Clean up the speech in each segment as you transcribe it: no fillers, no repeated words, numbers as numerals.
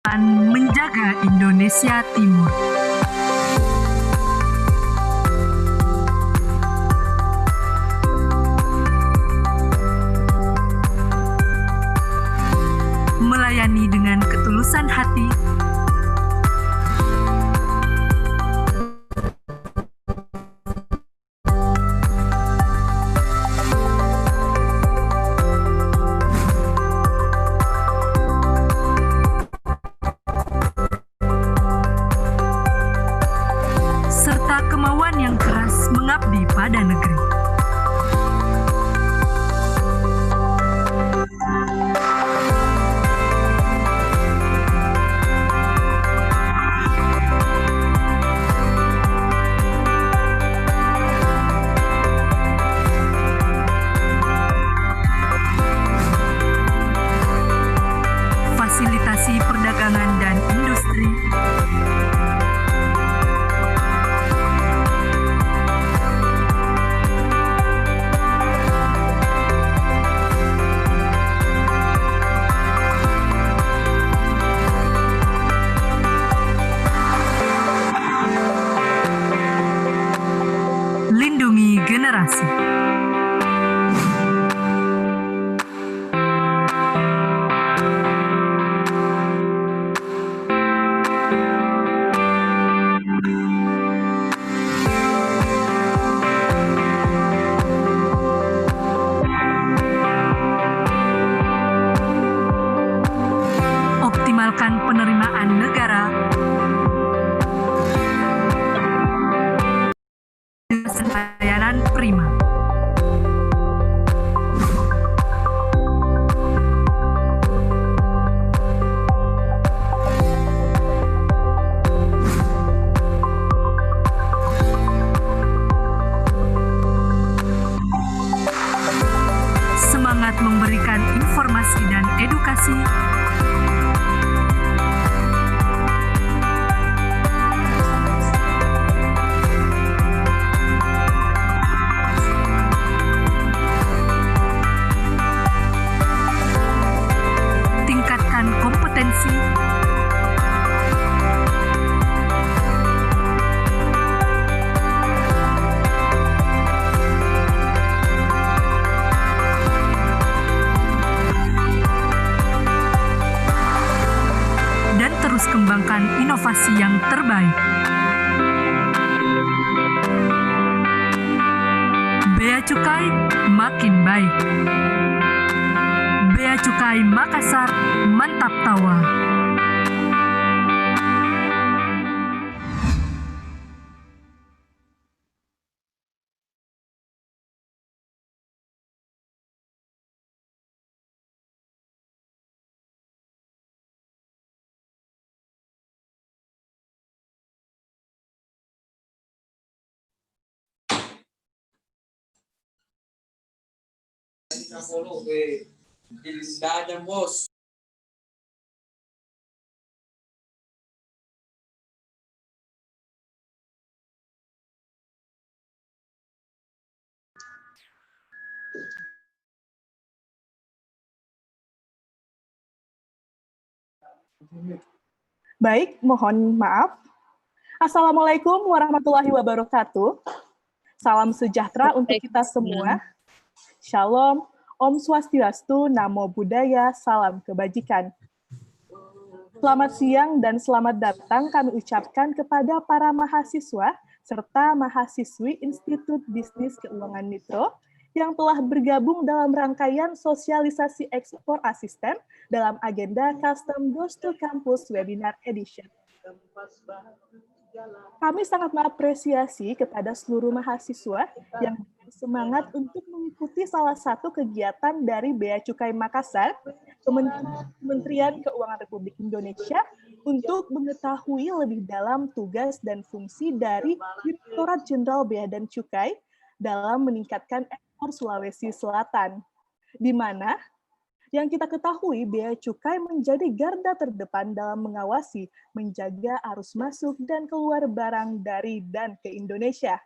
Menjaga Indonesia Timur. Melayani dengan ketulusan hati, serta kemauan yang keras mengabdi pada negeri. Fasilitasi perdagangan dan industri, lindungi generasi. Optimalkan penerimaan negara dengan layanan prima. Semangat memberikan informasi dan edukasi, tingkatkan kompetensi, dan terus kembangkan inovasi yang terbaik. Bea Cukai makin baik. Bea Cukai Makassar mantap tawa. Baik, mohon maaf. Assalamualaikum warahmatullahi wabarakatuh. Salam sejahtera untuk kita semua. Shalom, Om Swastiastu, Namo Buddhaya, salam kebajikan. Selamat siang dan selamat datang kami ucapkan kepada para mahasiswa serta mahasiswi Institut Bisnis Keuangan Nitro yang telah bergabung dalam rangkaian sosialisasi ekspor asisten dalam agenda Custom Goes to Campus Webinar Edition. Kami sangat mengapresiasi kepada seluruh mahasiswa yang semangat untuk mengikuti salah satu kegiatan dari Bea Cukai Makassar, Kementerian Keuangan Republik Indonesia, untuk mengetahui lebih dalam tugas dan fungsi dari Direktorat Jenderal Bea dan Cukai dalam meningkatkan ekspor Sulawesi Selatan, di mana yang kita ketahui Bea Cukai menjadi garda terdepan dalam mengawasi, menjaga arus masuk dan keluar barang dari dan ke Indonesia.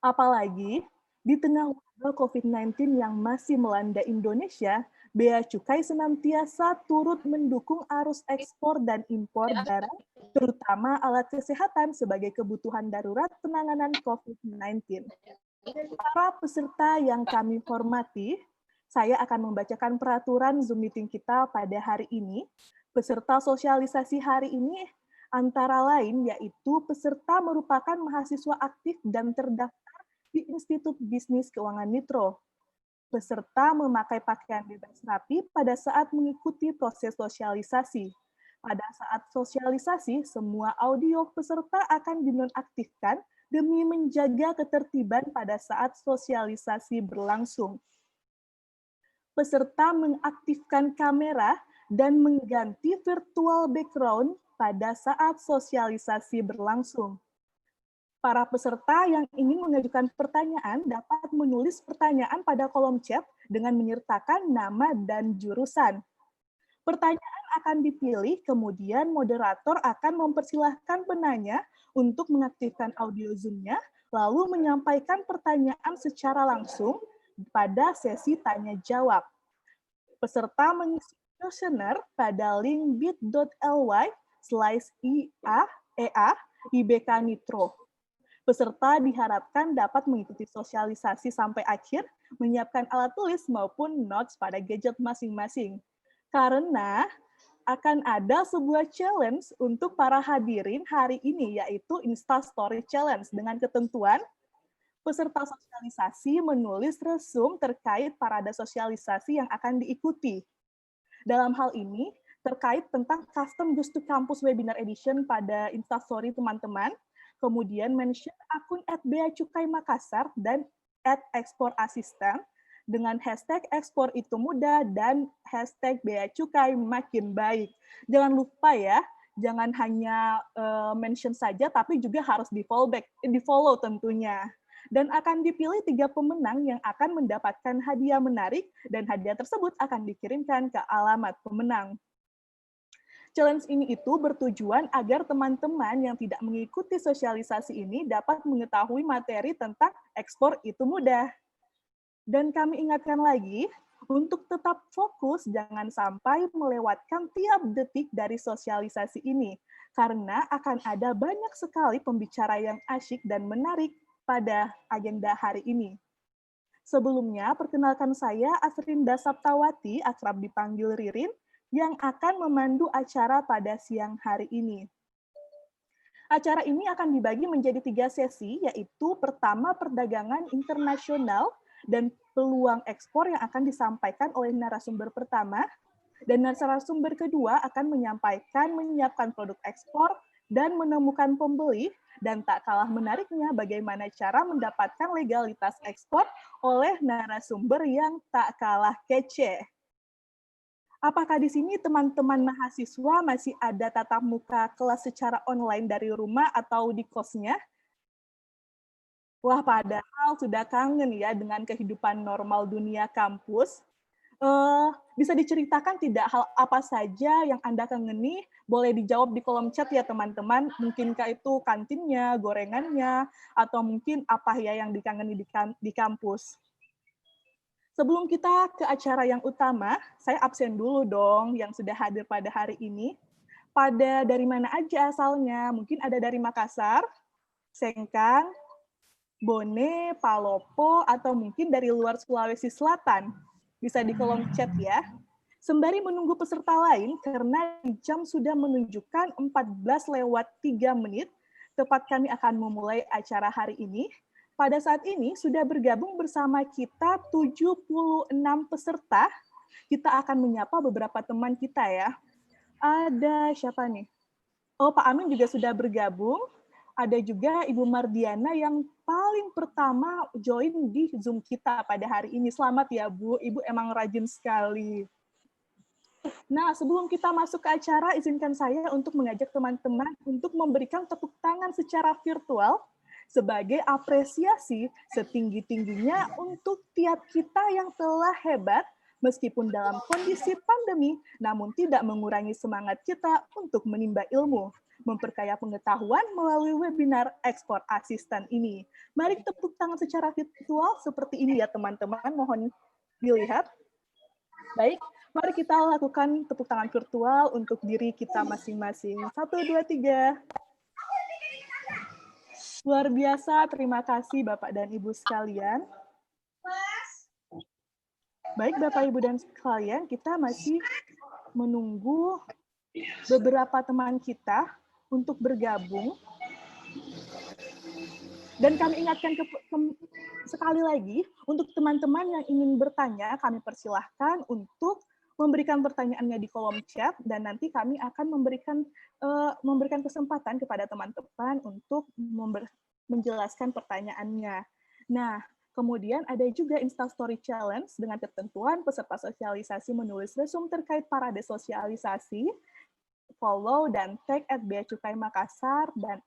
Apalagi di tengah wabah COVID-19 yang masih melanda Indonesia Bea Cukai senantiasa turut mendukung arus ekspor dan impor barang, terutama alat kesehatan sebagai kebutuhan darurat penanganan COVID-19. Para peserta yang kami hormati, saya akan membacakan peraturan Zoom meeting kita pada hari ini. Peserta sosialisasi hari ini antara lain yaitu peserta merupakan mahasiswa aktif dan terdaftar di Institut Bisnis Keuangan Nitro. Peserta memakai pakaian bebas rapi pada saat mengikuti proses sosialisasi. Pada saat sosialisasi, semua audio peserta akan dinonaktifkan demi menjaga ketertiban pada saat sosialisasi berlangsung. Peserta mengaktifkan kamera dan mengganti virtual background pada saat sosialisasi berlangsung. Para peserta yang ingin mengajukan pertanyaan dapat menulis pertanyaan pada kolom chat dengan menyertakan nama dan jurusan. Pertanyaan akan dipilih, kemudian moderator akan mempersilahkan penanya untuk mengaktifkan audio Zoom-nya, lalu menyampaikan pertanyaan secara langsung pada sesi tanya-jawab. Peserta mengisi kuesioner pada link bit.ly/EA IBK Nitro. Peserta diharapkan dapat mengikuti sosialisasi sampai akhir, menyiapkan alat tulis maupun notes pada gadget masing-masing. Karena akan ada sebuah challenge untuk para hadirin hari ini, yaitu Instastory Challenge dengan ketentuan peserta sosialisasi menulis resume terkait parade sosialisasi yang akan diikuti. Dalam hal ini, terkait tentang custom Just to Campus Webinar Edition pada Instastory teman-teman, kemudian mention akun @beacukai_makassar dan @eksporasisten dengan hashtag ekspor itu mudah dan hashtag beacukai makin baik. Jangan lupa ya, jangan hanya mention saja, tapi juga harus di-follow tentunya. Dan akan dipilih 3 pemenang yang akan mendapatkan hadiah menarik, dan hadiah tersebut akan dikirimkan ke alamat pemenang. Challenge ini itu bertujuan agar teman-teman yang tidak mengikuti sosialisasi ini dapat mengetahui materi tentang ekspor itu mudah. Dan kami ingatkan lagi, untuk tetap fokus jangan sampai melewatkan tiap detik dari sosialisasi ini, karena akan ada banyak sekali pembicara yang asyik dan menarik pada agenda hari ini. Sebelumnya, perkenalkan saya Asrinda Saptawati, akrab dipanggil Ririn, yang akan memandu acara pada siang hari ini. Acara ini akan dibagi menjadi 3 sesi, yaitu pertama perdagangan internasional dan peluang ekspor yang akan disampaikan oleh narasumber pertama, dan narasumber kedua akan menyiapkan produk ekspor dan menemukan pembeli, dan tak kalah menariknya bagaimana cara mendapatkan legalitas ekspor oleh narasumber yang tak kalah kece. Apakah di sini teman-teman mahasiswa masih ada tatap muka kelas secara online dari rumah atau di kosnya? Wah, padahal sudah kangen ya dengan kehidupan normal dunia kampus. Bisa diceritakan tidak hal apa saja yang Anda kangeni? Boleh dijawab di kolom chat ya teman-teman. Mungkinkah itu kantinnya, gorengannya, atau mungkin apa ya yang dikangeni di kampus? Sebelum kita ke acara yang utama, saya absen dulu dong yang sudah hadir pada hari ini. Dari mana aja asalnya? Mungkin ada dari Makassar, Sengkang, Bone, Palopo, atau mungkin dari luar Sulawesi Selatan. Bisa di kolom chat ya. Sembari menunggu peserta lain, karena jam sudah menunjukkan 14:03, tepat kami akan memulai acara hari ini. Pada saat ini sudah bergabung bersama kita 76 peserta. Kita akan menyapa beberapa teman kita ya. Ada siapa nih? Oh, Pak Amin juga sudah bergabung. Ada juga Ibu Mardiana yang paling pertama join di Zoom kita pada hari ini. Selamat ya Bu, Ibu emang rajin sekali. Nah, sebelum kita masuk ke acara, izinkan saya untuk mengajak teman-teman untuk memberikan tepuk tangan secara virtual sebagai apresiasi setinggi-tingginya untuk tiap kita yang telah hebat meskipun dalam kondisi pandemi, namun tidak mengurangi semangat kita untuk menimba ilmu, memperkaya pengetahuan melalui webinar Ekspor Asisten ini. Mari tepuk tangan secara virtual seperti ini ya teman-teman, mohon dilihat. Baik, mari kita lakukan tepuk tangan virtual untuk diri kita masing-masing. 1, 2, 3. Luar biasa, terima kasih Bapak dan Ibu sekalian. Baik Bapak Ibu dan sekalian, kita masih menunggu beberapa teman kita untuk bergabung. Dan kami ingatkan sekali lagi, untuk teman-teman yang ingin bertanya, kami persilahkan untuk memberikan pertanyaannya di kolom chat, dan nanti kami akan memberikan kesempatan kepada teman-teman untuk menjelaskan pertanyaannya. Nah, kemudian ada juga Instastory Challenge dengan ketentuan peserta sosialisasi menulis resume terkait parade sosialisasi, follow dan tag @beacukai_makassar dan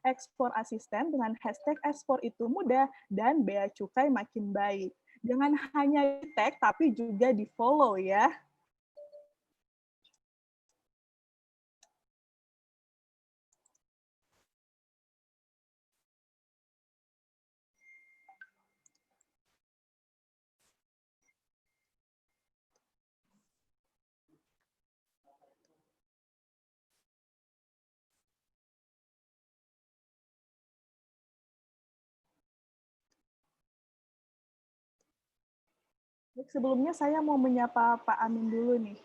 @ekspor_asisten dengan hashtag ekspor itu mudah dan bea cukai makin baik. Jangan hanya di tag, tapi juga di follow ya. Sebelumnya saya mau menyapa Pak Amin dulu nih.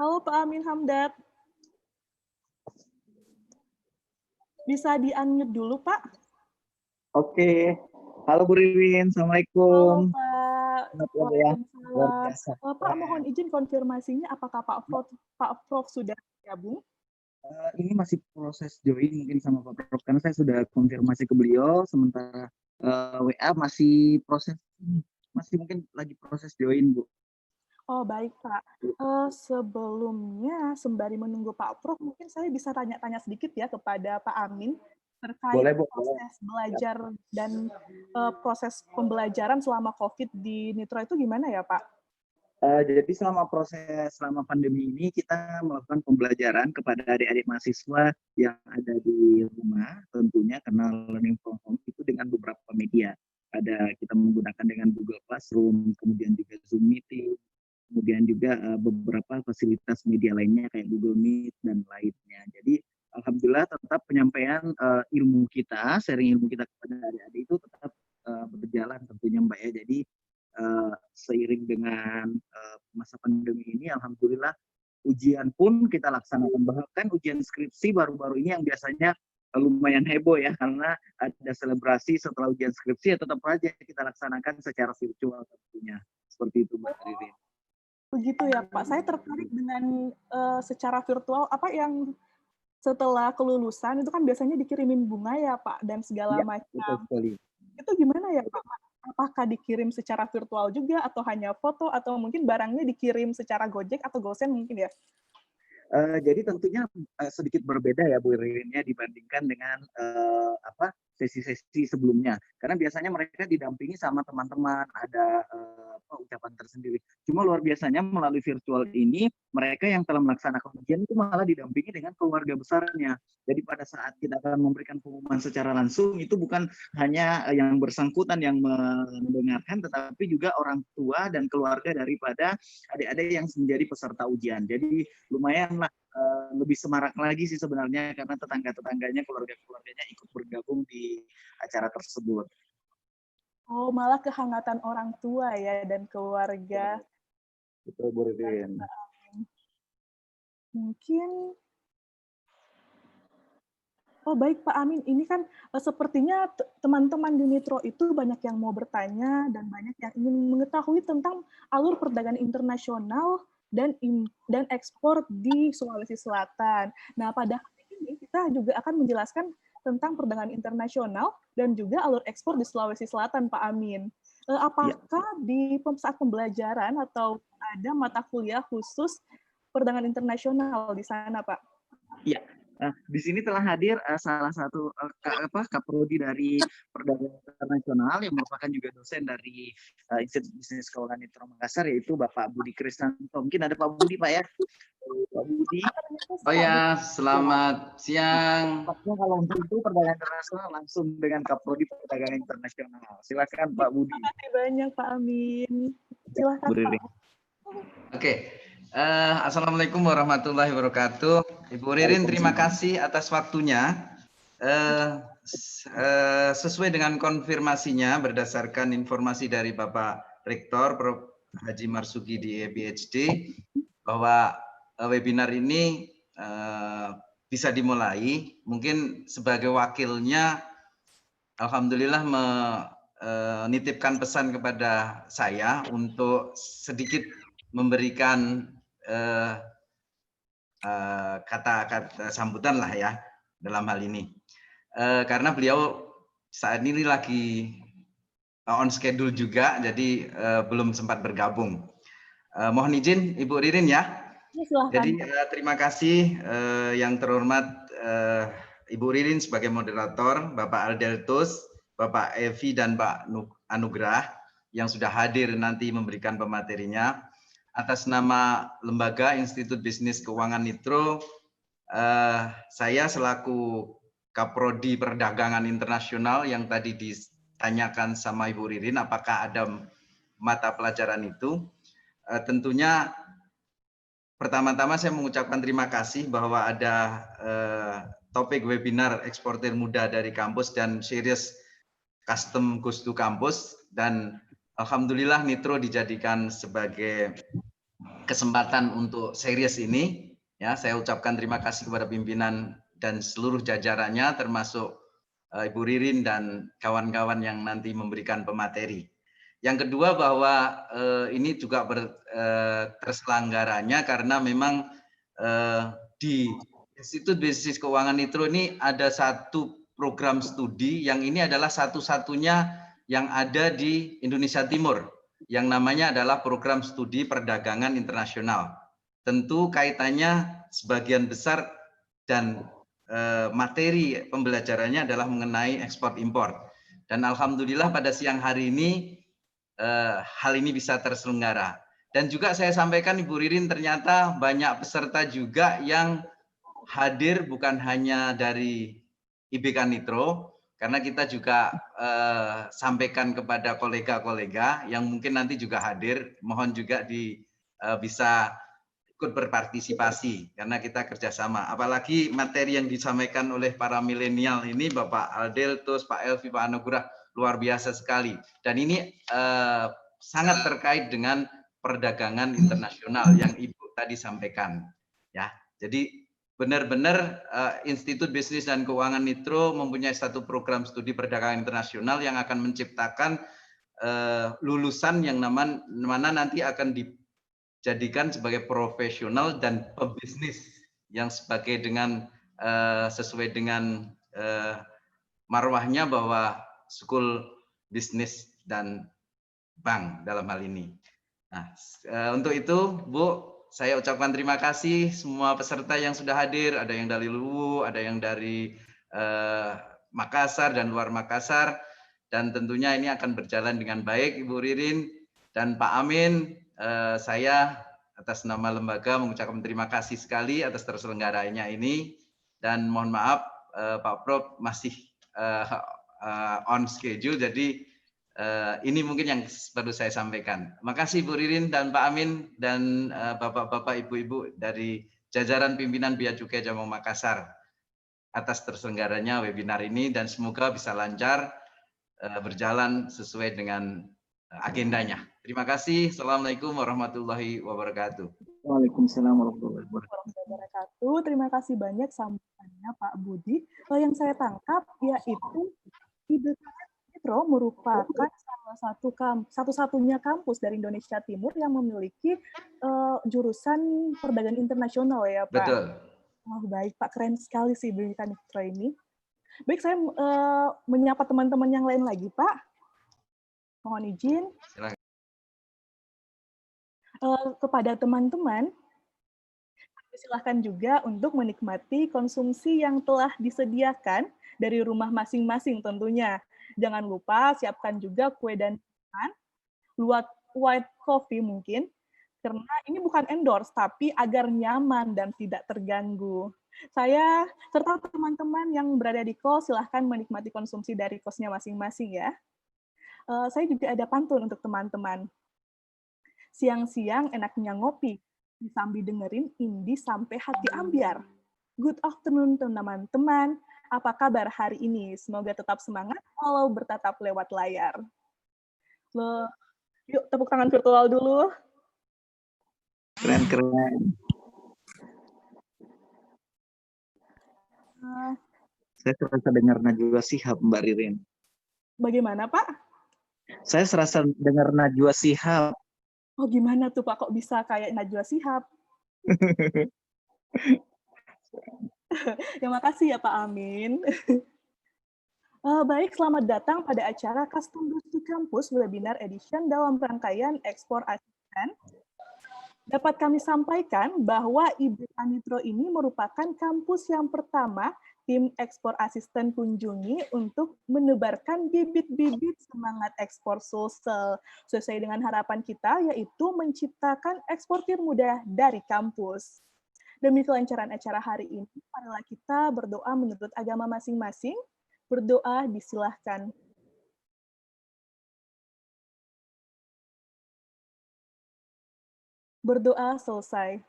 Halo Pak Amin Hamdat. Bisa di-unmute dulu Pak? Oke. Halo Bu Ririn, Assalamualaikum. Halo Pak. Waalaikumsalam. Pak, mohon izin konfirmasinya apakah Pak Prof sudah bergabung? Ini masih proses join mungkin sama Pak Prof, karena saya sudah konfirmasi ke beliau, sementara WA masih mungkin lagi proses join, Bu. Oh, baik, Pak. Sebelumnya, sembari menunggu Pak Prof, mungkin saya bisa tanya-tanya sedikit ya kepada Pak Amin terkait Boleh, Bu. proses belajar dan proses pembelajaran selama COVID di Nitro itu gimana ya, Pak? Jadi selama pandemi ini kita melakukan pembelajaran kepada adik-adik mahasiswa yang ada di rumah, tentunya karena learning from home itu dengan beberapa media. Kita menggunakan dengan Google Classroom, kemudian juga Zoom Meeting, kemudian juga beberapa fasilitas media lainnya kayak Google Meet dan lainnya. Jadi alhamdulillah tetap penyampaian ilmu kita, sharing ilmu kita kepada adik-adik itu tetap berjalan tentunya Mbak ya. Jadi seiring dengan masa pandemi ini, alhamdulillah ujian pun kita laksanakan. Bahkan ujian skripsi baru-baru ini yang biasanya lumayan heboh ya, karena ada selebrasi setelah ujian skripsi, ya tetap aja kita laksanakan secara virtual tentunya. Seperti itu Mbak Ririn. Begitu ya Pak, saya tertarik dengan secara virtual, apa yang setelah kelulusan itu kan biasanya dikirimin bunga ya Pak, dan segala macam. Itu gimana ya Pak? Apakah dikirim secara virtual juga, atau hanya foto, atau mungkin barangnya dikirim secara Gojek atau GoSend mungkin ya? Jadi tentunya sedikit berbeda ya Bu Ririnnya dibandingkan dengan sesi-sesi sebelumnya. Karena biasanya mereka didampingi sama teman-teman, ada ucapan tersendiri. Cuma luar biasanya melalui virtual ini, mereka yang telah melaksanakan ujian itu malah didampingi dengan keluarga besarnya. Jadi pada saat kita akan memberikan pengumuman secara langsung, itu bukan hanya yang bersangkutan yang mendengarkan, tetapi juga orang tua dan keluarga daripada adik-adik yang menjadi peserta ujian. Jadi lumayan lah lebih semarak lagi sih sebenarnya, karena tetangga-tetangganya, keluarga-keluarganya ikut bergabung di acara tersebut. Oh, malah kehangatan orang tua ya dan keluarga. Betul, Bu Ririn. Mungkin baik Pak Amin, ini kan sepertinya teman-teman di Nitro itu banyak yang mau bertanya dan banyak yang ingin mengetahui tentang alur perdagangan internasional dan ekspor di Sulawesi Selatan. Nah, pada hari ini kita juga akan menjelaskan tentang perdagangan internasional dan juga alur ekspor di Sulawesi Selatan, Pak Amin. Apakah di saat pembelajaran atau ada mata kuliah khusus perdagangan internasional di sana, Pak? Iya. Di sini telah hadir salah satu Kaprodi dari Perdagangan Internasional yang merupakan juga dosen dari Institut Bisnis Keuangan Nitro Makassar, yaitu Bapak Budi Kristanto. Mungkin ada Pak Budi, Pak ya? Pak Budi. Oh ya, selamat siang. Kalau untuk itu perdagangan internasional langsung dengan Kaprodi Perdagangan Internasional. Silakan Pak Budi. Terima kasih banyak Pak Amin. Silakan Pak. Oke. Assalamualaikum warahmatullahi wabarakatuh. Ibu Ririn, terima kasih atas waktunya. Sesuai dengan konfirmasinya berdasarkan informasi dari Bapak Rektor Prof. Haji Marzuki di PhD bahwa webinar ini bisa dimulai. Mungkin sebagai wakilnya, alhamdulillah menitipkan pesan kepada saya untuk sedikit memberikan kata-kata sambutan lah ya dalam hal ini. Karena beliau saat ini lagi on schedule juga, jadi belum sempat bergabung. Mohon izin Ibu Ririn ya. Silahkan. Jadi terima kasih yang terhormat Ibu Ririn sebagai moderator, Bapak Aldeltus, Bapak Evi dan Pak Anugrah yang sudah hadir nanti memberikan pematerinya. Atas nama Lembaga Institut Bisnis Keuangan Nitro, saya selaku Kaprodi Perdagangan Internasional yang tadi ditanyakan sama Ibu Ririn, apakah ada mata pelajaran itu? Tentunya pertama-tama saya mengucapkan terima kasih bahwa ada topik webinar eksportir muda dari kampus dan series custom goes to kampus, dan alhamdulillah Nitro dijadikan sebagai kesempatan untuk series ini. Ya, saya ucapkan terima kasih kepada pimpinan dan seluruh jajarannya, termasuk Ibu Ririn dan kawan-kawan yang nanti memberikan pemateri. Yang kedua bahwa ini juga terselenggaranya karena memang di Institut Bisnis Keuangan Nitro ini ada satu program studi yang ini adalah satu-satunya yang ada di Indonesia Timur, yang namanya adalah program studi perdagangan internasional. Tentu kaitannya sebagian besar dan materi pembelajarannya adalah mengenai ekspor impor. Dan alhamdulillah pada siang hari ini hal ini bisa terselenggara. Dan juga saya sampaikan Ibu Ririn, ternyata banyak peserta juga yang hadir bukan hanya dari IBK Nitro, karena kita juga sampaikan kepada kolega-kolega yang mungkin nanti juga hadir, mohon juga bisa ikut berpartisipasi karena kita kerjasama. Apalagi materi yang disampaikan oleh para milenial ini, Bapak Aldeltus, Pak Elvi, Pak Anugrah, luar biasa sekali. Dan ini sangat terkait dengan perdagangan internasional yang Ibu tadi sampaikan. Ya, jadi benar-benar Institut Bisnis dan Keuangan Nitro mempunyai satu program studi perdagangan internasional yang akan menciptakan lulusan yang mana nanti akan dijadikan sebagai profesional dan pebisnis yang sesuai dengan marwahnya bahwa School Bisnis dan Bank dalam hal ini. Nah, untuk itu Bu, saya ucapkan terima kasih semua peserta yang sudah hadir, ada yang dari Luwu, ada yang dari Makassar dan luar Makassar, dan tentunya ini akan berjalan dengan baik Ibu Ririn dan Pak Amin. Saya atas nama lembaga mengucapkan terima kasih sekali atas terselenggaranya ini, dan mohon maaf Pak Prof masih on schedule, jadi ini mungkin yang perlu saya sampaikan. Makasih Bu Ririn dan Pak Amin dan Bapak-bapak, Ibu-ibu dari jajaran pimpinan Bea Cukai Cabang Makassar atas terselenggaranya webinar ini, dan semoga bisa lancar berjalan sesuai dengan agendanya. Terima kasih. Assalamualaikum warahmatullahi wabarakatuh. Waalaikumsalam warahmatullahi wabarakatuh. Terima kasih banyak sambutannya Pak Budi. Yang saya tangkap yaitu IBK Nitro merupakan salah satu-satunya kampus dari Indonesia Timur yang memiliki jurusan perdagangan internasional ya Pak. Betul. Oh, baik Pak, keren sekali sih IBK Nitro ini. Baik, saya menyapa teman-teman yang lain lagi Pak. Mohon izin. Silakan. Kepada teman-teman, silahkan juga untuk menikmati konsumsi yang telah disediakan dari rumah masing-masing tentunya. Jangan lupa siapkan juga kue dan minuman, white coffee mungkin, karena ini bukan endorse, tapi agar nyaman dan tidak terganggu. Saya serta teman-teman yang berada di kos silahkan menikmati konsumsi dari kosnya masing-masing ya. Saya juga ada pantun untuk teman-teman. Siang-siang enaknya ngopi, disambi dengerin Indi sampai hati ambiar. Good afternoon teman-teman, apa kabar hari ini? Semoga tetap semangat walau bertatap lewat layar. Loh, yuk tepuk tangan virtual dulu. Keren-keren. Saya serasa dengar Najwa Shihab, Mbak Ririn. Bagaimana, Pak? Saya serasa dengar Najwa Shihab. Oh, gimana tuh, Pak? Kok bisa kayak Najwa Shihab? Terima kasih ya, Pak Amin. Baik, selamat datang pada acara Custom Boost to Campus Webinar Edition dalam rangkaian Ekspor Asisten. Dapat kami sampaikan bahwa IBK Nitro ini merupakan kampus yang pertama tim ekspor asisten kunjungi untuk menebarkan bibit-bibit semangat ekspor Sulsel sesuai dengan harapan kita, yaitu menciptakan eksportir muda dari kampus. Demi kelancaran acara hari ini, marilah kita berdoa menurut agama masing-masing. Berdoa disilahkan. Berdoa selesai.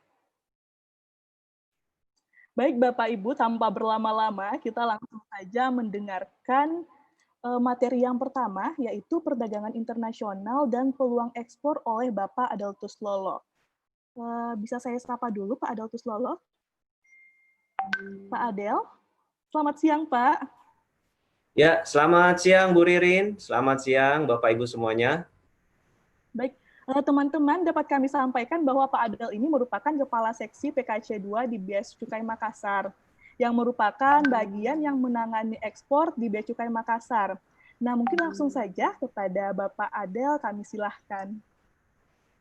Baik Bapak Ibu, tanpa berlama-lama, kita langsung saja mendengarkan materi yang pertama, yaitu perdagangan internasional dan peluang ekspor oleh Bapak Adaltus Lolo. Bisa saya sapa dulu Pak Adaltus Lolo? Pak Adel, selamat siang Pak. Ya, selamat siang Bu Ririn, selamat siang Bapak Ibu semuanya. Baik, teman-teman dapat kami sampaikan bahwa Pak Adel ini merupakan Kepala Seksi PKC 2 di Bea Cukai Makassar, yang merupakan bagian yang menangani ekspor di Bea Cukai Makassar. Nah, mungkin langsung saja kepada Bapak Adel, kami silahkan.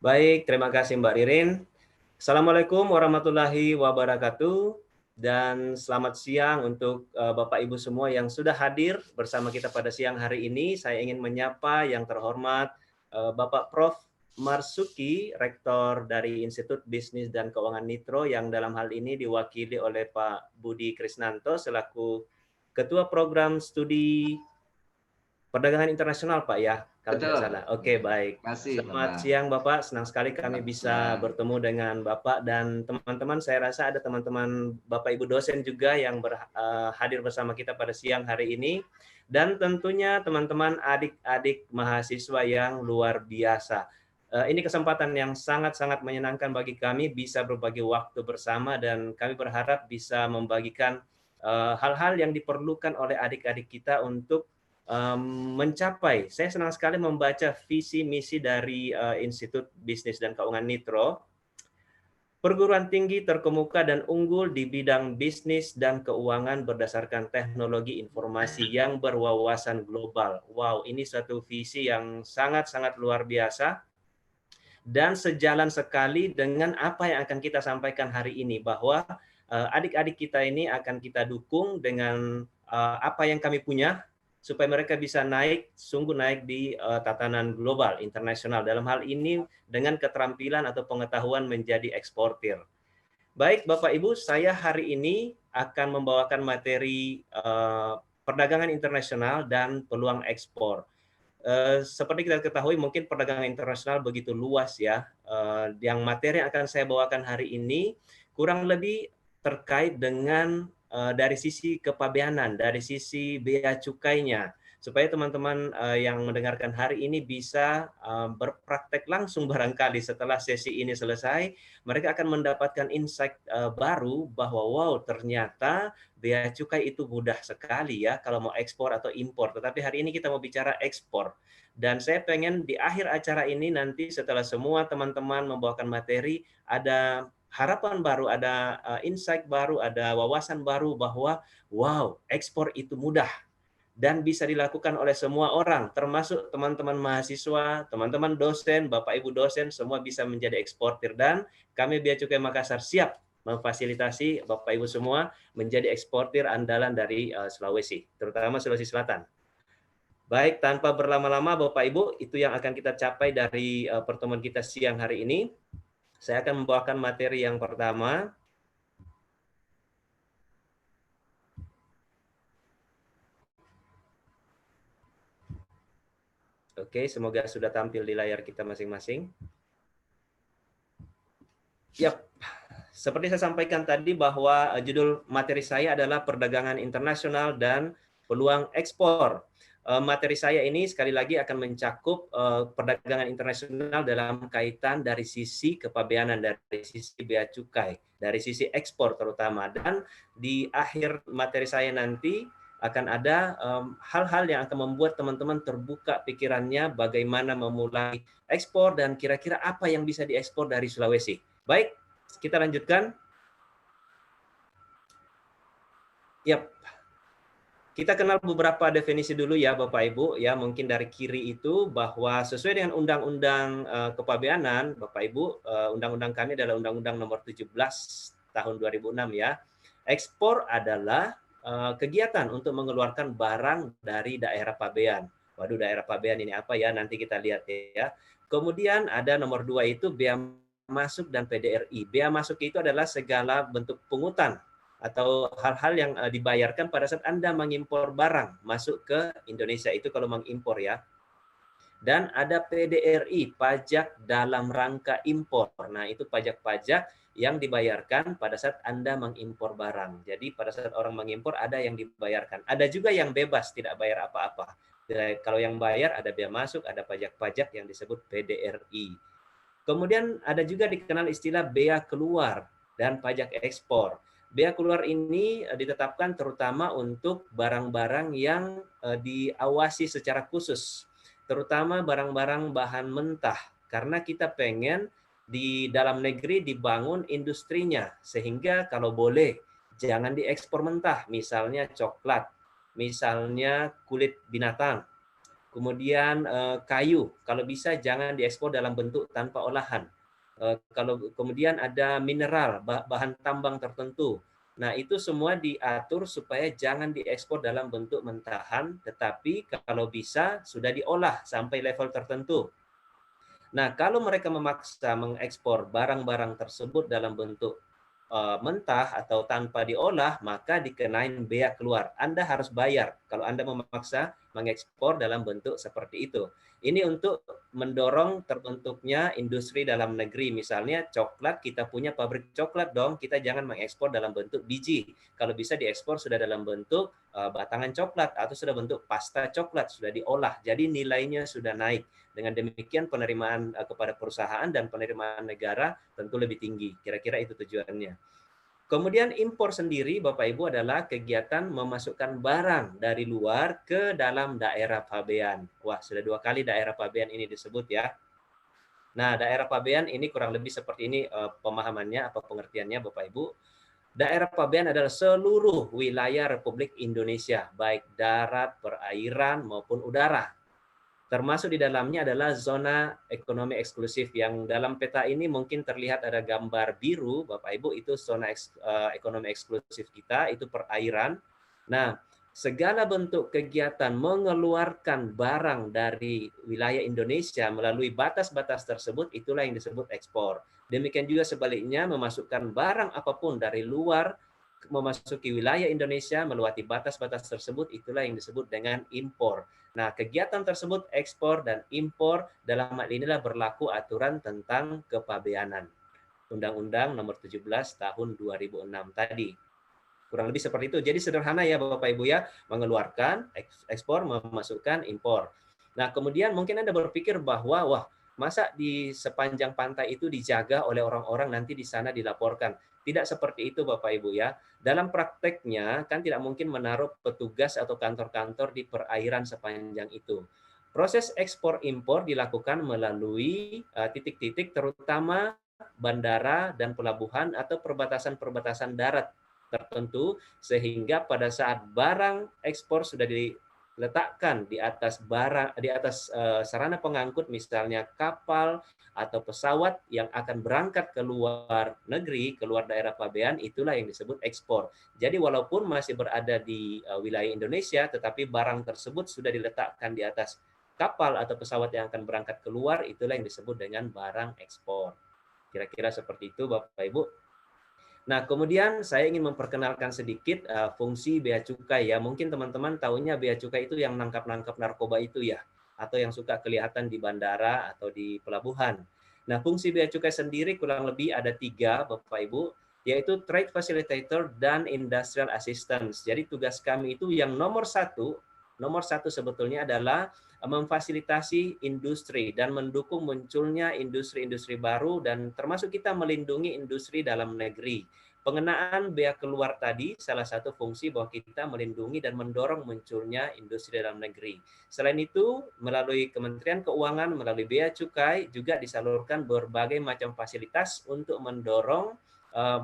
Baik, terima kasih Mbak Ririn. Assalamualaikum warahmatullahi wabarakatuh, dan selamat siang untuk Bapak Ibu semua yang sudah hadir bersama kita pada siang hari ini. Saya ingin menyapa yang terhormat Bapak Prof. Marsuki, Rektor dari Institut Bisnis dan Keuangan Nitro, yang dalam hal ini diwakili oleh Pak Budi Krisnanto selaku Ketua Program Studi Perdagangan Internasional, Pak ya, kalau tidak salah. Oke, baik. Selamat siang Bapak, senang sekali kami bisa bertemu dengan Bapak dan teman-teman. Saya rasa ada teman-teman Bapak Ibu dosen juga yang hadir bersama kita pada siang hari ini. Dan tentunya teman-teman adik-adik mahasiswa yang luar biasa. Ini kesempatan yang sangat-sangat menyenangkan bagi kami bisa berbagi waktu bersama, dan kami berharap bisa membagikan hal-hal yang diperlukan oleh adik-adik kita untuk mencapai. Saya senang sekali membaca visi misi dari Institut Bisnis dan Keuangan Nitro. Perguruan tinggi terkemuka dan unggul di bidang bisnis dan keuangan berdasarkan teknologi informasi yang berwawasan global. Wow, ini suatu visi yang sangat-sangat luar biasa dan sejalan sekali dengan apa yang akan kita sampaikan hari ini, bahwa adik-adik kita ini akan kita dukung dengan apa yang kami punya, supaya mereka bisa sungguh naik di tatanan global, internasional. Dalam hal ini dengan keterampilan atau pengetahuan menjadi eksportir. Baik Bapak Ibu, saya hari ini akan membawakan materi perdagangan internasional dan peluang ekspor. Seperti kita ketahui, mungkin perdagangan internasional begitu luas ya. Yang materi yang akan saya bawakan hari ini kurang lebih terkait dengan dari sisi kepabeanan, dari sisi bea cukainya, supaya teman-teman yang mendengarkan hari ini bisa berpraktek langsung barangkali setelah sesi ini selesai, mereka akan mendapatkan insight baru bahwa wow, ternyata bea cukai itu mudah sekali ya kalau mau ekspor atau impor. Tetapi hari ini kita mau bicara ekspor. Dan saya pengen di akhir acara ini nanti setelah semua teman-teman membawakan materi, ada harapan baru, ada insight baru, ada wawasan baru bahwa wow, ekspor itu mudah dan bisa dilakukan oleh semua orang, termasuk teman-teman mahasiswa, teman-teman dosen, Bapak Ibu dosen, semua bisa menjadi eksportir. Dan kami Bea Cukai Makassar siap memfasilitasi Bapak Ibu semua menjadi eksportir andalan dari Sulawesi, terutama Sulawesi Selatan. Baik, tanpa berlama-lama Bapak Ibu, itu yang akan kita capai dari pertemuan kita siang hari ini. Saya akan membawakan materi yang pertama. Oke, semoga sudah tampil di layar kita masing-masing. Yap, seperti saya sampaikan tadi bahwa judul materi saya adalah perdagangan internasional dan peluang ekspor. Materi saya ini sekali lagi akan mencakup perdagangan internasional dalam kaitan dari sisi kepabeanan, dari sisi bea cukai, dari sisi ekspor terutama. Dan di akhir materi saya nanti akan ada hal-hal yang akan membuat teman-teman terbuka pikirannya bagaimana memulai ekspor dan kira-kira apa yang bisa diekspor dari Sulawesi. Baik, kita lanjutkan. Yap. Kita kenal beberapa definisi dulu ya Bapak Ibu, ya mungkin dari kiri itu bahwa sesuai dengan Undang-Undang Kepabeanan, Bapak Ibu, undang-undang kami adalah Undang-Undang Nomor 17 tahun 2006 ya. Ekspor adalah kegiatan untuk mengeluarkan barang dari daerah pabean. Waduh, daerah pabean ini apa ya? Nanti kita lihat ya. Kemudian ada nomor 2 itu bea masuk dan PDRI. Bea masuk itu adalah segala bentuk pungutan atau hal-hal yang dibayarkan pada saat Anda mengimpor barang masuk ke Indonesia, itu kalau mengimpor ya. Dan ada PDRI, pajak dalam rangka impor. Nah, itu pajak-pajak yang dibayarkan pada saat Anda mengimpor barang. Jadi pada saat orang mengimpor ada yang dibayarkan. Ada juga yang bebas, tidak bayar apa-apa. Kalau yang bayar ada bea masuk, ada pajak-pajak yang disebut PDRI. Kemudian ada juga dikenal istilah bea keluar dan pajak ekspor. Bea keluar ini ditetapkan terutama untuk barang-barang yang diawasi secara khusus, terutama barang-barang bahan mentah, karena kita pengen di dalam negeri dibangun industrinya, sehingga kalau boleh jangan diekspor mentah, misalnya coklat, misalnya kulit binatang, kemudian kayu, kalau bisa jangan diekspor dalam bentuk tanpa olahan. Kalau kemudian ada mineral, bahan tambang tertentu. Nah, itu semua diatur supaya jangan diekspor dalam bentuk mentahan, tetapi kalau bisa sudah diolah sampai level tertentu. Nah, kalau mereka memaksa mengekspor barang-barang tersebut dalam bentuk mentah atau tanpa diolah, maka dikenain bea keluar. Anda harus bayar kalau Anda memaksa mengekspor dalam bentuk seperti itu. Ini untuk mendorong terbentuknya industri dalam negeri. Misalnya coklat, kita punya pabrik coklat dong, kita jangan mengekspor dalam bentuk biji. Kalau bisa diekspor sudah dalam bentuk batangan coklat atau sudah bentuk pasta coklat, sudah diolah. Jadi nilainya sudah naik. Dengan demikian penerimaan kepada perusahaan dan penerimaan negara tentu lebih tinggi. Kira-kira itu tujuannya. Kemudian impor sendiri Bapak Ibu adalah kegiatan memasukkan barang dari luar ke dalam daerah pabean. Wah, sudah 2 kali daerah pabean ini disebut ya. Nah, daerah pabean ini kurang lebih seperti ini pemahamannya, apa pengertiannya Bapak Ibu. Daerah pabean adalah seluruh wilayah Republik Indonesia, baik darat, perairan maupun udara. Termasuk di dalamnya adalah zona ekonomi eksklusif yang dalam peta ini mungkin terlihat ada gambar biru, Bapak Ibu, itu zona ekonomi eksklusif kita, itu perairan. Nah, segala bentuk kegiatan mengeluarkan barang dari wilayah Indonesia melalui batas-batas tersebut, itulah yang disebut ekspor. Demikian juga sebaliknya, memasukkan barang apapun dari luar memasuki wilayah Indonesia melewati batas-batas tersebut, itulah yang disebut dengan impor. Nah, kegiatan tersebut ekspor dan impor dalam hal inilah berlaku aturan tentang kepabeanan. Undang-Undang Nomor 17 Tahun 2006 tadi. Kurang lebih seperti itu. Jadi sederhana ya Bapak Ibu ya, mengeluarkan, ekspor, memasukkan, impor. Nah, kemudian mungkin Anda berpikir bahwa wah, masa di sepanjang pantai itu dijaga oleh orang-orang, nanti di sana dilaporkan. Tidak seperti itu Bapak Ibu ya. Dalam prakteknya kan tidak mungkin menaruh petugas atau kantor-kantor di perairan sepanjang itu. Proses ekspor impor dilakukan melalui titik-titik terutama bandara dan pelabuhan atau perbatasan-perbatasan darat tertentu, sehingga pada saat barang ekspor sudah diletakkan di atas sarana pengangkut, misalnya kapal atau pesawat yang akan berangkat ke luar negeri, keluar daerah pabean, itulah yang disebut ekspor. Jadi walaupun masih berada di wilayah Indonesia, tetapi barang tersebut sudah diletakkan di atas kapal atau pesawat yang akan berangkat keluar, itulah yang disebut dengan barang ekspor. Kira-kira seperti itu Bapak Ibu. Nah, kemudian saya ingin memperkenalkan sedikit fungsi bea cukai ya. Mungkin teman-teman tahunya bea cukai itu yang nangkap-nangkap narkoba itu ya, atau yang suka kelihatan di bandara atau di pelabuhan. Nah, fungsi bea cukai sendiri kurang lebih ada 3, Bapak Ibu, yaitu Trade Facilitator dan Industrial Assistance. Jadi tugas kami itu yang nomor satu sebetulnya adalah memfasilitasi industri dan mendukung munculnya industri-industri baru dan termasuk kita melindungi industri dalam negeri. Pengenaan bea keluar tadi salah satu fungsi bahwa kita melindungi dan mendorong munculnya industri dalam negeri. Selain itu, melalui Kementerian Keuangan, melalui bea cukai juga disalurkan berbagai macam fasilitas untuk mendorong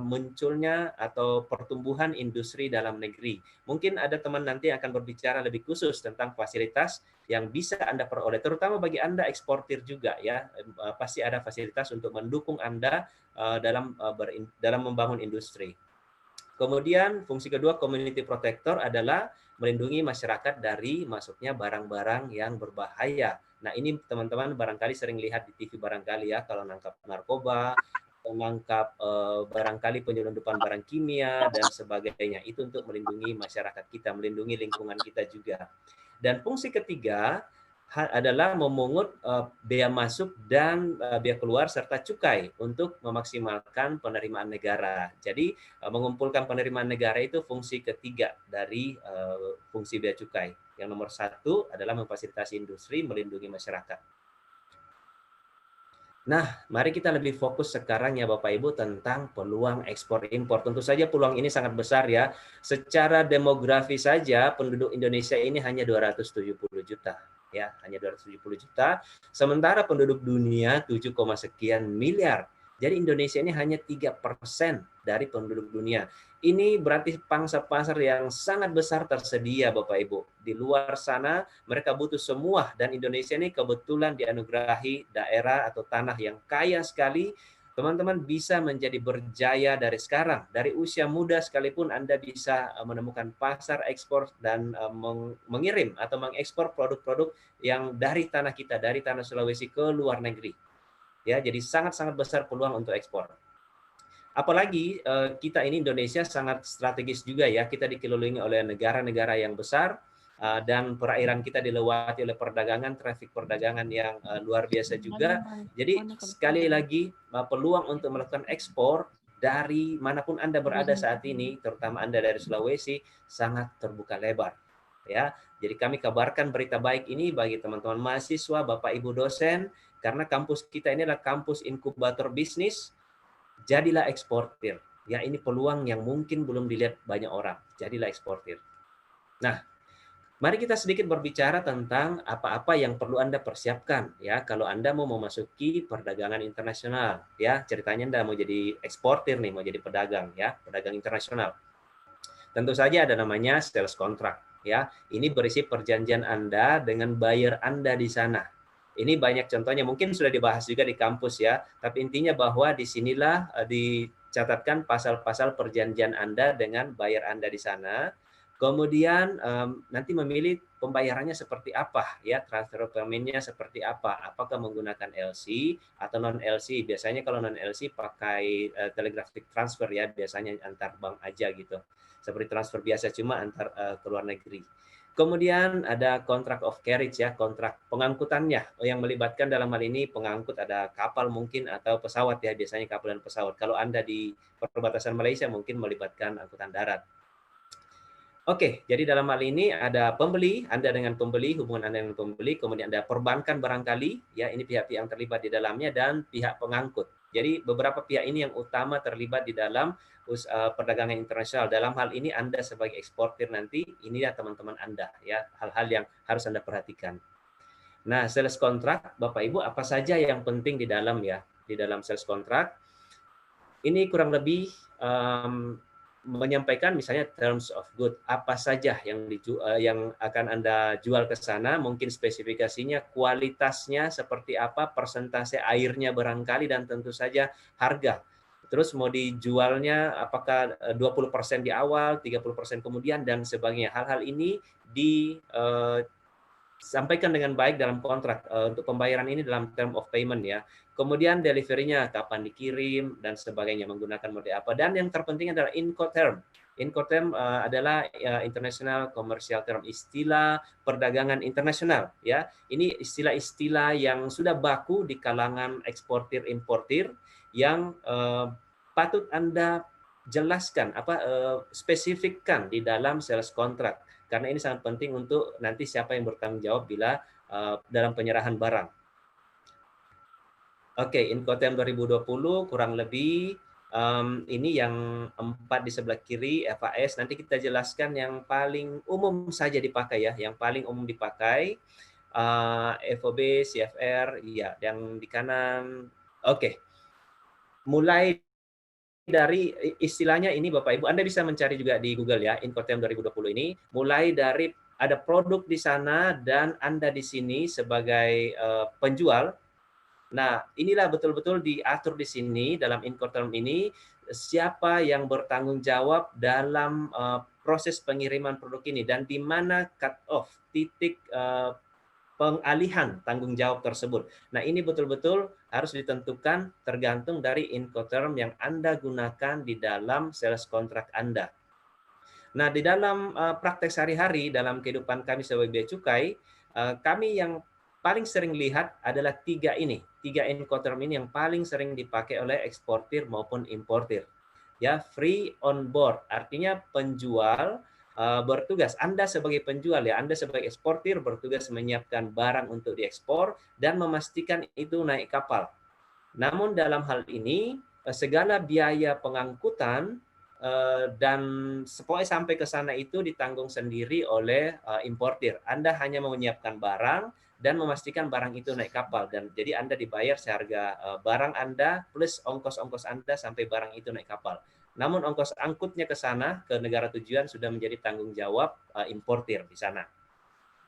munculnya atau pertumbuhan industri dalam negeri. Mungkin ada teman nanti yang akan berbicara lebih khusus tentang fasilitas yang bisa Anda peroleh, terutama bagi Anda eksportir juga ya. Pasti ada fasilitas untuk mendukung Anda dalam membangun industri. Kemudian fungsi kedua community protector adalah melindungi masyarakat dari masuknya barang-barang yang berbahaya. Nah, ini teman-teman barangkali sering lihat di TV barangkali ya, kalau nangkap narkoba, menangkap barangkali penyelundupan barang kimia dan sebagainya. Itu untuk melindungi masyarakat kita, melindungi lingkungan kita juga. Dan fungsi ketiga adalah memungut bea masuk dan bea keluar serta cukai untuk memaksimalkan penerimaan negara. Jadi mengumpulkan penerimaan negara itu fungsi ketiga dari fungsi bea cukai. Yang nomor satu adalah memfasilitasi industri, melindungi masyarakat. Nah, mari kita lebih fokus sekarang ya Bapak Ibu tentang peluang ekspor impor. Tentu saja peluang ini sangat besar ya. Secara demografi saja penduduk Indonesia ini hanya 270 juta. Ya, hanya 270 juta. Sementara penduduk dunia 7, sekian miliar. Jadi Indonesia ini hanya 3% dari penduduk dunia. Ini berarti pangsa pasar yang sangat besar tersedia Bapak Ibu. Di luar sana mereka butuh semua dan Indonesia ini kebetulan dianugerahi daerah atau tanah yang kaya sekali. Teman-teman bisa menjadi berjaya dari sekarang. Dari usia muda sekalipun Anda bisa menemukan pasar ekspor dan mengirim atau mengekspor produk-produk yang dari tanah kita, dari tanah Sulawesi ke luar negeri. Ya, jadi sangat-sangat besar peluang untuk ekspor. Apalagi kita ini Indonesia sangat strategis juga ya, kita dikelilingi oleh negara-negara yang besar dan perairan kita dilewati oleh perdagangan, trafik perdagangan yang luar biasa juga. Jadi sekali lagi peluang untuk melakukan ekspor dari manapun Anda berada saat ini, terutama Anda dari Sulawesi, sangat terbuka lebar. Ya, jadi kami kabarkan berita baik ini bagi teman-teman mahasiswa, Bapak Ibu dosen, karena kampus kita ini adalah kampus inkubator bisnis. Jadilah eksportir. Ya, ini peluang yang mungkin belum dilihat banyak orang. Jadilah eksportir. Nah, mari kita sedikit berbicara tentang apa-apa yang perlu Anda persiapkan ya kalau Anda mau memasuki perdagangan internasional ya. Ceritanya Anda mau jadi eksportir nih, mau jadi pedagang ya, pedagang internasional. Tentu saja ada namanya sales contract ya. Ini berisi perjanjian Anda dengan buyer Anda di sana. Ini banyak contohnya, mungkin sudah dibahas juga di kampus ya, tapi intinya bahwa disinilah dicatatkan pasal-pasal perjanjian Anda dengan buyer Anda di sana. Kemudian nanti memilih pembayarannya seperti apa ya, transfer payment-nya seperti apa, apakah menggunakan LC atau non LC. Biasanya kalau non LC pakai telegraphic transfer ya, biasanya antar bank aja gitu. Seperti transfer biasa cuma antar ke luar negeri. Kemudian ada contract of carriage ya, kontrak pengangkutannya yang melibatkan dalam hal ini pengangkut ada kapal mungkin atau pesawat ya, biasanya kapal dan pesawat. Kalau Anda di perbatasan Malaysia mungkin melibatkan angkutan darat. Oke, jadi dalam hal ini ada pembeli, Anda dengan pembeli, hubungan Anda dengan pembeli, kemudian ada perbankan barangkali, ya ini pihak-pihak yang terlibat di dalamnya, dan pihak pengangkut. Jadi beberapa pihak ini yang utama terlibat di dalam perdagangan internasional. Dalam hal ini Anda sebagai eksportir nanti, ini ya teman-teman Anda, ya hal-hal yang harus Anda perhatikan. Nah, sales contract, Bapak Ibu, apa saja yang penting di dalam ya, di dalam sales contract? Ini kurang lebih menyampaikan misalnya terms of good, apa saja yang akan Anda jual ke sana, mungkin spesifikasinya, kualitasnya seperti apa, persentase airnya barangkali, dan tentu saja harga. Terus mau dijualnya apakah 20% di awal, 30% kemudian, dan sebagainya. Hal-hal ini disampaikan dengan baik dalam kontrak. Untuk pembayaran ini dalam term of payment ya. Kemudian delivery-nya kapan dikirim dan sebagainya, menggunakan mode apa. Dan yang terpenting adalah Incoterm. Incoterm adalah international commercial term, istilah perdagangan internasional ya. Ini istilah-istilah yang sudah baku di kalangan eksportir importir yang patut Anda jelaskan spesifikkan di dalam sales contract, karena ini sangat penting untuk nanti siapa yang bertanggung jawab bila dalam penyerahan barang. Oke, Incoterm 2020 kurang lebih ini yang 4 di sebelah kiri FAS. Nanti kita jelaskan yang paling umum saja dipakai ya, yang paling umum dipakai FOB, CFR, ya, yang di kanan. Oke, mulai dari istilahnya ini Bapak Ibu, Anda bisa mencari juga di Google ya, Incoterm 2020 ini, mulai dari ada produk di sana dan Anda di sini sebagai penjual. Nah, inilah betul-betul diatur di sini dalam Incoterm ini siapa yang bertanggung jawab dalam proses pengiriman produk ini dan di mana cut off titik pengalihan tanggung jawab tersebut. Nah, ini betul-betul harus ditentukan tergantung dari Incoterm yang Anda gunakan di dalam sales contract Anda. Nah, di dalam praktek sehari-hari dalam kehidupan kami sebagai bea cukai, kami yang paling sering lihat adalah tiga Incoterm ini yang paling sering dipakai oleh eksportir maupun importir. Ya, free on board artinya penjual bertugas, Anda sebagai penjual ya, Anda sebagai eksportir bertugas menyiapkan barang untuk diekspor dan memastikan itu naik kapal. Namun dalam hal ini segala biaya pengangkutan dan pokoknya sampai ke sana itu ditanggung sendiri oleh importir. Anda hanya menyiapkan barang dan memastikan barang itu naik kapal, dan jadi Anda dibayar seharga barang Anda plus ongkos-ongkos Anda sampai barang itu naik kapal. Namun ongkos angkutnya ke sana ke negara tujuan sudah menjadi tanggung jawab importir di sana.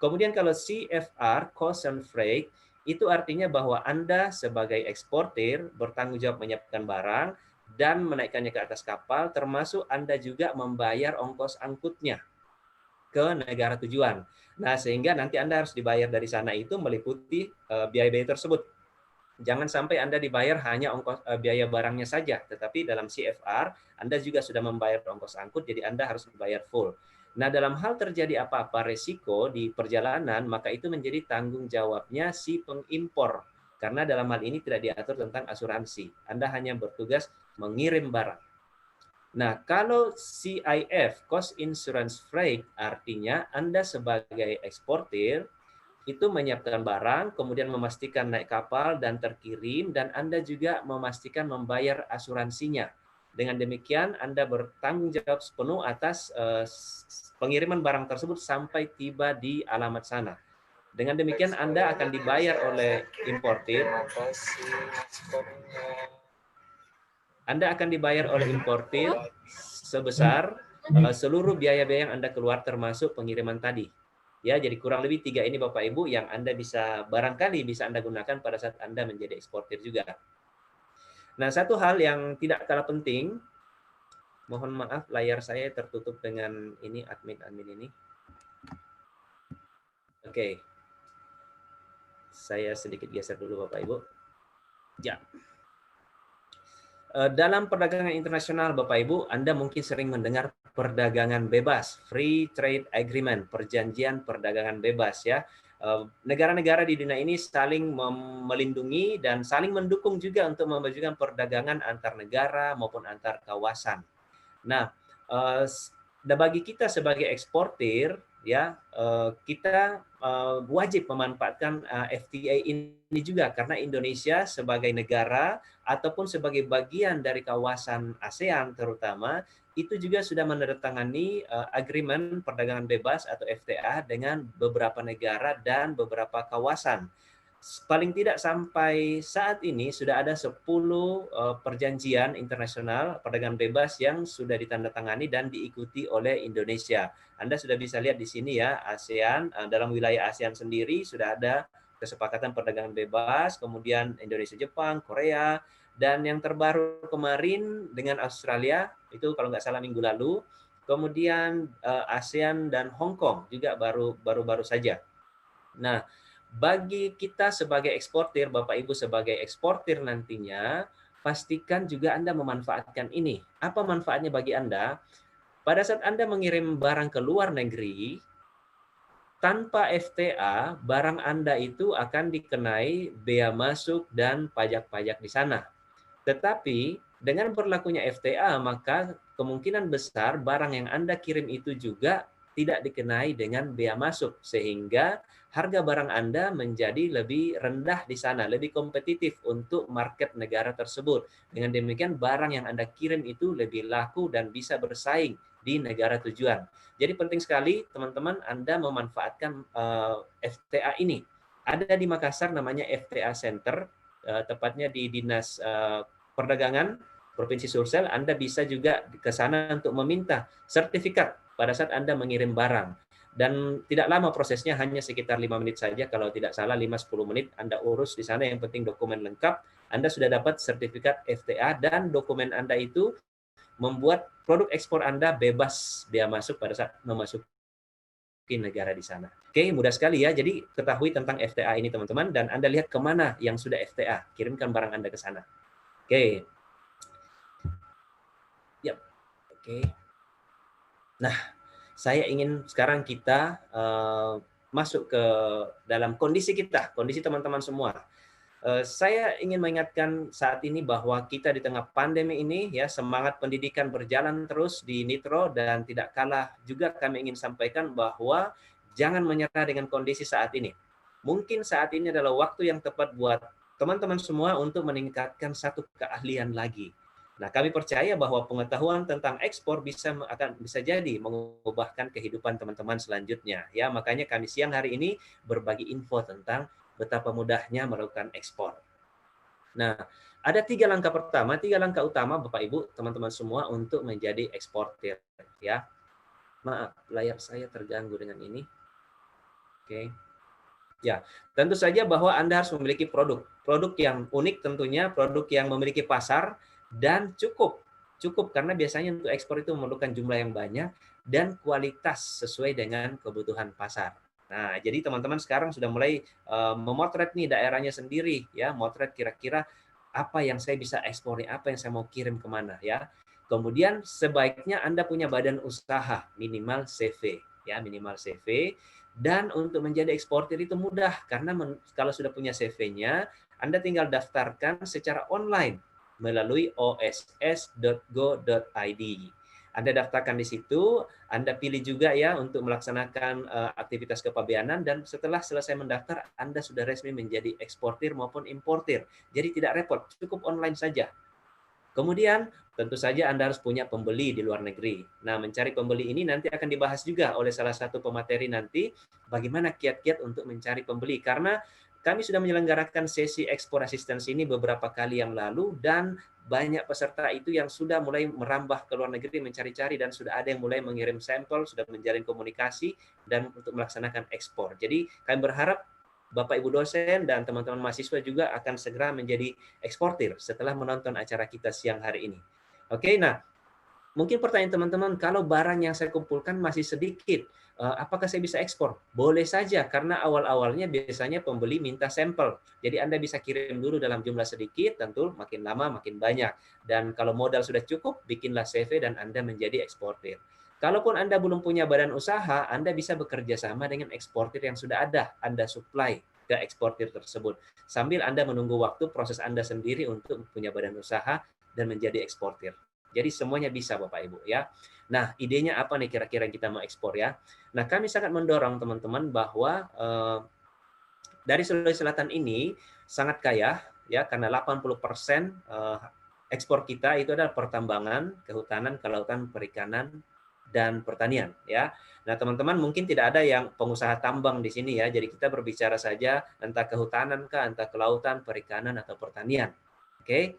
Kemudian kalau CFR, cost and freight, itu artinya bahwa Anda sebagai eksportir bertanggung jawab menyiapkan barang dan menaikkannya ke atas kapal, termasuk Anda juga membayar ongkos angkutnya ke negara tujuan. Nah, sehingga nanti Anda harus dibayar dari sana itu meliputi biaya-biaya tersebut. Jangan sampai Anda dibayar hanya ongkos biaya barangnya saja, tetapi dalam CFR Anda juga sudah membayar ongkos angkut, jadi Anda harus membayar full. Nah, dalam hal terjadi apa-apa resiko di perjalanan, maka itu menjadi tanggung jawabnya si pengimpor. Karena dalam hal ini tidak diatur tentang asuransi. Anda hanya bertugas mengirim barang. Nah, kalau CIF, Cost Insurance Freight, artinya Anda sebagai eksportir itu menyiapkan barang, kemudian memastikan naik kapal dan terkirim, dan Anda juga memastikan membayar asuransinya. Dengan demikian, Anda bertanggung jawab sepenuh atas pengiriman barang tersebut sampai tiba di alamat sana. Dengan demikian, Anda akan dibayar oleh importir. Anda akan dibayar oleh importir sebesar seluruh biaya-biaya yang Anda keluar termasuk pengiriman tadi. Ya, jadi kurang lebih 3 ini Bapak Ibu yang Anda bisa barangkali bisa Anda gunakan pada saat Anda menjadi eksportir juga. Nah, satu hal yang tidak kalah penting, mohon maaf layar saya tertutup dengan ini admin ini. Oke. Saya sedikit geser dulu Bapak Ibu. Ya. Dalam perdagangan internasional, Bapak Ibu, Anda mungkin sering mendengar perdagangan bebas, free trade agreement, perjanjian perdagangan bebas ya. Negara-negara di dunia ini saling melindungi dan saling mendukung juga untuk memajukan perdagangan antar negara maupun antar kawasan. Nah, bagi kita sebagai eksportir, ya kita wajib memanfaatkan FTA ini juga karena Indonesia sebagai negara ataupun sebagai bagian dari kawasan ASEAN terutama itu juga sudah menandatangani agreement perdagangan bebas atau FTA dengan beberapa negara dan beberapa kawasan. Paling tidak sampai saat ini sudah ada 10 perjanjian internasional perdagangan bebas yang sudah ditandatangani dan diikuti oleh Indonesia. Anda sudah bisa lihat di sini ya, ASEAN, dalam wilayah ASEAN sendiri sudah ada kesepakatan perdagangan bebas, kemudian Indonesia, Jepang, Korea, dan yang terbaru kemarin dengan Australia, itu kalau nggak salah minggu lalu, kemudian ASEAN dan Hong Kong juga baru-baru saja. Nah, bagi kita sebagai eksportir, Bapak Ibu sebagai eksportir nantinya, pastikan juga Anda memanfaatkan ini. Apa manfaatnya bagi Anda? pada saat Anda mengirim barang ke luar negeri, tanpa FTA, barang Anda itu akan dikenai bea masuk dan pajak-pajak di sana. Tetapi dengan berlakunya FTA, maka kemungkinan besar barang yang Anda kirim itu juga tidak dikenai dengan bea masuk, sehingga harga barang Anda menjadi lebih rendah di sana, lebih kompetitif untuk market negara tersebut. Dengan demikian, barang yang Anda kirim itu lebih laku dan bisa bersaing di negara tujuan. Jadi penting sekali teman-teman Anda memanfaatkan FTA ini. Ada di Makassar namanya FTA Center, tepatnya di Dinas Perdagangan Provinsi Sulsel. Anda bisa juga ke sana untuk meminta sertifikat pada saat Anda mengirim barang. Dan tidak lama prosesnya, hanya sekitar 5 menit saja, kalau tidak salah 5-10 menit Anda urus di sana, yang penting dokumen lengkap. Anda sudah dapat sertifikat FTA dan dokumen Anda itu membuat produk ekspor Anda bebas bea masuk pada saat memasuki negara di sana. Oke, mudah sekali ya. Jadi ketahui tentang FTA ini teman-teman, dan Anda lihat kemana yang sudah FTA. Kirimkan barang Anda ke sana. Oke. Yap. Oke. Nah, saya ingin sekarang kita masuk ke dalam kondisi kita, kondisi teman-teman semua. Saya ingin mengingatkan saat ini bahwa kita di tengah pandemi ini, ya, semangat pendidikan berjalan terus di Nitro, dan tidak kalah juga kami ingin sampaikan bahwa jangan menyerah dengan kondisi saat ini. Mungkin saat ini adalah waktu yang tepat buat teman-teman semua untuk meningkatkan satu keahlian lagi. Nah, kami percaya bahwa pengetahuan tentang ekspor bisa jadi mengubahkan kehidupan teman-teman selanjutnya. Ya, makanya kami siang hari ini berbagi info tentang betapa mudahnya melakukan ekspor. Nah, ada 3 langkah pertama, 3 langkah utama Bapak Ibu, teman-teman semua untuk menjadi eksportir. Ya, maaf, layar saya terganggu dengan ini. Oke. Ya, tentu saja bahwa Anda harus memiliki produk yang unik tentunya, produk yang memiliki pasar dan cukup karena biasanya untuk ekspor itu memerlukan jumlah yang banyak dan kualitas sesuai dengan kebutuhan pasar. Nah, jadi teman-teman sekarang sudah mulai memotret nih daerahnya sendiri, ya, motret kira-kira apa yang saya bisa ekspor, apa yang saya mau kirim kemana, ya. Kemudian sebaiknya Anda punya badan usaha, minimal CV, ya, minimal CV. Dan untuk menjadi eksportir itu mudah, karena kalau sudah punya CV-nya, Anda tinggal daftarkan secara online melalui oss.go.id. Anda daftarkan di situ, Anda pilih juga ya untuk melaksanakan aktivitas kepabeanan, dan setelah selesai mendaftar, Anda sudah resmi menjadi eksportir maupun importir. Jadi tidak repot, cukup online saja. Kemudian tentu saja Anda harus punya pembeli di luar negeri. Nah, mencari pembeli ini nanti akan dibahas juga oleh salah satu pemateri nanti, bagaimana kiat-kiat untuk mencari pembeli. Karena kami sudah menyelenggarakan sesi ekspor asistensi ini beberapa kali yang lalu, dan banyak peserta itu yang sudah mulai merambah ke luar negeri mencari-cari, dan sudah ada yang mulai mengirim sampel, sudah menjalin komunikasi, dan untuk melaksanakan ekspor. Jadi kami berharap Bapak Ibu dosen dan teman-teman mahasiswa juga akan segera menjadi eksportir setelah menonton acara kita siang hari ini. Oke, nah mungkin pertanyaan teman-teman, kalau barang yang saya kumpulkan masih sedikit, apakah saya bisa ekspor? Boleh saja, karena awal-awalnya biasanya pembeli minta sampel. Jadi Anda bisa kirim dulu dalam jumlah sedikit, tentu makin lama makin banyak. Dan kalau modal sudah cukup, bikinlah CV dan Anda menjadi eksportir. Kalaupun Anda belum punya badan usaha, Anda bisa bekerja sama dengan eksportir yang sudah ada. Anda supply ke eksportir tersebut. Sambil Anda menunggu waktu proses Anda sendiri untuk punya badan usaha dan menjadi eksportir. Jadi semuanya bisa Bapak Ibu ya. Nah, idenya apa nih kira-kira kita mau ekspor ya? Nah, kami sangat mendorong teman-teman bahwa dari Sulawesi Selatan ini sangat kaya ya, karena 80% ekspor kita itu adalah pertambangan, kehutanan, kelautan, perikanan, dan pertanian ya. Nah, teman-teman mungkin tidak ada yang pengusaha tambang di sini ya. Jadi kita berbicara saja entah kehutanan kah, entah kelautan, perikanan, atau pertanian. Oke.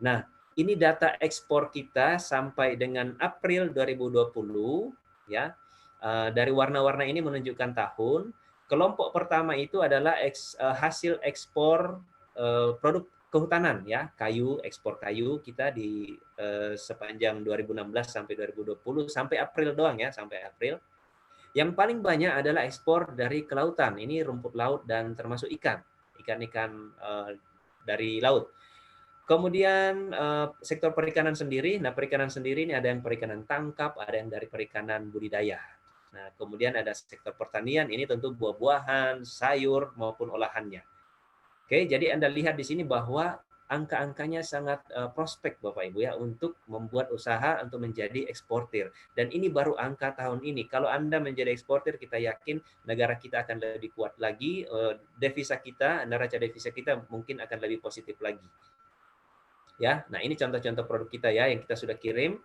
Nah, ini data ekspor kita sampai dengan April 2020 ya. Dari warna-warna ini menunjukkan tahun. Kelompok pertama itu adalah hasil ekspor produk kehutanan ya, kayu, ekspor kayu kita di sepanjang 2016 sampai 2020 sampai April doang ya, sampai April. Yang paling banyak adalah ekspor dari kelautan. Ini rumput laut dan termasuk ikan-ikan dari laut. Kemudian sektor perikanan sendiri, nah perikanan sendiri ini ada yang perikanan tangkap, ada yang dari perikanan budidaya. Nah, kemudian ada sektor pertanian, ini tentu buah-buahan, sayur maupun olahannya. Oke, jadi Anda lihat di sini bahwa angka-angkanya sangat prospek Bapak Ibu ya untuk membuat usaha untuk menjadi eksportir. Dan ini baru angka tahun ini. Kalau Anda menjadi eksportir, kita yakin negara kita akan lebih kuat lagi, devisa kita, neraca devisa kita mungkin akan lebih positif lagi. Ya, nah ini contoh-contoh produk kita ya yang kita sudah kirim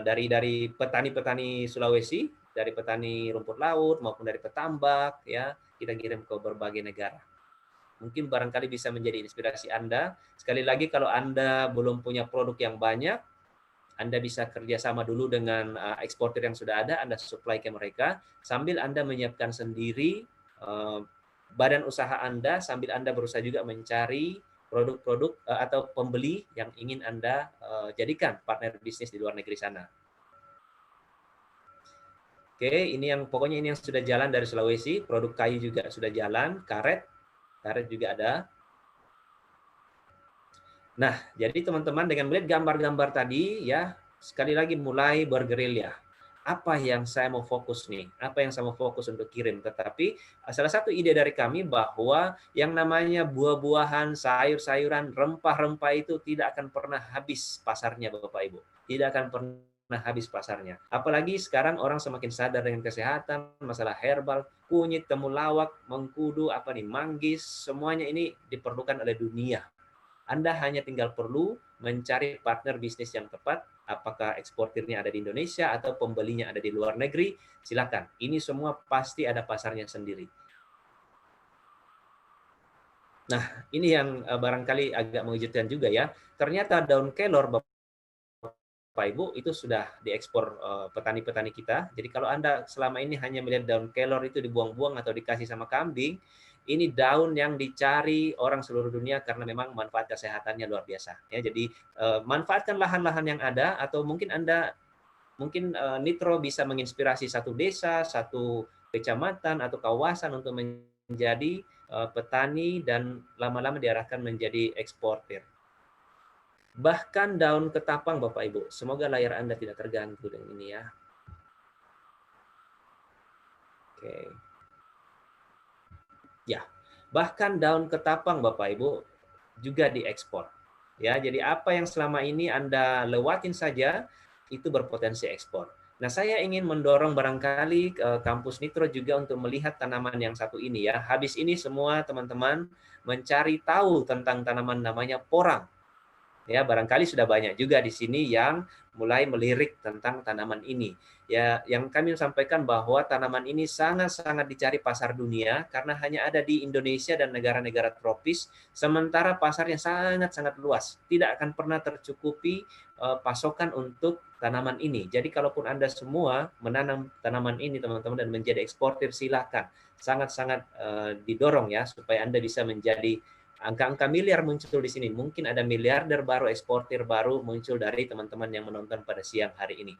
dari petani-petani Sulawesi, dari petani rumput laut maupun dari petambak ya, kita kirim ke berbagai negara. Mungkin barangkali bisa menjadi inspirasi Anda. Sekali lagi kalau Anda belum punya produk yang banyak, Anda bisa kerjasama dulu dengan eksportir yang sudah ada, Anda supply ke mereka, sambil Anda menyiapkan sendiri badan usaha Anda, sambil Anda berusaha juga mencari produk-produk atau pembeli yang ingin Anda jadikan partner bisnis di luar negeri sana. Oke, ini yang pokoknya ini yang sudah jalan dari Sulawesi, produk kayu juga sudah jalan, karet juga ada. Nah, jadi teman-teman dengan melihat gambar-gambar tadi ya, sekali lagi mulai bergerilya. Apa yang saya mau fokus nih? Apa yang saya mau fokus untuk kirim? Tetapi salah satu ide dari kami bahwa yang namanya buah-buahan, sayur-sayuran, rempah-rempah itu tidak akan pernah habis pasarnya Bapak Ibu. Tidak akan pernah habis pasarnya. Apalagi sekarang orang semakin sadar dengan kesehatan, masalah herbal, kunyit, temulawak, mengkudu, manggis, semuanya ini diperlukan oleh dunia. Anda hanya tinggal perlu mencari partner bisnis yang tepat, apakah eksportirnya ada di Indonesia atau pembelinya ada di luar negeri, silakan. Ini semua pasti ada pasarnya sendiri. Nah, ini yang barangkali agak mengejutkan juga ya. Ternyata daun kelor Bapak Ibu itu sudah diekspor petani-petani kita. Jadi kalau Anda selama ini hanya melihat daun kelor itu dibuang-buang atau dikasih sama kambing, ini daun yang dicari orang seluruh dunia karena memang manfaat kesehatannya luar biasa. Ya, jadi manfaatkan lahan-lahan yang ada atau mungkin Nitro bisa menginspirasi satu desa, satu kecamatan atau kawasan untuk menjadi petani dan lama-lama diarahkan menjadi eksportir. Bahkan daun ketapang Bapak Ibu, semoga layar Anda tidak terganggu dengan ini ya. Oke. Ya, bahkan daun ketapang Bapak Ibu juga diekspor. Ya, jadi apa yang selama ini Anda lewatin saja itu berpotensi ekspor. Nah, saya ingin mendorong barangkali kampus Nitro juga untuk melihat tanaman yang satu ini ya. Habis ini semua teman-teman mencari tahu tentang tanaman namanya porang. Ya, barangkali sudah banyak juga di sini yang mulai melirik tentang tanaman ini. Ya, yang kami sampaikan bahwa tanaman ini sangat-sangat dicari pasar dunia karena hanya ada di Indonesia dan negara-negara tropis, sementara pasarnya sangat-sangat luas. Tidak akan pernah tercukupi pasokan untuk tanaman ini. Jadi kalaupun Anda semua menanam tanaman ini teman-teman dan menjadi eksportir, silakan. Sangat-sangat didorong ya supaya Anda bisa menjadi angka-angka miliar muncul di sini. Mungkin ada miliarder baru, eksportir baru muncul dari teman-teman yang menonton pada siang hari ini.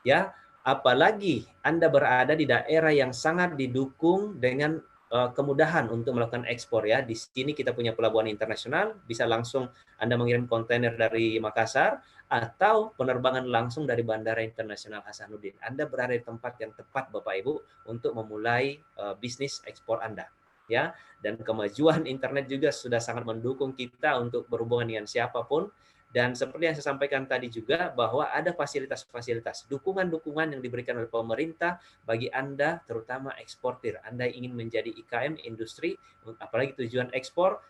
Ya, apalagi Anda berada di daerah yang sangat didukung dengan kemudahan untuk melakukan ekspor ya. Di sini kita punya pelabuhan internasional, bisa langsung Anda mengirim kontainer dari Makassar atau penerbangan langsung dari Bandara Internasional Hasanuddin. Anda berada di tempat yang tepat Bapak Ibu untuk memulai bisnis ekspor Anda. Ya, dan kemajuan internet juga sudah sangat mendukung kita untuk berhubungan dengan siapapun. Dan seperti yang saya sampaikan tadi juga bahwa ada fasilitas-fasilitas, dukungan-dukungan yang diberikan oleh pemerintah bagi Anda, terutama eksportir. Anda ingin menjadi IKM, industri, apalagi tujuan ekspor,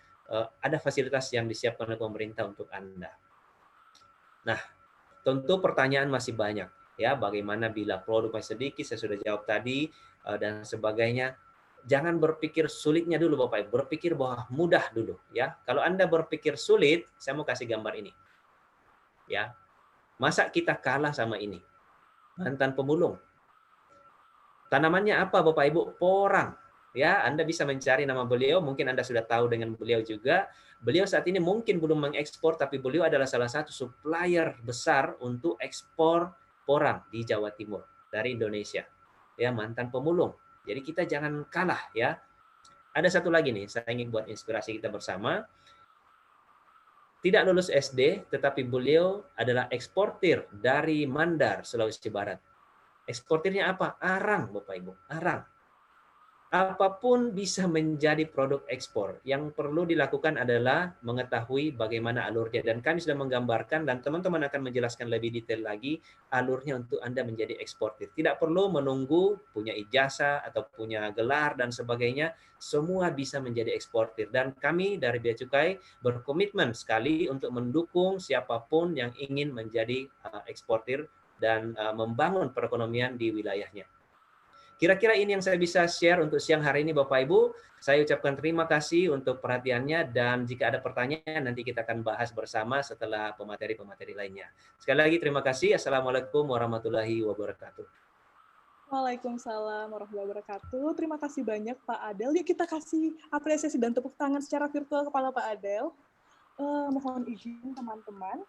ada fasilitas yang disiapkan oleh pemerintah untuk Anda. Nah, tentu pertanyaan masih banyak. Ya, bagaimana bila produk masih sedikit, saya sudah jawab tadi, dan sebagainya. Jangan berpikir sulitnya dulu Bapak Ibu, berpikir bahwa mudah dulu ya. Kalau Anda berpikir sulit, saya mau kasih gambar ini. Ya. Masa kita kalah sama ini? Mantan pemulung. Tanamannya apa Bapak Ibu? Porang. Ya, Anda bisa mencari nama beliau, mungkin Anda sudah tahu dengan beliau juga. Beliau saat ini mungkin belum mengekspor, tapi beliau adalah salah satu supplier besar untuk ekspor porang di Jawa Timur dari Indonesia. Ya, mantan pemulung. Jadi kita jangan kalah ya. Ada satu lagi nih, saya ingin buat inspirasi kita bersama. tidak lulus SD, tetapi beliau adalah eksportir dari Mandar, Sulawesi Barat. Eksportirnya apa? Arang, Bapak Ibu, arang. Apapun bisa menjadi produk ekspor. Yang perlu dilakukan adalah mengetahui bagaimana alurnya. Dan kami sudah menggambarkan dan teman-teman akan menjelaskan lebih detail lagi alurnya untuk Anda menjadi eksportir. Tidak perlu menunggu punya ijazah atau punya gelar dan sebagainya. Semua bisa menjadi eksportir. Dan kami dari Bea Cukai berkomitmen sekali untuk mendukung siapapun yang ingin menjadi eksportir dan membangun perekonomian di wilayahnya. Kira-kira ini yang saya bisa share untuk siang hari ini Bapak Ibu. Saya ucapkan terima kasih untuk perhatiannya dan jika ada pertanyaan nanti kita akan bahas bersama setelah pemateri-pemateri lainnya. Sekali lagi terima kasih. Assalamualaikum warahmatullahi wabarakatuh. Waalaikumsalam warahmatullahi wabarakatuh. Terima kasih banyak Pak Adel. Yuk kita kasih apresiasi dan tepuk tangan secara virtual kepada Pak Adel. Mohon izin teman-teman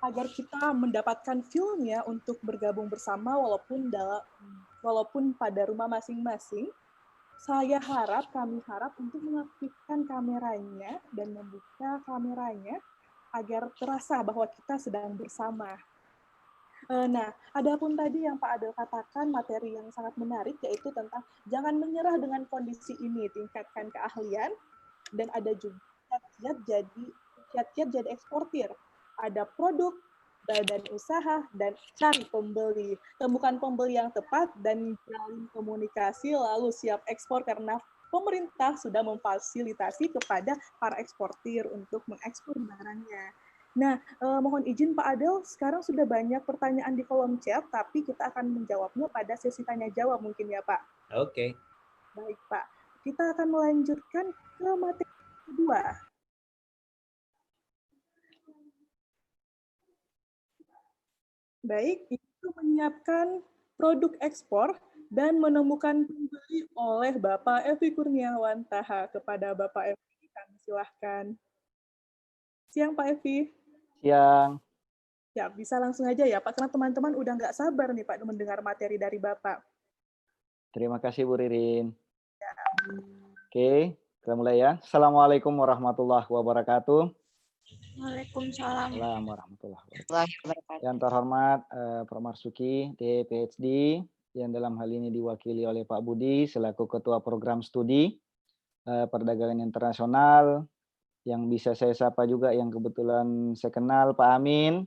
agar kita mendapatkan feel-nya untuk bergabung bersama walaupun pada rumah masing-masing. Kami harap untuk mengaktifkan kameranya dan membuka kameranya agar terasa bahwa kita sedang bersama. Nah, adapun tadi yang Pak Adel katakan materi yang sangat menarik yaitu tentang jangan menyerah dengan kondisi ini, tingkatkan keahlian dan ada juga kiat-kiat jadi eksportir. Ada produk, badan usaha, dan cari pembeli. Temukan pembeli yang tepat dan jalin komunikasi lalu siap ekspor karena pemerintah sudah memfasilitasi kepada para eksportir untuk mengekspor barangnya. Nah, mohon izin Pak Adel, sekarang sudah banyak pertanyaan di kolom chat, tapi kita akan menjawabnya pada sesi tanya-jawab mungkin ya Pak? Oke. Baik Pak, kita akan melanjutkan ke materi kedua. Baik, itu menyiapkan produk ekspor dan menemukan pembeli oleh Bapak Evi Kurniawan Taha. Kepada Bapak Evi, kami silahkan. Siang Pak Evi. Siang. Ya, bisa langsung aja ya Pak, karena teman-teman udah nggak sabar nih Pak mendengar materi dari Bapak. Terima kasih Bu Ririn. Ya. Oke, kita mulai ya. Assalamualaikum warahmatullahi wabarakatuh. Waalaikumsalam warahmatullahi wabarakatuh. Yang terhormat Prof. Marsuki, PhD, yang dalam hal ini diwakili oleh Pak Budi selaku Ketua Program Studi Perdagangan Internasional, yang bisa saya sapa juga yang kebetulan saya kenal Pak Amin,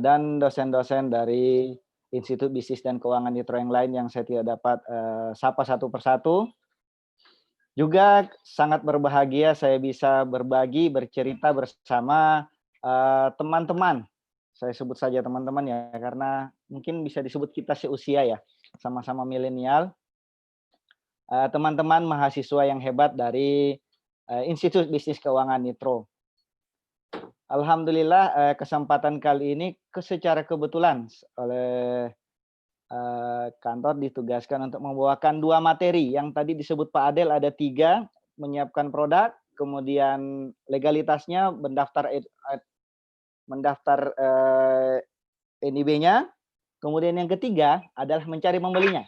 dan dosen-dosen dari Institut Bisnis dan Keuangan Nitro yang lain yang saya tidak dapat sapa satu persatu. Juga sangat berbahagia saya bisa berbagi, bercerita bersama teman-teman. Saya sebut saja teman-teman ya, karena mungkin bisa disebut kita seusia ya, sama-sama milenial. Teman-teman mahasiswa yang hebat dari Institut Bisnis Keuangan Nitro. Alhamdulillah kesempatan kali ini secara kebetulan oleh kantor ditugaskan untuk membawakan 2 materi yang tadi disebut Pak Adel ada 3, menyiapkan produk, kemudian legalitasnya, mendaftar NIB-nya, kemudian yang ketiga adalah mencari pembelinya.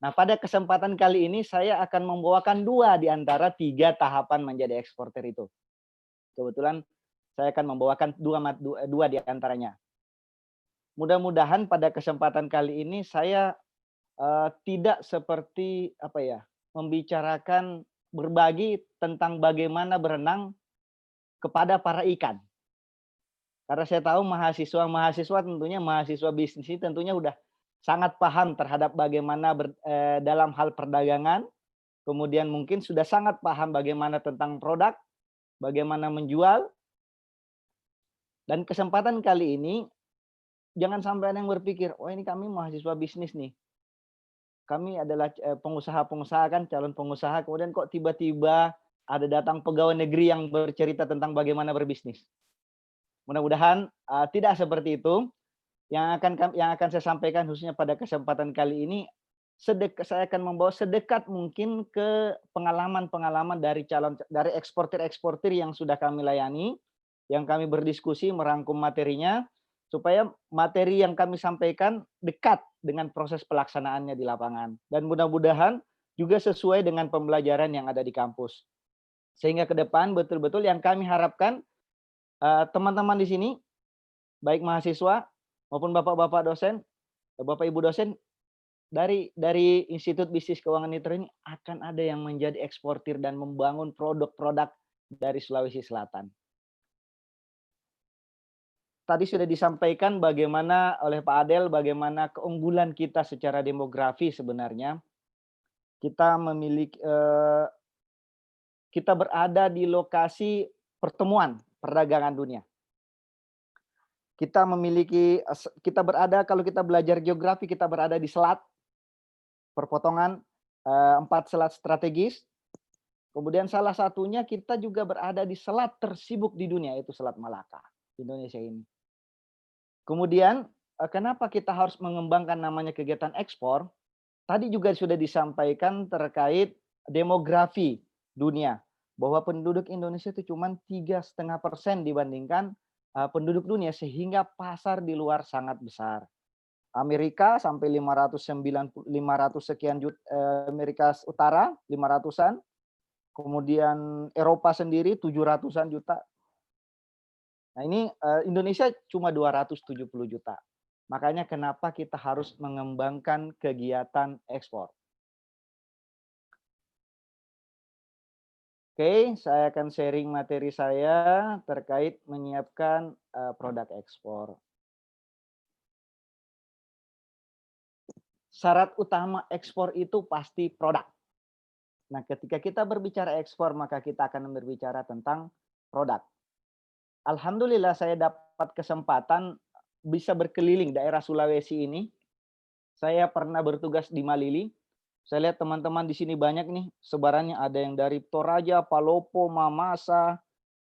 Nah, pada kesempatan kali ini saya akan membawakan 2 di antara 3 tahapan menjadi eksportir itu. Kebetulan saya akan membawakan 2 di antaranya. Mudah-mudahan pada kesempatan kali ini saya tidak seperti membicarakan berbagi tentang bagaimana berenang kepada para ikan. Karena saya tahu mahasiswa tentunya mahasiswa bisnis ini tentunya udah sangat paham terhadap bagaimana dalam hal perdagangan, kemudian mungkin sudah sangat paham bagaimana tentang produk, bagaimana menjual. Dan kesempatan kali ini jangan sampai ada yang berpikir, oh ini kami mahasiswa bisnis nih. Kami adalah pengusaha-pengusaha kan, calon pengusaha, kemudian kok tiba-tiba ada datang pegawai negeri yang bercerita tentang bagaimana berbisnis. Mudah-mudahan tidak seperti itu. Yang akan saya sampaikan khususnya pada kesempatan kali ini, saya akan membawa sedekat mungkin ke pengalaman-pengalaman dari eksportir-eksportir yang sudah kami layani, yang kami berdiskusi merangkum materinya, supaya materi yang kami sampaikan dekat dengan proses pelaksanaannya di lapangan. Dan mudah-mudahan juga sesuai dengan pembelajaran yang ada di kampus. Sehingga ke depan betul-betul yang kami harapkan teman-teman di sini, baik mahasiswa maupun bapak-bapak dosen, bapak ibu dosen, dari Institut Bisnis Keuangan Nitro ini akan ada yang menjadi eksportir dan membangun produk-produk dari Sulawesi Selatan. Tadi sudah disampaikan bagaimana oleh Pak Adel, bagaimana keunggulan kita secara demografi sebenarnya. Kita memiliki, kita berada di lokasi pertemuan perdagangan dunia. Kita memiliki, kita berada, kalau kita belajar geografi, kita berada di selat, perpotongan 4 selat strategis. Kemudian salah satunya kita juga berada di selat tersibuk di dunia, yaitu Selat Malaka, Indonesia ini. Kemudian kenapa kita harus mengembangkan namanya kegiatan ekspor? Tadi juga sudah disampaikan terkait demografi dunia, bahwa penduduk Indonesia itu cuma 3,5% dibandingkan penduduk dunia, sehingga pasar di luar sangat besar. Amerika sampai 500 sekian juta, Amerika Utara 500-an, kemudian Eropa sendiri 700-an juta. Nah ini Indonesia cuma 270 juta. Makanya kenapa kita harus mengembangkan kegiatan ekspor. Oke, saya akan sharing materi saya terkait menyiapkan produk ekspor. Syarat utama ekspor itu pasti produk. Nah, ketika kita berbicara ekspor, maka kita akan berbicara tentang produk. Alhamdulillah saya dapat kesempatan bisa berkeliling daerah Sulawesi ini. Saya pernah bertugas di Malili. Saya lihat teman-teman di sini banyak nih, sebarannya ada yang dari Toraja, Palopo, Mamasa,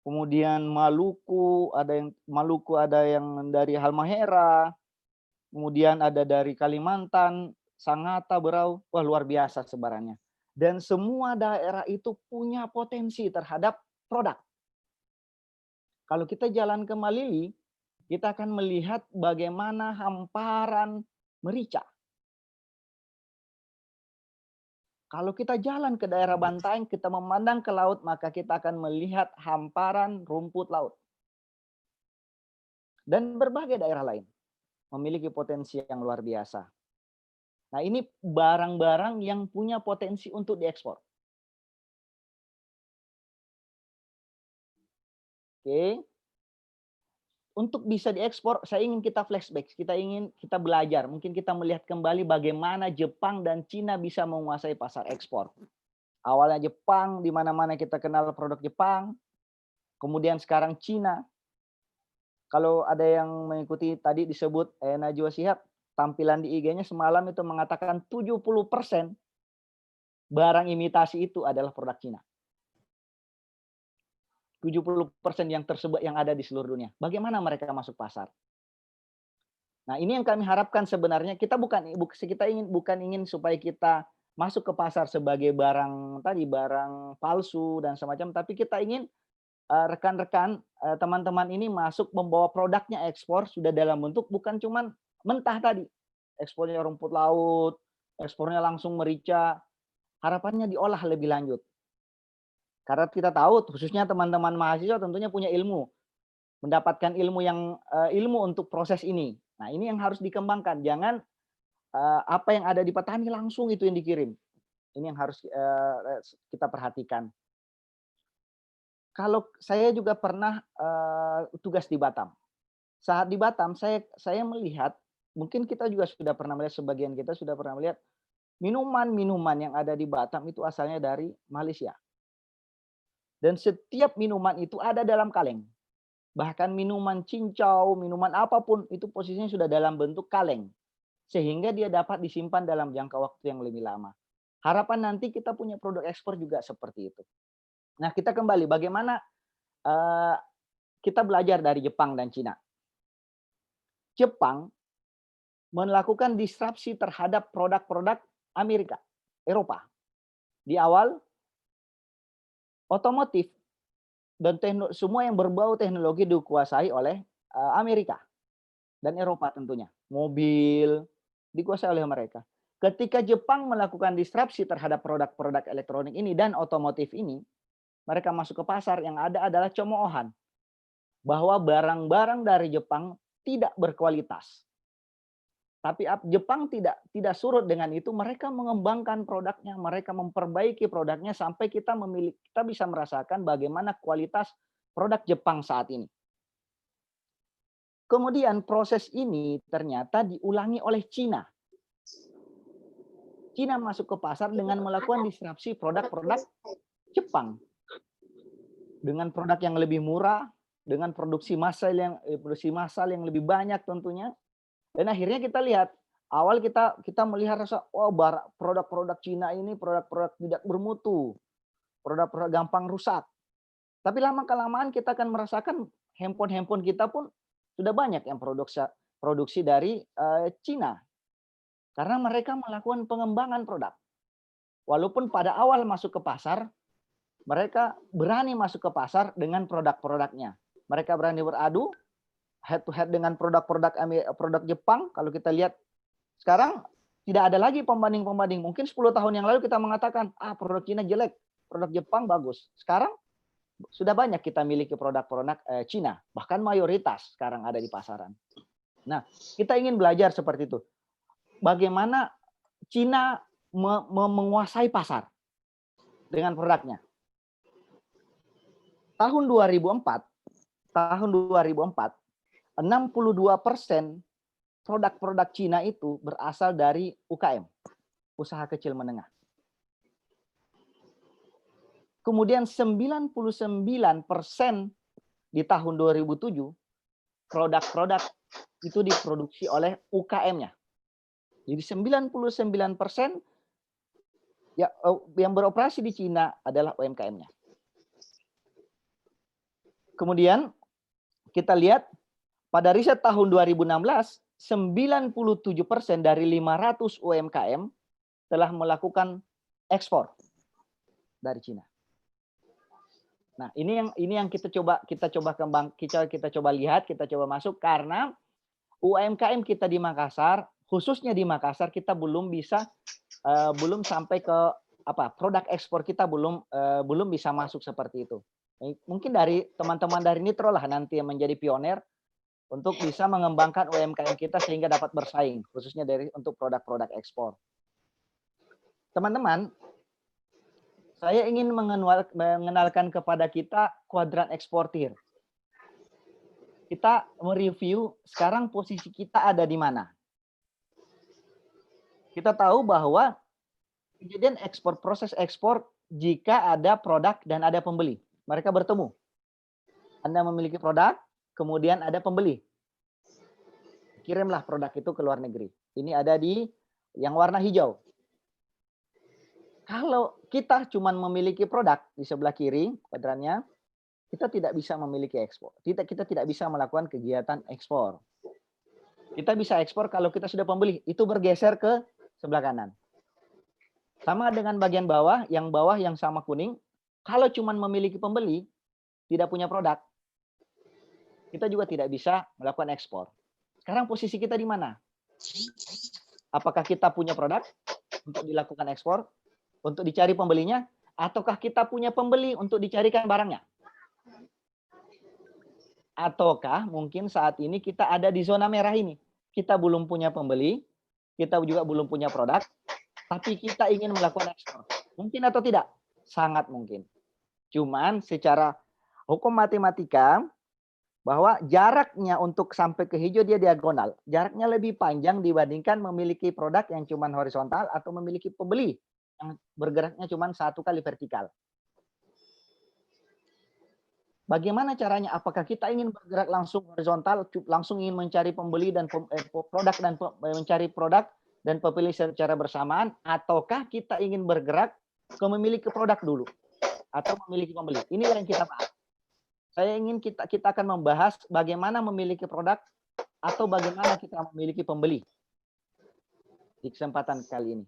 kemudian Maluku, ada yang dari Halmahera, kemudian ada dari Kalimantan, Sangatta, Berau, wah luar biasa sebarannya. Dan semua daerah itu punya potensi terhadap produk. Kalau kita jalan ke Malili, kita akan melihat bagaimana hamparan merica. Kalau kita jalan ke daerah Bantaeng, kita memandang ke laut, maka kita akan melihat hamparan rumput laut. Dan berbagai daerah lain memiliki potensi yang luar biasa. Nah, ini barang-barang yang punya potensi untuk diekspor. Oke. Untuk bisa diekspor, saya ingin kita flashback, kita belajar, mungkin kita melihat kembali bagaimana Jepang dan Cina bisa menguasai pasar ekspor. Awalnya Jepang, di mana-mana kita kenal produk Jepang, kemudian sekarang Cina. Kalau ada yang mengikuti tadi disebut Najwa Shihab, tampilan di IG-nya semalam itu mengatakan 70% barang imitasi itu adalah produk Cina. 70% yang tersebar yang ada di seluruh dunia. Bagaimana mereka masuk pasar? Nah, ini yang kami harapkan sebenarnya. Kita bukan ingin supaya kita masuk ke pasar sebagai barang palsu dan semacam, tapi kita ingin rekan-rekan teman-teman ini masuk membawa produknya ekspor sudah dalam bentuk bukan cuman mentah tadi. Ekspornya rumput laut, ekspornya langsung merica. Harapannya diolah lebih lanjut. Karena kita tahu khususnya teman-teman mahasiswa tentunya punya ilmu. Mendapatkan ilmu untuk proses ini. Nah, ini yang harus dikembangkan. Jangan apa yang ada di petani langsung itu yang dikirim. Ini yang harus kita perhatikan. Kalau saya juga pernah tugas di Batam. Saat di Batam saya melihat, mungkin kita juga sudah pernah melihat, sebagian kita sudah pernah melihat minuman-minuman yang ada di Batam itu asalnya dari Malaysia. Dan setiap minuman itu ada dalam kaleng. Bahkan minuman cincau, minuman apapun itu posisinya sudah dalam bentuk kaleng. Sehingga dia dapat disimpan dalam jangka waktu yang lebih lama. Harapan nanti kita punya produk ekspor juga seperti itu. Nah, kita kembali bagaimana kita belajar dari Jepang dan Cina. Jepang melakukan disrupsi terhadap produk-produk Amerika, Eropa. Di awal, otomotif dan semua yang berbau teknologi dikuasai oleh Amerika dan Eropa tentunya. Mobil dikuasai oleh mereka. Ketika Jepang melakukan disrupsi terhadap produk-produk elektronik ini dan otomotif ini, mereka masuk ke pasar, yang ada adalah cemoohan. bahwa barang-barang dari Jepang tidak berkualitas. Tapi Jepang tidak surut dengan itu, mereka mengembangkan produknya, mereka memperbaiki produknya sampai kita bisa merasakan bagaimana kualitas produk Jepang saat ini. Kemudian proses ini ternyata diulangi oleh Cina. Cina masuk ke pasar dengan melakukan disrupsi produk-produk Jepang. Dengan produk yang lebih murah, dengan produksi massal yang lebih banyak tentunya. Dan akhirnya kita lihat, awal kita melihat rasa, oh produk-produk Cina ini produk-produk tidak bermutu, produk-produk gampang rusak. Tapi lama-kelamaan kita akan merasakan handphone kita pun sudah banyak yang produksi dari Cina. Karena mereka melakukan pengembangan produk. Walaupun pada awal masuk ke pasar, mereka berani masuk ke pasar dengan produk-produknya. Mereka berani beradu head to head dengan produk Jepang. Kalau kita lihat sekarang tidak ada lagi pembanding-pembanding. Mungkin 10 tahun yang lalu kita mengatakan, produk Cina jelek, produk Jepang bagus. Sekarang sudah banyak kita miliki produk-produk Cina, bahkan mayoritas sekarang ada di pasaran. Nah, kita ingin belajar seperti itu. Bagaimana Cina menguasai pasar dengan produknya. Tahun 2004, 62% produk-produk Cina itu berasal dari UKM, usaha kecil menengah. Kemudian 99% di tahun 2007 produk-produk itu diproduksi oleh UKM-nya. Jadi 99% yang beroperasi di Cina adalah UMKM-nya. Kemudian kita lihat pada riset tahun 2016, 97% dari 500 UMKM telah melakukan ekspor dari Cina. Nah, ini yang kita coba lihat, kita coba masuk karena UMKM kita di Makassar, khususnya di Makassar kita belum sampai ke produk ekspor kita belum bisa masuk seperti itu. Mungkin dari teman-teman dari Nitro lah nanti yang menjadi pioner untuk bisa mengembangkan UMKM kita sehingga dapat bersaing, khususnya untuk produk-produk ekspor. Teman-teman, saya ingin mengenalkan kepada kita kuadran eksportir. Kita mereview sekarang posisi kita ada di mana. Kita tahu bahwa kejadian proses ekspor jika ada produk dan ada pembeli. Mereka bertemu. Anda memiliki produk, kemudian ada pembeli. Kirimlah produk itu ke luar negeri. Ini ada di yang warna hijau. Kalau kita cuma memiliki produk di sebelah kiri kuadrannya, kita tidak bisa memiliki ekspor. Kita tidak bisa melakukan kegiatan ekspor. Kita bisa ekspor kalau kita sudah pembeli. Itu bergeser ke sebelah kanan. Sama dengan bagian bawah yang sama kuning. Kalau cuma memiliki pembeli, tidak punya produk, kita juga tidak bisa melakukan ekspor. Sekarang posisi kita di mana? Apakah kita punya produk untuk dilakukan ekspor, untuk dicari pembelinya, ataukah kita punya pembeli untuk dicarikan barangnya? Ataukah mungkin saat ini kita ada di zona merah ini? Kita belum punya pembeli, kita juga belum punya produk, tapi kita ingin melakukan ekspor. Mungkin atau tidak? Sangat mungkin. Cuman secara hukum matematika, bahwa jaraknya untuk sampai ke hijau dia diagonal. Jaraknya lebih panjang dibandingkan memiliki produk yang cuma horizontal atau memiliki pembeli yang bergeraknya cuma satu kali vertikal. Bagaimana caranya? Apakah kita ingin bergerak langsung horizontal, langsung ingin mencari pembeli dan produk dan mencari produk dan pembeli secara bersamaan, ataukah kita ingin bergerak ke memiliki produk dulu atau memiliki pembeli? Ini yang kita bahas. Saya ingin kita akan membahas bagaimana memiliki produk atau bagaimana kita memiliki pembeli di kesempatan kali ini.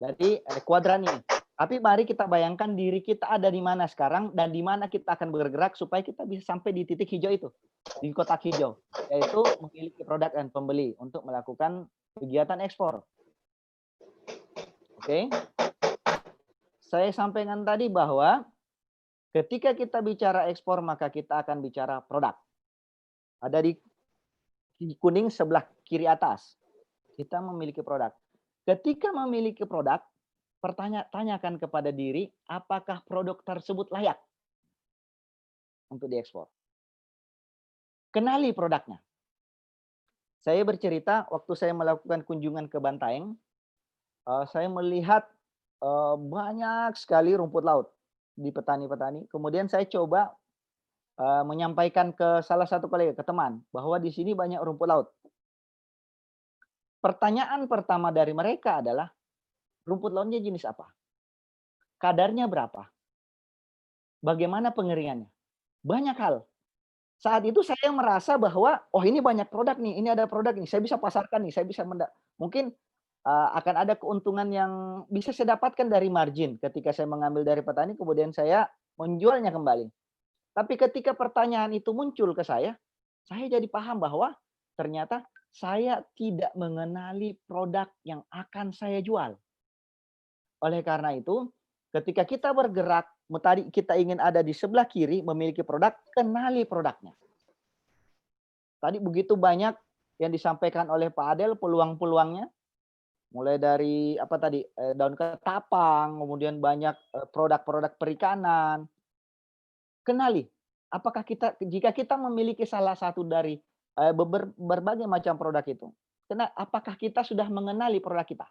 Jadi kuadran ini. Tapi mari kita bayangkan diri kita ada di mana sekarang dan di mana kita akan bergerak supaya kita bisa sampai di titik hijau itu, di kotak hijau, yaitu memiliki produk dan pembeli untuk melakukan kegiatan ekspor. Oke. Saya sampaikan tadi bahwa ketika kita bicara ekspor, maka kita akan bicara produk. Ada di kuning sebelah kiri atas. Kita memiliki produk. Ketika memiliki produk, tanyakan kepada diri, apakah produk tersebut layak untuk diekspor? Kenali produknya. Saya bercerita waktu saya melakukan kunjungan ke Bantaeng, saya melihat banyak sekali rumput laut di petani-petani. Kemudian saya coba menyampaikan ke salah satu kolega, ke teman, bahwa di sini banyak rumput laut. Pertanyaan pertama dari mereka adalah, rumput lautnya jenis apa? Kadarnya berapa? Bagaimana pengeringannya? Banyak hal. Saat itu saya merasa bahwa, oh ini banyak produk nih, ini ada produk nih, saya bisa pasarkan nih, saya bisa mungkin akan ada keuntungan yang bisa saya dapatkan dari margin ketika saya mengambil dari petani, kemudian saya menjualnya kembali. Tapi ketika pertanyaan itu muncul ke saya jadi paham bahwa ternyata saya tidak mengenali produk yang akan saya jual. Oleh karena itu, ketika kita bergerak, tadi kita ingin ada di sebelah kiri, memiliki produk, kenali produknya. Tadi begitu banyak yang disampaikan oleh Pak Adel, peluang-peluangnya. Mulai dari apa tadi, daun ketapang, kemudian banyak produk-produk perikanan. Kenali, apakah jika kita memiliki salah satu dari berbagai macam produk itu, apakah kita sudah mengenali produk kita?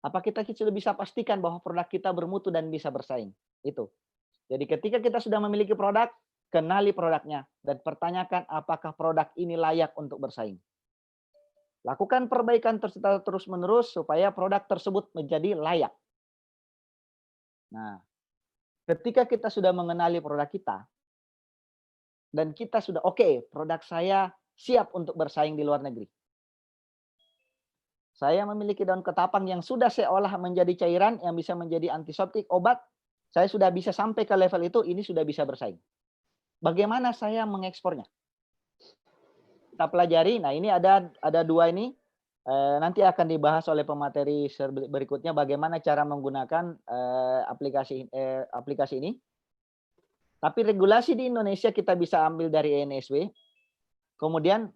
Apa kita sudah bisa pastikan bahwa produk kita bermutu dan bisa bersaing? Itu. Jadi ketika kita sudah memiliki produk, kenali produknya dan pertanyakan apakah produk ini layak untuk bersaing. Lakukan perbaikan terus-menerus supaya produk tersebut menjadi layak. Nah, ketika kita sudah mengenali produk kita dan kita sudah oke, produk saya siap untuk bersaing di luar negeri. Saya memiliki daun ketapang yang sudah saya olah menjadi cairan yang bisa menjadi antiseptik, obat. Saya sudah bisa sampai ke level itu, ini sudah bisa bersaing. Bagaimana saya mengekspornya? Kita pelajari. Nah, ini ada dua ini. Nanti akan dibahas oleh pemateri berikutnya bagaimana cara menggunakan aplikasi ini. Tapi regulasi di Indonesia kita bisa ambil dari NSW. Kemudian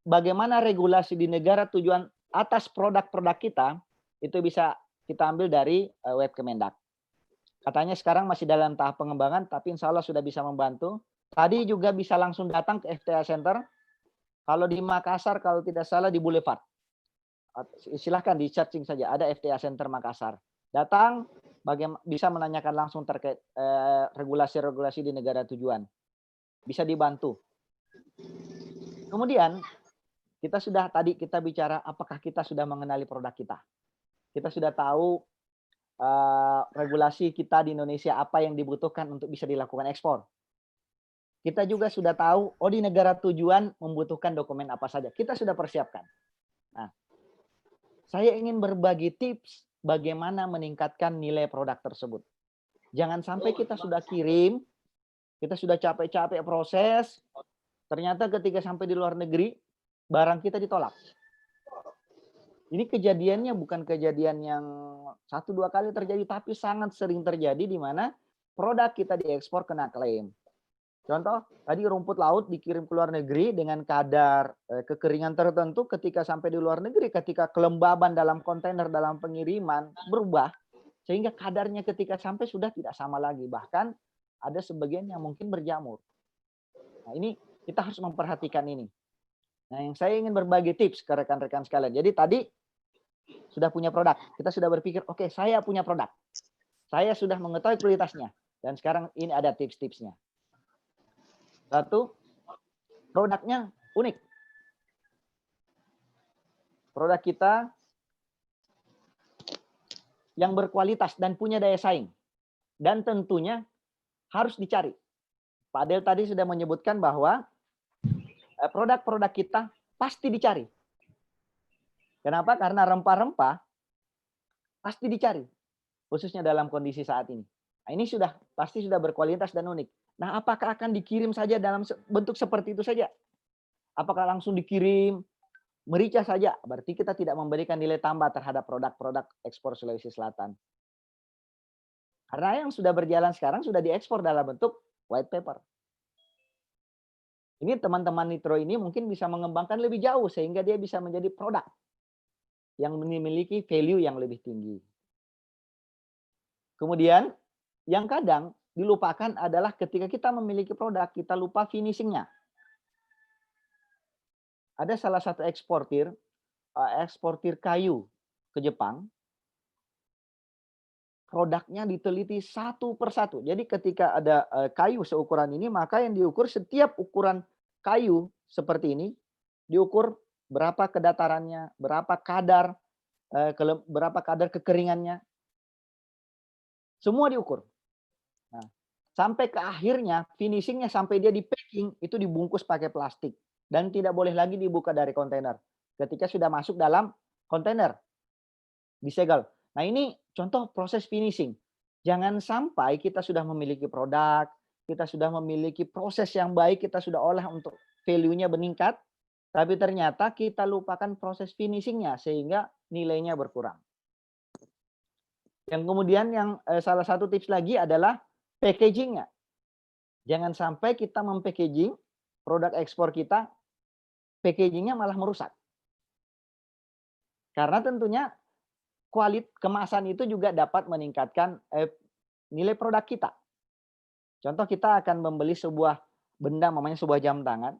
bagaimana regulasi di negara tujuan atas produk-produk kita itu bisa kita ambil dari web Kemendak. Katanya sekarang masih dalam tahap pengembangan, tapi insya Allah sudah bisa membantu. Tadi juga bisa langsung datang ke FTA Center. Kalau di Makassar, kalau tidak salah di Boulevard. Silahkan di searching saja, ada FTA Center Makassar. Datang, bisa menanyakan langsung terkait regulasi-regulasi di negara tujuan. Bisa dibantu. Kemudian, kita bicara apakah kita sudah mengenali produk kita. Kita sudah tahu regulasi kita di Indonesia apa yang dibutuhkan untuk bisa dilakukan ekspor. Kita juga sudah tahu, di negara tujuan membutuhkan dokumen apa saja. Kita sudah persiapkan. Nah, saya ingin berbagi tips bagaimana meningkatkan nilai produk tersebut. Jangan sampai kita sudah kirim, kita sudah capek-capek proses, ternyata ketika sampai di luar negeri, barang kita ditolak. Ini kejadiannya bukan kejadian yang 1-2 kali terjadi, tapi sangat sering terjadi di mana produk kita diekspor kena klaim. Contoh, tadi rumput laut dikirim ke luar negeri dengan kadar kekeringan tertentu, ketika sampai di luar negeri, ketika kelembaban dalam kontainer dalam pengiriman berubah, sehingga kadarnya ketika sampai sudah tidak sama lagi. Bahkan ada sebagian yang mungkin berjamur. Nah, ini kita harus memperhatikan ini. Nah, yang saya ingin berbagi tips ke rekan-rekan sekalian. Jadi tadi sudah punya produk, kita sudah berpikir, oke, saya punya produk. Saya sudah mengetahui kualitasnya. Dan sekarang ini ada tips-tipsnya. Satu, produknya unik. Produk kita yang berkualitas dan punya daya saing. Dan tentunya harus dicari. Pak Adel tadi sudah menyebutkan bahwa produk-produk kita pasti dicari. Kenapa? Karena rempah-rempah pasti dicari, khususnya dalam kondisi saat ini. Nah, ini pasti sudah berkualitas dan unik. Nah, apakah akan dikirim saja dalam bentuk seperti itu saja? Apakah langsung dikirim merica saja? Berarti kita tidak memberikan nilai tambah terhadap produk-produk ekspor Sulawesi Selatan. Karena yang sudah berjalan sekarang sudah diekspor dalam bentuk white paper. Ini teman-teman Nitro ini mungkin bisa mengembangkan lebih jauh sehingga dia bisa menjadi produk yang memiliki value yang lebih tinggi. Kemudian yang kadang dilupakan adalah ketika kita memiliki produk, kita lupa finishingnya. Ada salah satu eksportir kayu ke Jepang, produknya diteliti satu persatu. Jadi ketika ada kayu seukuran ini, maka yang diukur setiap ukuran kayu seperti ini, diukur berapa kedatarannya, berapa kadar kekeringannya, semua diukur. Nah, sampai ke akhirnya finishingnya sampai dia di packing itu dibungkus pakai plastik dan tidak boleh lagi dibuka dari kontainer. Ketika sudah masuk dalam kontainer, disegel. Nah ini contoh proses finishing. Jangan sampai kita sudah memiliki produk, kita sudah memiliki proses yang baik, kita sudah olah untuk value-nya meningkat, tapi ternyata kita lupakan proses finishingnya sehingga nilainya berkurang. Yang kemudian yang salah satu tips lagi adalah packaging-nya. Jangan sampai kita mempackaging produk ekspor kita, packaging-nya malah merusak. Karena tentunya kemasan itu juga dapat meningkatkan nilai produk kita. Contoh kita akan membeli sebuah benda namanya sebuah jam tangan.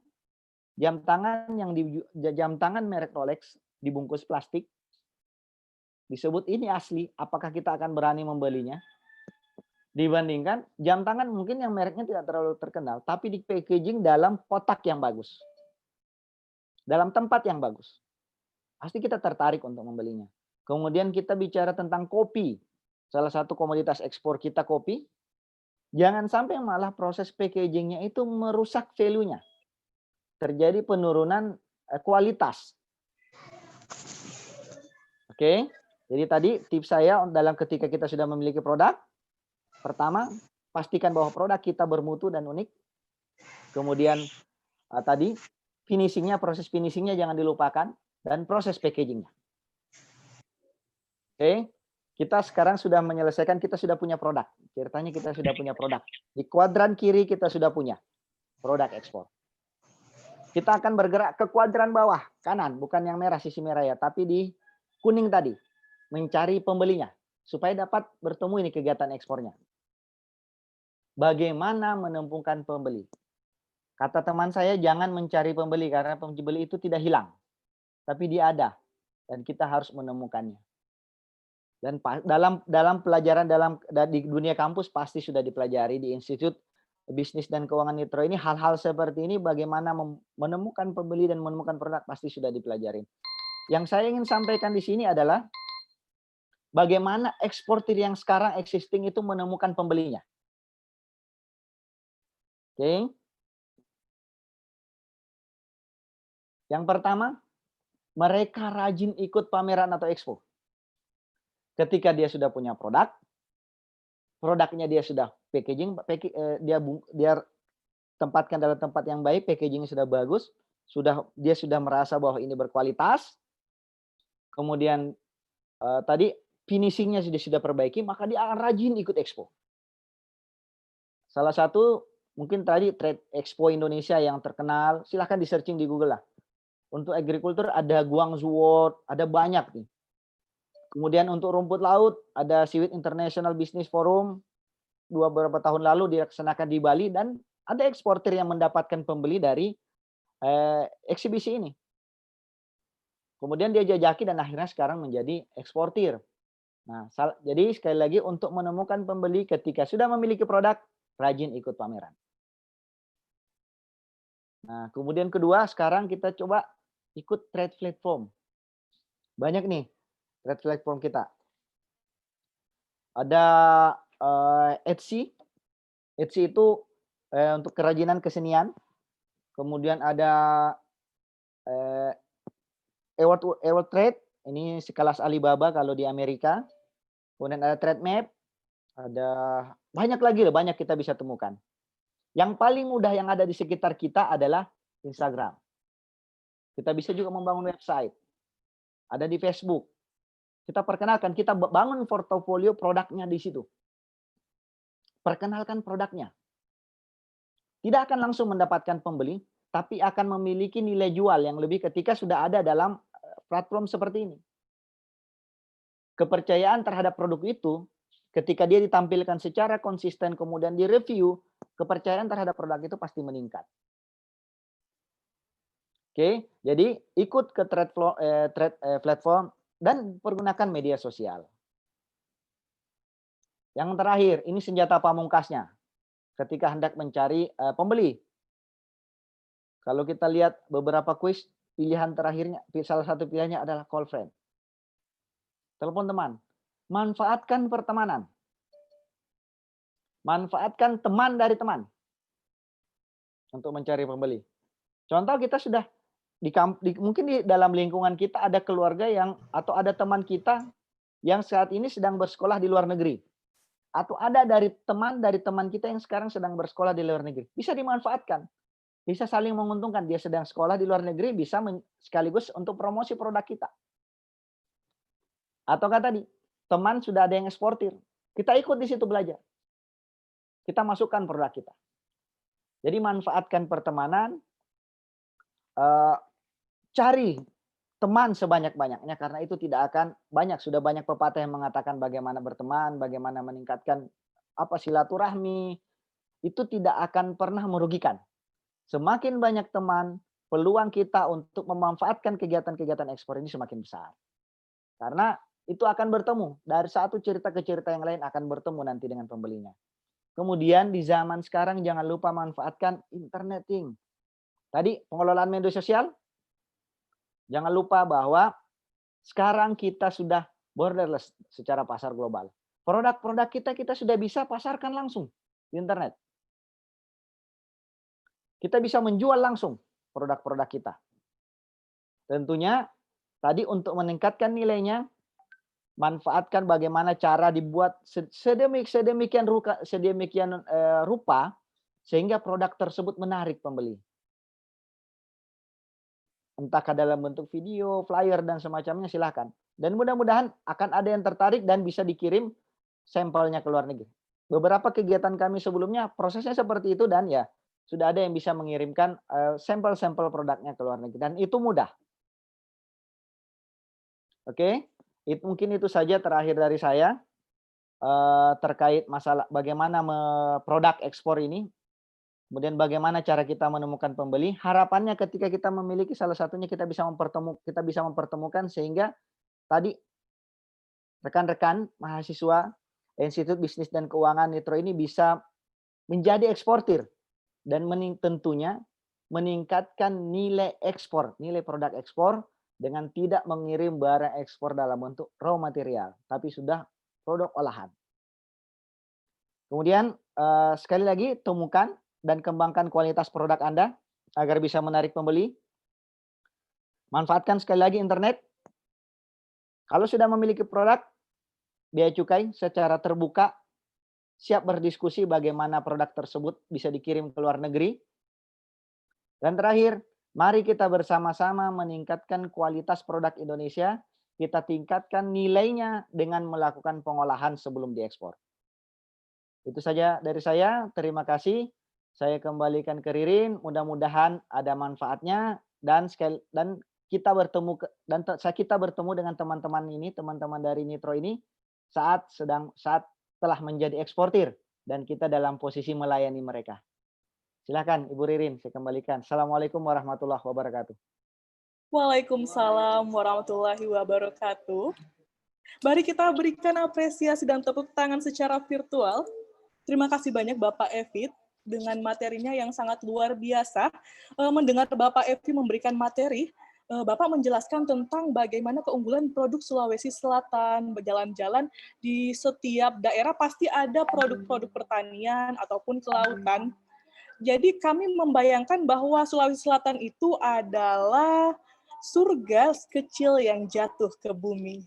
Jam tangan merek Rolex dibungkus plastik. Disebut ini asli, apakah kita akan berani membelinya? Dibandingkan jam tangan mungkin yang mereknya tidak terlalu terkenal, tapi di packaging dalam kotak yang bagus. Dalam tempat yang bagus. Pasti kita tertarik untuk membelinya. Kemudian kita bicara tentang kopi. Salah satu komoditas ekspor kita kopi. Jangan sampai malah proses packagingnya itu merusak value-nya. Terjadi penurunan kualitas. Oke. Jadi tadi tips saya dalam ketika kita sudah memiliki produk. Pertama, pastikan bahwa produk kita bermutu dan unik. Kemudian tadi proses finishingnya jangan dilupakan. Dan proses packagingnya. Oke, kita sekarang sudah menyelesaikan, kita sudah punya produk. Ceritanya kita sudah punya produk. Di kuadran kiri kita sudah punya produk ekspor. Kita akan bergerak ke kuadran bawah, kanan. Bukan yang merah, sisi merah ya. Tapi di kuning tadi. Mencari pembelinya. Supaya dapat bertemu ini kegiatan ekspornya. Bagaimana menemukan pembeli? Kata teman saya, jangan mencari pembeli. Karena pembeli itu tidak hilang. Tapi dia ada dan kita harus menemukannya. Dan dalam pelajaran di dunia kampus pasti sudah dipelajari di Institut Bisnis dan Keuangan Nitro ini hal-hal seperti ini bagaimana menemukan pembeli dan menemukan produk pasti sudah dipelajari. Yang saya ingin sampaikan di sini adalah bagaimana eksportir yang sekarang existing itu menemukan pembelinya. Oke. Yang pertama, mereka rajin ikut pameran atau expo. Ketika dia sudah punya produk, produknya dia sudah packaging, dia tempatkan dalam tempat yang baik, packagingnya sudah bagus, dia sudah merasa bahwa ini berkualitas. Kemudian tadi finishingnya sudah perbaiki, maka dia akan rajin ikut expo. Salah satu mungkin tadi Trade Expo Indonesia yang terkenal, silahkan di searching di Google lah. Untuk agrikultur ada Guangzhou World, ada banyak nih. Kemudian untuk rumput laut ada Seaweed International Business Forum beberapa tahun lalu dilaksanakan di Bali dan ada eksportir yang mendapatkan pembeli dari eksibisi ini. Kemudian dia jajaki dan akhirnya sekarang menjadi eksportir. Nah, jadi sekali lagi untuk menemukan pembeli ketika sudah memiliki produk, rajin ikut pameran. Nah, kemudian kedua sekarang kita coba ikut trade platform. Banyak nih trade platform kita. Ada Etsy. Etsy itu untuk kerajinan kesenian. Kemudian ada World Trade. Ini sekelas Alibaba kalau di Amerika. Kemudian ada TradeMap. Ada banyak lagi, banyak kita bisa temukan. Yang paling mudah yang ada di sekitar kita adalah Instagram. Kita bisa juga membangun website. Ada di Facebook. Kita perkenalkan, kita bangun portofolio produknya di situ. Perkenalkan produknya. Tidak akan langsung mendapatkan pembeli, tapi akan memiliki nilai jual yang lebih ketika sudah ada dalam platform seperti ini. Kepercayaan terhadap produk itu, ketika dia ditampilkan secara konsisten, kemudian direview, kepercayaan terhadap produk itu pasti meningkat. Oke, jadi ikut ke platform dan pergunakan media sosial. Yang terakhir, ini senjata pamungkasnya ketika hendak mencari pembeli. Kalau kita lihat beberapa kuis, pilihan terakhirnya, salah satu pilihannya adalah call friend. Telepon teman. Manfaatkan pertemanan. Manfaatkan teman dari teman untuk mencari pembeli. Contoh kita sudah mungkin di dalam lingkungan kita ada keluarga yang atau ada teman kita yang saat ini sedang bersekolah di luar negeri. Atau ada dari teman kita yang sekarang sedang bersekolah di luar negeri. Bisa dimanfaatkan. Bisa saling menguntungkan. Dia sedang sekolah di luar negeri, bisa sekaligus untuk promosi produk kita. Atau tadi, teman sudah ada yang eksportir. Kita ikut di situ belajar. Kita masukkan produk kita. Jadi manfaatkan pertemanan, cari teman sebanyak-banyaknya, karena itu tidak akan banyak. Sudah banyak pepatah yang mengatakan bagaimana berteman, bagaimana meningkatkan silaturahmi, itu tidak akan pernah merugikan. Semakin banyak teman, peluang kita untuk memanfaatkan kegiatan-kegiatan ekspor ini semakin besar. Karena itu akan bertemu. Dari satu cerita ke cerita yang lain akan bertemu nanti dengan pembelinya. Kemudian di zaman sekarang jangan lupa manfaatkan interneting. Tadi pengelolaan media sosial. Jangan lupa bahwa sekarang kita sudah borderless secara pasar global. Produk-produk kita sudah bisa pasarkan langsung di internet. Kita bisa menjual langsung produk-produk kita. Tentunya tadi untuk meningkatkan nilainya, manfaatkan bagaimana cara dibuat sedemikian rupa sehingga produk tersebut menarik pembeli. Entahkah dalam bentuk video, flyer, dan semacamnya, silahkan. Dan mudah-mudahan akan ada yang tertarik dan bisa dikirim sampelnya ke luar negeri. Beberapa kegiatan kami sebelumnya prosesnya seperti itu, dan ya sudah ada yang bisa mengirimkan sampel-sampel produknya ke luar negeri. Dan itu mudah. Oke, mungkin itu saja terakhir dari saya terkait masalah bagaimana produk ekspor ini. Kemudian bagaimana cara kita menemukan pembeli. Harapannya ketika kita memiliki salah satunya kita bisa mempertemukan sehingga tadi rekan-rekan mahasiswa Institut Bisnis dan Keuangan Nitro ini bisa menjadi eksportir dan tentunya meningkatkan nilai ekspor, nilai produk ekspor dengan tidak mengirim barang ekspor dalam bentuk raw material, tapi sudah produk olahan. Kemudian sekali lagi temukan dan kembangkan kualitas produk Anda agar bisa menarik pembeli. Manfaatkan sekali lagi internet. Kalau sudah memiliki produk, Bea Cukai secara terbuka siap berdiskusi bagaimana produk tersebut bisa dikirim ke luar negeri. Dan terakhir, mari kita bersama-sama meningkatkan kualitas produk Indonesia. Kita tingkatkan nilainya dengan melakukan pengolahan sebelum diekspor. Itu saja dari saya. Terima kasih. Saya kembalikan ke Ririn, mudah-mudahan ada manfaatnya dan kita bertemu dengan teman-teman ini, teman-teman dari Nitro ini saat telah menjadi eksportir dan kita dalam posisi melayani mereka. Silakan Ibu Ririn, saya kembalikan. Assalamualaikum warahmatullahi wabarakatuh. Waalaikumsalam warahmatullahi wabarakatuh. Mari kita berikan apresiasi dan tepuk tangan secara virtual. Terima kasih banyak Bapak Evit dengan materinya yang sangat luar biasa. Mendengar Bapak Evi memberikan materi, Bapak menjelaskan tentang bagaimana keunggulan produk Sulawesi Selatan, berjalan-jalan di setiap daerah pasti ada produk-produk pertanian ataupun kelautan. Jadi kami membayangkan bahwa Sulawesi Selatan itu adalah surga kecil yang jatuh ke bumi.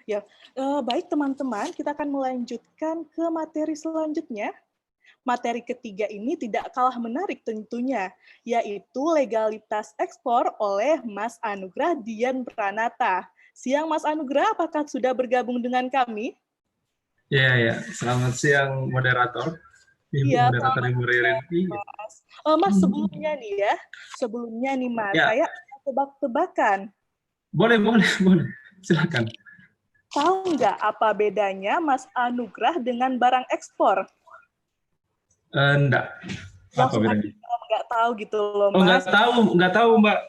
Ya, baik teman-teman, kita akan melanjutkan ke materi selanjutnya. Materi ketiga ini tidak kalah menarik tentunya, yaitu legalitas ekspor oleh Mas Anugrah Dian Pranata. Siang Mas Anugrah, apakah sudah bergabung dengan kami? Ya. Selamat siang moderator. Ibu Iya, moderator Ibu Ririn. Iya. Mas. Mas, sebelumnya nih Mas, Ya. saya tebak-tebakan. Boleh. Silakan. Tahu nggak apa bedanya Mas Anugrah dengan barang ekspor? Enggak. Apa Langsung bedanya? aja nggak tahu gitu loh Oh, Mas. nggak tahu Mbak.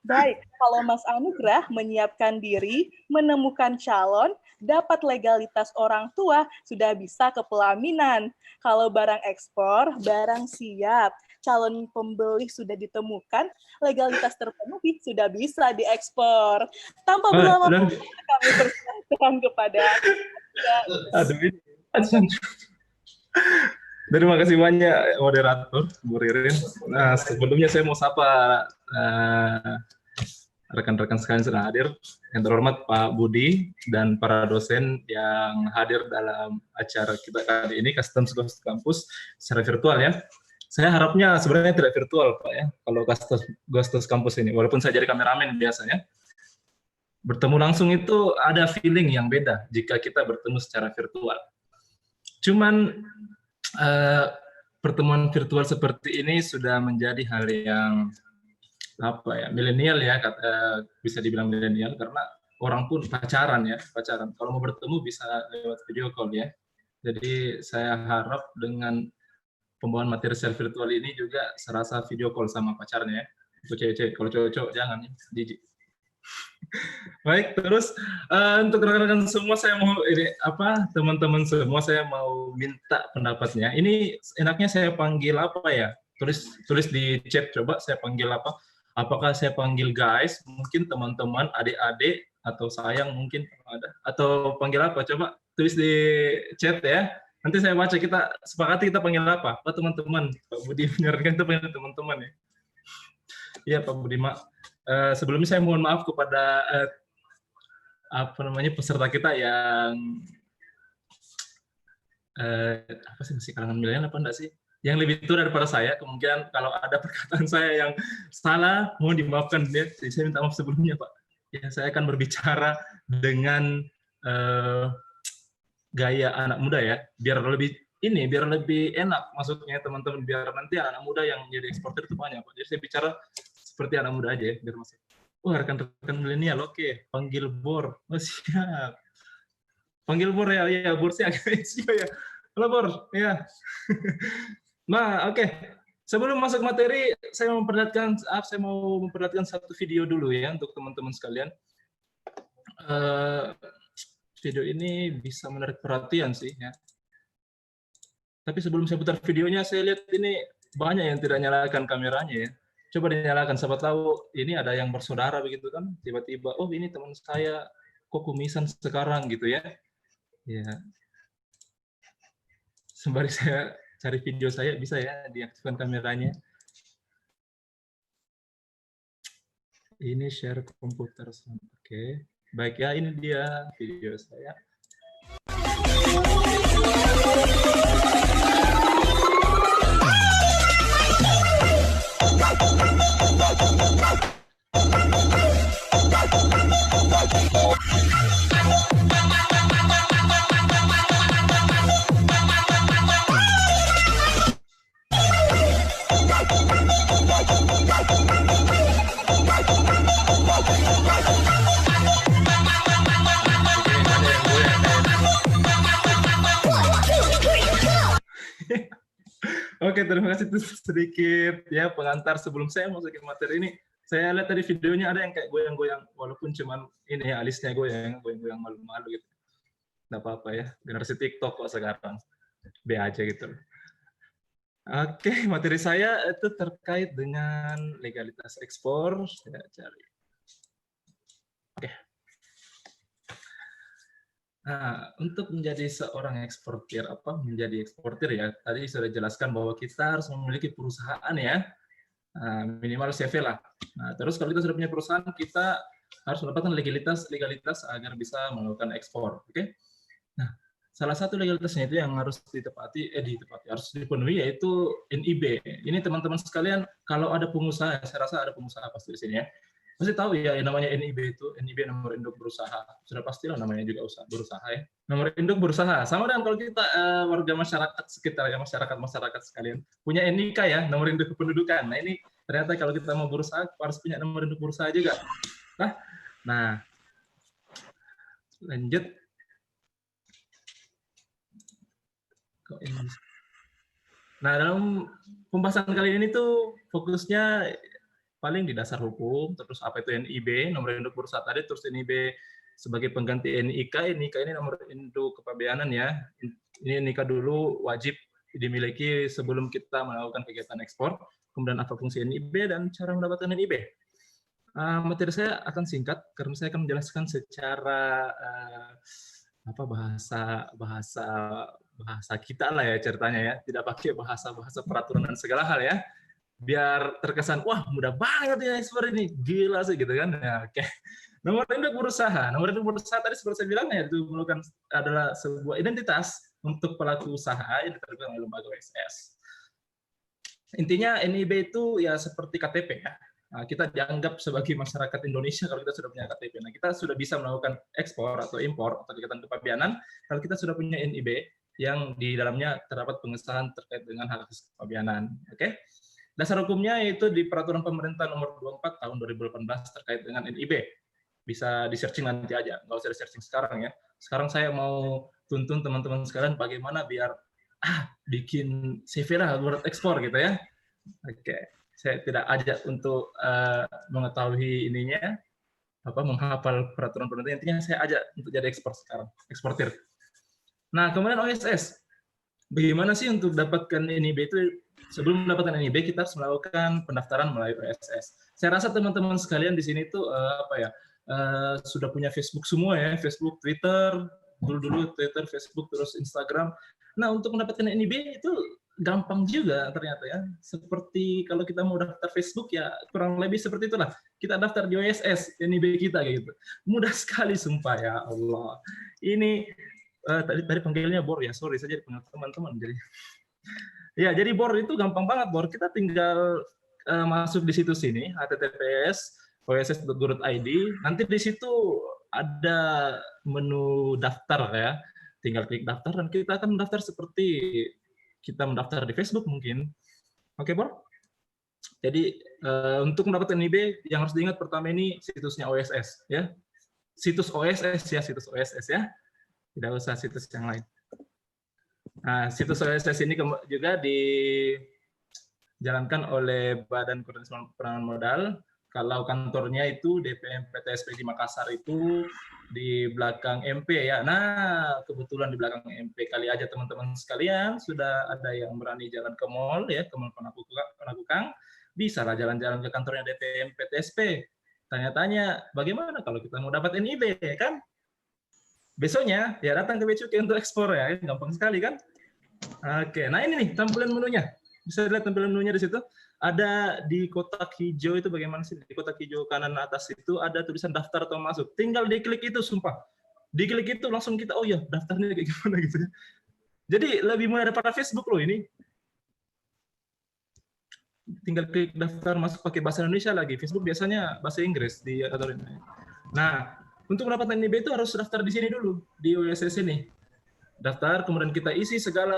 Baik, kalau Mas Anugrah menyiapkan diri, menemukan calon, dapat legalitas orang tua, sudah bisa ke pelaminan. Kalau barang ekspor, barang siap, calon pembeli sudah ditemukan, legalitas terpenuhi, sudah bisa diekspor. Tanpa berlama-lama, kami persilakan kepada Aduh, ini. Terima kasih banyak moderator Bu Ririn. Nah, sebelumnya saya mau sapa rekan-rekan sekalian sudah hadir. Yang terhormat Pak Budi dan para dosen yang hadir dalam acara kita kali ini, Customs Ghost Campus secara virtual ya. Saya harapnya sebenarnya tidak virtual Pak ya, kalau Customs Campus ini. Walaupun saya jadi kameramen biasanya, bertemu langsung itu ada feeling yang beda jika kita bertemu secara virtual. Cuman pertemuan virtual seperti ini sudah menjadi hal yang milenial ya, bisa dibilang milenial, karena orang pun pacaran. Kalau mau bertemu bisa lewat video call ya. Jadi saya harap dengan pembawaan materi secara virtual ini juga serasa video call sama pacarnya ya. Untuk cewek-cewek, kalau cowok-cowok jangan ya, jijik. Baik, terus untuk rekan-rekan semua saya mau teman-teman semua saya mau minta pendapatnya. Ini enaknya saya panggil apa ya? Tulis di chat, coba saya panggil apa? Apakah saya panggil guys, mungkin teman-teman, adik-adik, atau sayang mungkin ada, atau panggil apa? Coba tulis di chat ya. Nanti saya baca, kita sepakati kita panggil apa? Pak teman-teman, Pak Budi menyarankan kita panggil teman-teman ya. Iya Pak Budi, sebelumnya saya mohon maaf kepada peserta kita yang masih kalangan milenial apa enggak sih? Yang lebih tua daripada saya. Kemungkinan kalau ada perkataan saya yang salah, mohon dimaafkan ya. Saya minta maaf sebelumnya Pak. Ya, saya akan berbicara dengan gaya anak muda ya, biar lebih enak maksudnya teman-teman, biar nanti anak muda yang jadi eksportir itu banyak Pak. Jadi saya bicara seperti anak muda aja ya, biar masuk. Rekan-rekan milenial, oke. Panggil Bor. Oh, siap. Panggil Bor ya, Bor sih agak siap ya. Halo Bor, ya. Nah, oke. Sebelum masuk materi, saya mau memperlihatkan satu video dulu ya untuk teman-teman sekalian. Video ini bisa menarik perhatian sih ya. Tapi sebelum saya putar videonya, saya lihat ini banyak yang tidak nyalakan kameranya ya. Coba dinyalakan, siapa tahu ini ada yang bersaudara begitu kan, tiba-tiba oh ini teman saya kok kumisan sekarang gitu ya. Ya. Sembari saya cari video saya, bisa ya diaktifkan kameranya. Ini share komputer. Oke. Baik ya, ini dia video saya. Oke, terima kasih sedikit ya pengantar sebelum saya masuk ke materi ini. Saya lihat tadi videonya ada yang kayak goyang-goyang, walaupun cuman ini ya alisnya goyang-goyang malu-malu gitu. Nggak apa-apa ya, generasi TikTok kok sekarang. B aja gitu. Oke, materi saya itu terkait dengan legalitas ekspor. Saya cari. Oke. Nah, untuk menjadi seorang eksportir, menjadi eksportir ya, tadi sudah jelaskan bahwa kita harus memiliki perusahaan ya, minimal CV lah. Nah, terus kalau kita sudah punya perusahaan, kita harus mendapatkan legalitas agar bisa melakukan ekspor. Oke? Nah, salah satu legalitasnya itu yang harus harus dipenuhi yaitu NIB. Ini teman-teman sekalian, kalau ada pengusaha, saya rasa ada pengusaha pasti di sini ya. Pasti tahu ya yang namanya NIB itu, NIB nomor induk berusaha. Sudah pastilah namanya juga berusaha ya. Nomor induk berusaha. Sama dengan kalau kita warga masyarakat sekitar ya, masyarakat sekalian punya NIK ya, nomor induk kependudukan. Nah, ini ternyata kalau kita mau berusaha harus punya nomor induk berusaha juga. Nah, lanjut. Nah, dalam pembahasan kali ini tuh fokusnya paling di dasar hukum, terus apa itu NIB, nomor induk berusaha tadi, terus NIB sebagai pengganti NIK. NIK ini nomor induk kepabeanan ya. Ini NIK dulu wajib dimiliki sebelum kita melakukan kegiatan ekspor. Kemudian apa fungsi NIB dan cara mendapatkan NIB. Materi saya akan singkat karena saya akan menjelaskan secara bahasa kita lah ya ceritanya ya, tidak pakai bahasa peraturan dan segala hal ya, biar terkesan wah mudah banget ya ekspor ini, gila sih gitu kan ya. Oke. Nomor induk berusaha tadi seperti saya bilang ya, itu adalah sebuah identitas untuk pelaku usaha yang diterbitkan oleh lembaga OSS. Intinya NIB itu ya seperti KTP ya. Nah, kita dianggap sebagai masyarakat Indonesia kalau kita sudah punya KTP. Nah, kita sudah bisa melakukan ekspor atau impor atau kegiatan kepabeanan kalau kita sudah punya NIB yang di dalamnya terdapat pengesahan terkait dengan hak atas kepabeanan. Oke. Dasar hukumnya yaitu di Peraturan Pemerintah Nomor 24 Tahun 2018 terkait dengan NIB. Bisa di-searching nanti aja, nggak usah di-searching sekarang ya. Sekarang saya mau tuntun teman-teman sekalian bagaimana biar bikin CV lah buat ekspor gitu ya. Oke. Saya tidak ajak untuk mengetahui ininya, menghafal peraturan pemerintah. Intinya saya ajak untuk jadi eksportir. Nah, kemudian OSS. Bagaimana sih untuk dapatkan NIB itu? Sebelum mendapatkan NIB, kita harus melakukan pendaftaran melalui OSS. Saya rasa teman-teman sekalian di sini tuh sudah punya Facebook semua ya, Facebook, Twitter, dulu Twitter, Facebook, terus Instagram. Nah, untuk mendapatkan NIB itu gampang juga ternyata ya. Seperti kalau kita mau daftar Facebook ya kurang lebih seperti itulah. Kita daftar di OSS NIB kita kayak gitu. Mudah sekali sumpah ya Allah. Ini tadi panggilnya Bor ya, sorry saja dipanggil teman-teman jadi. Ya, jadi Bor itu gampang banget Bor. Kita tinggal masuk di situs ini https://oss.go.id. Nanti di situ ada menu daftar ya. Tinggal klik daftar dan kita akan mendaftar seperti kita mendaftar di Facebook mungkin. Oke, Bor? Jadi untuk mendapatkan NIB yang harus diingat pertama ini situsnya OSS ya. Situs OSS ya. Tidak usah situs yang lain. Nah, situs OSS ini juga dijalankan oleh Badan Koordinasi Penanaman Modal. Kalau kantornya itu DPM PTSP di Makassar itu di belakang MP ya. Nah, kebetulan di belakang MP kali aja teman-teman sekalian sudah ada yang berani jalan ke mall ya, ke mall Penakukang, bisa lah jalan-jalan ke kantornya DPM PTSP. Tanya-tanya, bagaimana kalau kita mau dapat NIB kan? Besoknya ya datang ke Becukai untuk ekspor ya, gampang sekali kan? Oke, nah ini nih tampilan menunya. Bisa lihat tampilan menunya di situ. Ada di kotak hijau itu bagaimana sih? Di kotak hijau kanan atas itu ada tulisan daftar atau masuk. Tinggal diklik itu, sumpah. Diklik itu langsung kita, oh ya daftarnya kayak gimana gitu. Jadi lebih mudah daripada Facebook loh ini. Tinggal klik daftar masuk pakai bahasa Indonesia lagi. Facebook biasanya bahasa Inggris di aturan. Nah, untuk mendapatkan NIB itu harus daftar di sini dulu, di OSS ini. Daftar, kemudian kita isi segala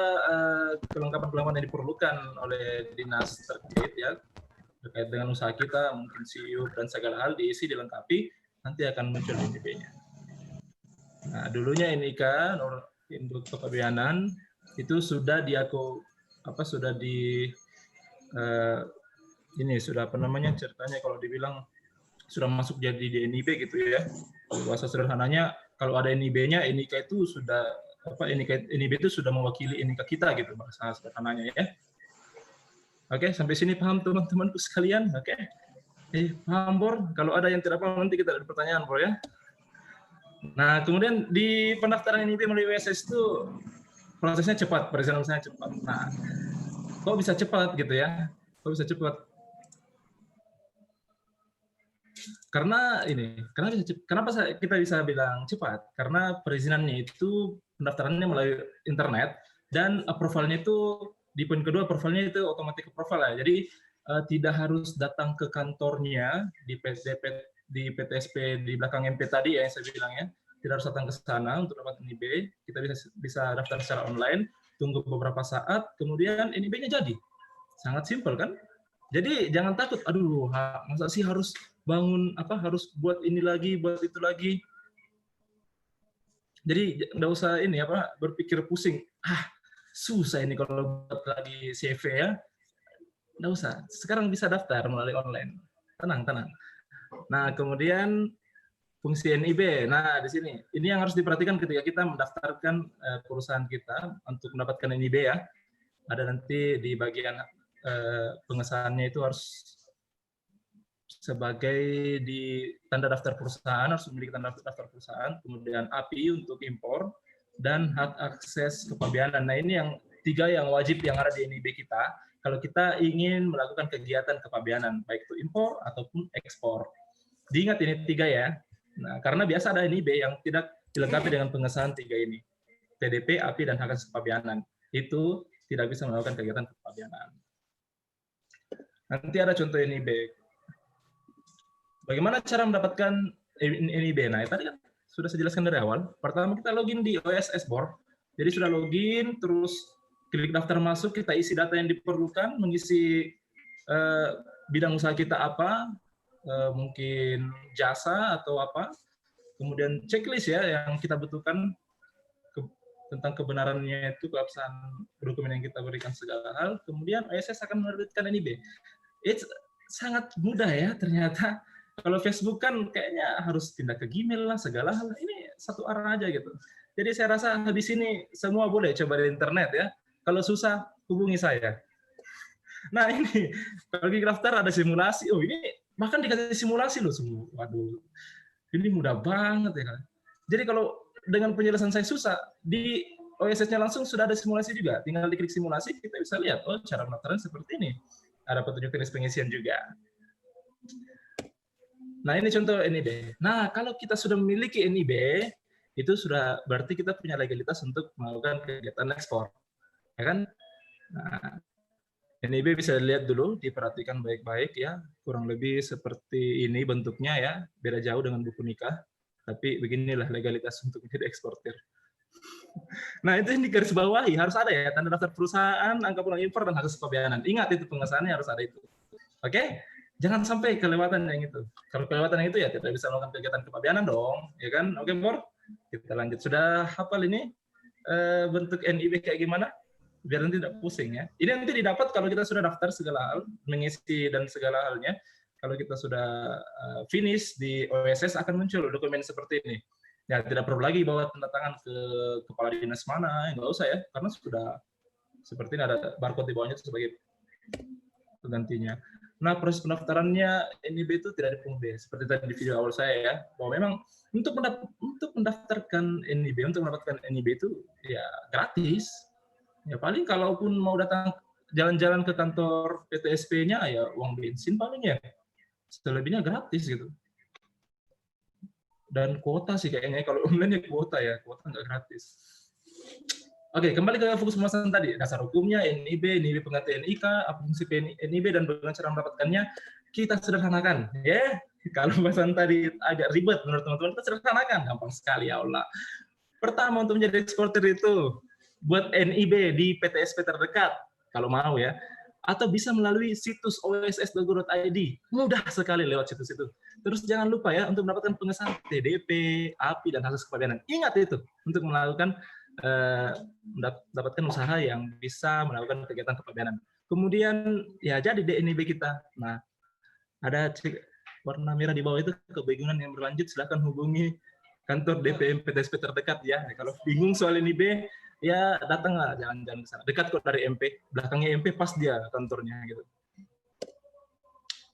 kelengkapan-kelengkapan yang diperlukan oleh dinas terkait ya, terkait dengan usaha kita, mungkin SIUP dan segala hal diisi, dilengkapi, nanti akan muncul NIB-nya. Nah, dulunya NIK, induk kepabeanan, itu sudah ceritanya kalau dibilang sudah masuk jadi di NIB gitu ya. Bahasa sederhananya, kalau ada NIB-nya, NIK itu sudah NIB itu sudah mewakili NIK kita gitu bahasa sederhananya ya. Oke, sampai sini paham teman-temanku sekalian? Oke. Paham Bor? Kalau ada yang tidak paham nanti kita ada pertanyaan Bor ya. Nah, kemudian di pendaftaran NIB melalui OSS itu prosesnya cepat, perizinan usahanya cepat. Nah, kok bisa cepat gitu ya? Kok bisa cepat? Karena kenapa kita bisa bilang cepat? Karena perizinannya itu pendaftarannya melalui internet dan approval-nya itu di poin kedua approval-nya itu automatic approval ya. Jadi tidak harus datang ke kantornya di PTSP di belakang MP tadi ya yang saya bilang ya, tidak harus datang ke sana untuk dapat NIB. Kita bisa daftar secara online, tunggu beberapa saat, kemudian NIB-nya jadi. Sangat simpel kan? Jadi jangan takut, aduh, masa sih harus bangun harus buat ini lagi, buat itu lagi. Jadi nggak usah berpikir pusing. Susah ini kalau buat lagi CV ya. Nggak usah. Sekarang bisa daftar melalui online. Tenang. Nah, kemudian fungsi NIB. Nah, di sini. Ini yang harus diperhatikan ketika kita mendaftarkan perusahaan kita untuk mendapatkan NIB ya. Ada nanti di bagian pengesahannya itu harus sebagai di tanda daftar perusahaan, harus memiliki tanda daftar perusahaan, kemudian API untuk impor, dan hak akses kepabeanan. Nah, ini yang 3 yang wajib yang ada di NIB kita kalau kita ingin melakukan kegiatan kepabeanan, baik itu impor ataupun ekspor. Diingat ini 3 ya. Nah, karena biasa ada NIB yang tidak dilengkapi dengan pengesahan 3 ini. PDP, API, dan hak akses kepabeanan. Itu tidak bisa melakukan kegiatan kepabeanan. Nanti ada contoh NIB. Bagaimana cara mendapatkan NIB? Nah, tadi kan sudah saya jelaskan dari awal. Pertama kita login di OSS Board. Jadi sudah login, terus klik daftar masuk, kita isi data yang diperlukan, mengisi bidang usaha kita apa, mungkin jasa atau apa. Kemudian checklist ya yang kita butuhkan tentang kebenarannya itu, keabsahan dokumen yang kita berikan segala hal. Kemudian OSS akan menerbitkan NIB. It's sangat mudah ya ternyata. Kalau Facebook kan kayaknya harus pindah ke Gmail lah, segala hal. Ini satu arah aja gitu. Jadi saya rasa habis ini semua boleh coba di internet ya. Kalau susah, hubungi saya. Nah ini, kalau di daftar ada simulasi. Oh ini bahkan dikasih simulasi loh semua. Waduh, ini mudah banget ya kan. Jadi kalau dengan penjelasan saya susah, di OSS-nya langsung sudah ada simulasi juga. Tinggal diklik simulasi, kita bisa lihat, oh cara pendaftaran seperti ini. Ada petunjuk teknis pengisian juga. Nah, ini contoh NIB. Nah, kalau kita sudah memiliki NIB, itu sudah berarti kita punya legalitas untuk melakukan kegiatan ekspor. Ya kan? Nah, NIB bisa dilihat dulu, diperhatikan baik-baik ya. Kurang lebih seperti ini bentuknya ya. Beda jauh dengan buku nikah. Tapi beginilah legalitas untuk menjadi eksportir. Nah, itu yang digarisbawahi. Harus ada ya, tanda daftar perusahaan, angka pulang impor, dan hak akses kepabeanan. Ingat itu pengesahannya harus ada itu. Oke? Jangan sampai kelewatan yang itu. Kalau kelewatan yang itu ya tidak bisa melakukan kegiatan kepabeanan dong, ya kan? Oke, Bor. Kita lanjut. Sudah hafal ini bentuk NIB kayak gimana? Biar nanti tidak pusing ya. Ini nanti didapat kalau kita sudah daftar segala hal, mengisi dan segala halnya. Kalau kita sudah finish di OSS akan muncul dokumen seperti ini. Ya, tidak perlu lagi bawa tanda tangan ke kepala dinas mana, nggak usah ya, karena sudah seperti ini ada barcode di bawahnya sebagai penggantinya. Nah, proses pendaftarannya NIB itu tidak dipungut biaya. Seperti tadi di video awal saya ya, bahwa memang untuk mendaftarkan NIB, untuk mendapatkan NIB itu ya gratis. Ya paling kalaupun mau datang jalan-jalan ke kantor PTSP-nya ya uang bensin paling ya. Selebihnya gratis gitu. Dan kuota sih kayaknya, kalau online ya kuota nggak gratis. Oke, kembali ke fokus pembahasan tadi. Dasar hukumnya, NIB pengganti NIK, apa fungsi NIB, dan bagaimana cara mendapatkannya, kita sederhanakan. Ya, kalau pembahasan tadi agak ribet menurut teman-teman, kita sederhanakan. Gampang sekali, ya Allah. Pertama, untuk menjadi eksportir itu, buat NIB di PTSP terdekat, kalau mau ya. Atau bisa melalui situs oss.go.id. Mudah sekali lewat situs itu. Terus jangan lupa ya, untuk mendapatkan pengesahan TDP, API, dan hak akses kepabeanan. Ingat itu, untuk melakukan mendapatkan usaha yang bisa melakukan kegiatan kepabeanan. Kemudian ya jadi NIB kita. Nah, ada warna merah di bawah itu, kebingungan yang berlanjut silahkan hubungi kantor DPM PTSP terdekat ya. Kalau bingung soal NIB ya datanglah, jalan-jalan ke sana. Dekat kok dari MP, belakangnya MP pas dia kantornya gitu.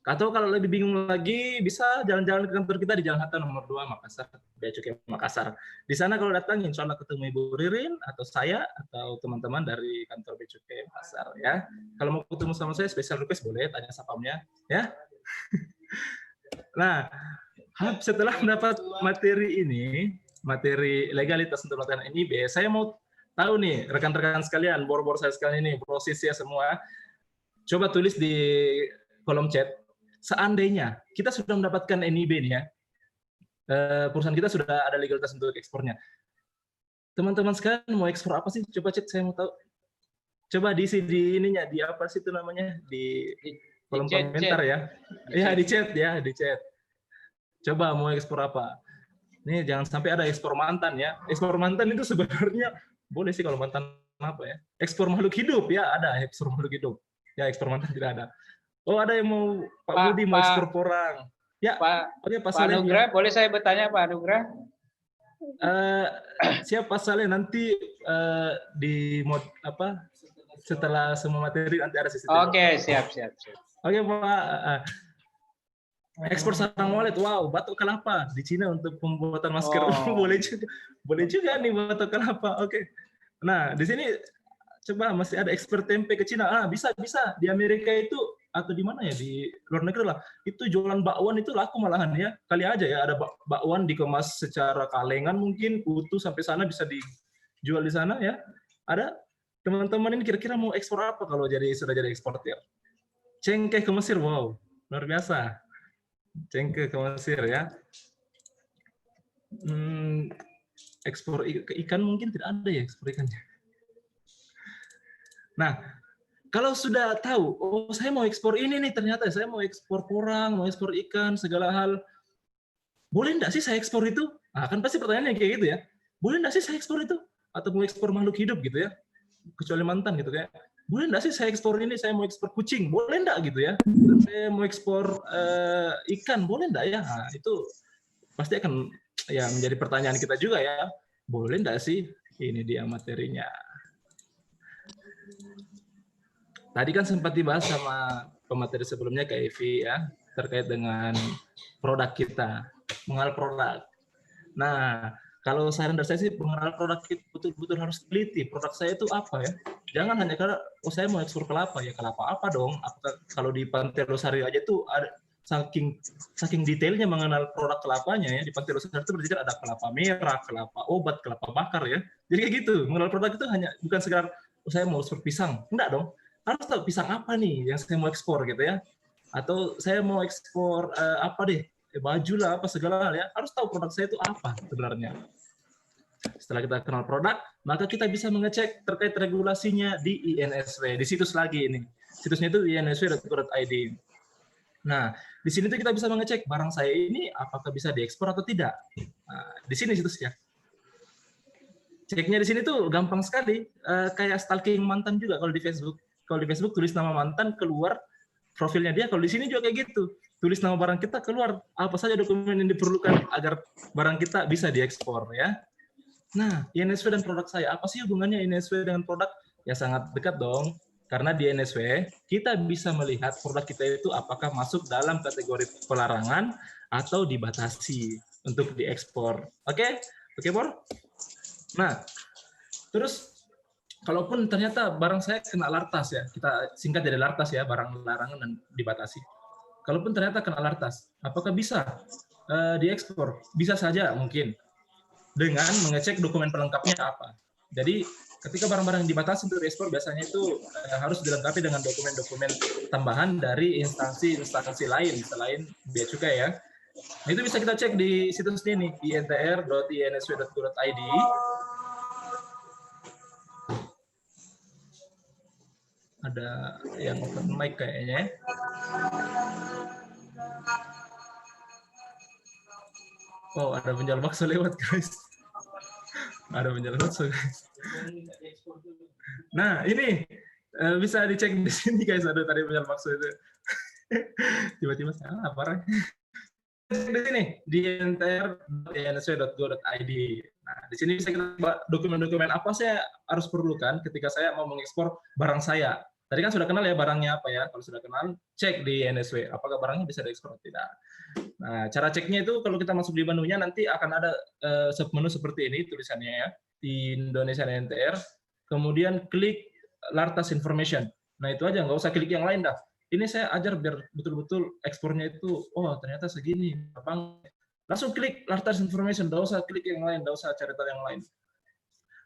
Atau kalau lebih bingung lagi, bisa jalan-jalan ke kantor kita di Jalan Hatta nomor 2 Makassar, Bea Cukai Makassar. Di sana kalau datang, insya Allah ketemu Ibu Ririn, atau saya, atau teman-teman dari kantor Bea Cukai Makassar. Ya. Kalau mau ketemu sama saya, special request boleh, tanya sapamnya. Ya. Nah, setelah mendapat materi ini, materi legalitas untuk melakukan NIB, saya mau tahu nih, rekan-rekan sekalian, bor-bor saya sekalian ini, prosesnya semua, coba tulis di kolom chat, seandainya kita sudah mendapatkan NIB nih ya, perusahaan kita sudah ada legalitas untuk ekspornya. Teman-teman sekalian mau ekspor apa sih? Coba chat, saya mau tahu. Coba diisi di ininya, di apa sih itu namanya? Di kolom komentar ya. Iya, di chat ya, di chat. Coba mau ekspor apa? Nih jangan sampai ada ekspor mantan ya. Ekspor mantan itu sebenarnya boleh sih kalau mantan apa ya? Ekspor makhluk hidup ya, ada ekspor makhluk hidup. Ya, ekspor mantan tidak ada. Oh, ada yang mau Pak Budi mau ekspor porang. Ya, oke Pak Saleh. Pak Nugrah, boleh saya bertanya Pak Nugrah? Siap Pak Saleh, nanti di mod apa setelah semua materi nanti ada sistem. Oke, siap. Oke Pak. Ekspor sarang walet, wow, batok kelapa di Cina untuk pembuatan masker. boleh juga nih batok kelapa. Oke. Nah, di sini coba masih ada ekspor tempe ke Cina. Bisa di Amerika itu atau di mana ya, di luar negeri lah. Itu jualan bakwan itu laku malahan ya. Kali aja ya ada bakwan dikemas secara kalengan mungkin utuh sampai sana bisa dijual di sana ya. Ada teman-teman ini kira-kira mau ekspor apa kalau sudah jadi eksportir? Cengkeh ke Mesir, wow, luar biasa. Cengkeh ke Mesir ya. Ekspor ikan mungkin tidak ada ya ekspor ikannya. Nah, kalau sudah tahu, oh saya mau ekspor ini nih, ternyata saya mau ekspor porang, mau ekspor ikan, segala hal. Boleh enggak sih saya ekspor itu? Kan pasti pertanyaannya kayak gitu ya. Boleh enggak sih saya ekspor itu? Atau mau ekspor makhluk hidup gitu ya. Kecuali mantan gitu kayak. Boleh enggak sih saya ekspor ini, saya mau ekspor kucing, boleh enggak gitu ya. Saya mau ekspor ikan, boleh enggak ya. Nah, itu pasti akan ya menjadi pertanyaan kita juga ya. Boleh enggak sih? Ini dia materinya. Tadi kan sempat dibahas sama pemateri sebelumnya Kak Evi ya, terkait dengan produk kita, mengenal produk. Nah, kalau saran dari saya sih mengenal produk kita betul-betul harus teliti. Produk saya itu apa ya? Jangan hanya karena saya mau ekspor kelapa ya, kelapa apa dong? Apakah kalau di Pantai Losari aja tuh ada saking detailnya mengenal produk kelapanya ya. Di Pantai Losari itu berarti ada kelapa merah, kelapa obat, kelapa bakar ya. Jadi kayak gitu. Mengenal produk itu hanya bukan sekedar saya mau ekspor pisang, enggak dong. Harus tahu pisang apa nih yang saya mau ekspor gitu ya. Atau saya mau ekspor apa deh? Baju lah apa segala hal ya. Harus tahu produk saya itu apa sebenarnya. Setelah kita kenal produk, maka kita bisa mengecek terkait regulasinya di INSW, di situs lagi ini. Situsnya itu insw.go.id. Nah, di sini tuh kita bisa mengecek barang saya ini apakah bisa diekspor atau tidak. Nah, di sini situsnya. Ceknya di sini tuh gampang sekali, kayak stalking mantan juga kalau di Facebook. Kalau di Facebook tulis nama mantan, keluar profilnya dia. Kalau di sini juga kayak gitu. Tulis nama barang kita, keluar apa saja dokumen yang diperlukan agar barang kita bisa diekspor ya. Nah, INSW dan produk saya, apa sih hubungannya INSW dengan produk? Ya sangat dekat dong. Karena di INSW, kita bisa melihat produk kita itu apakah masuk dalam kategori pelarangan atau dibatasi untuk diekspor. Oke? Oke, Bor? Nah, terus kalaupun ternyata barang saya kena lartas ya, kita singkat jadi lartas ya, barang larangan dan dibatasi. Kalaupun ternyata kena lartas, apakah bisa diekspor? Bisa saja mungkin. Dengan mengecek dokumen pelengkapnya apa. Jadi ketika barang-barang yang dibatasi untuk diekspor biasanya itu harus dilengkapi dengan dokumen-dokumen tambahan dari instansi-instansi lain selain bea cukai ya. Nah, itu bisa kita cek di situs ini intr.insw.go.id. Ada yang open mic kayaknya. Oh, ada penjual bakso lewat, guys. Ada penjual bakso, guys. Nah, ini bisa dicek di sini, guys. Ada tadi penjual bakso itu. Tiba-tiba salah, parah. Di sini, di ntr.insw.go.id. Nah, di sini bisa kita dokumen-dokumen apa saya harus perlukan ketika saya mau mengekspor barang saya. Tadi kan sudah kenal ya barangnya apa ya. Kalau sudah kenal, cek di NSW. Apakah barangnya bisa diekspor atau tidak. Nah, cara ceknya itu kalau kita masuk di menunya nanti akan ada submenu seperti ini tulisannya ya. Di Indonesia NTR. Kemudian klik Lartas Information. Nah, itu aja. Nggak usah klik yang lain dah. Ini saya ajar biar betul-betul ekspornya itu, oh ternyata segini. Langsung klik Lartas Information. Nggak usah klik yang lain. Nggak usah cari tahu yang lain.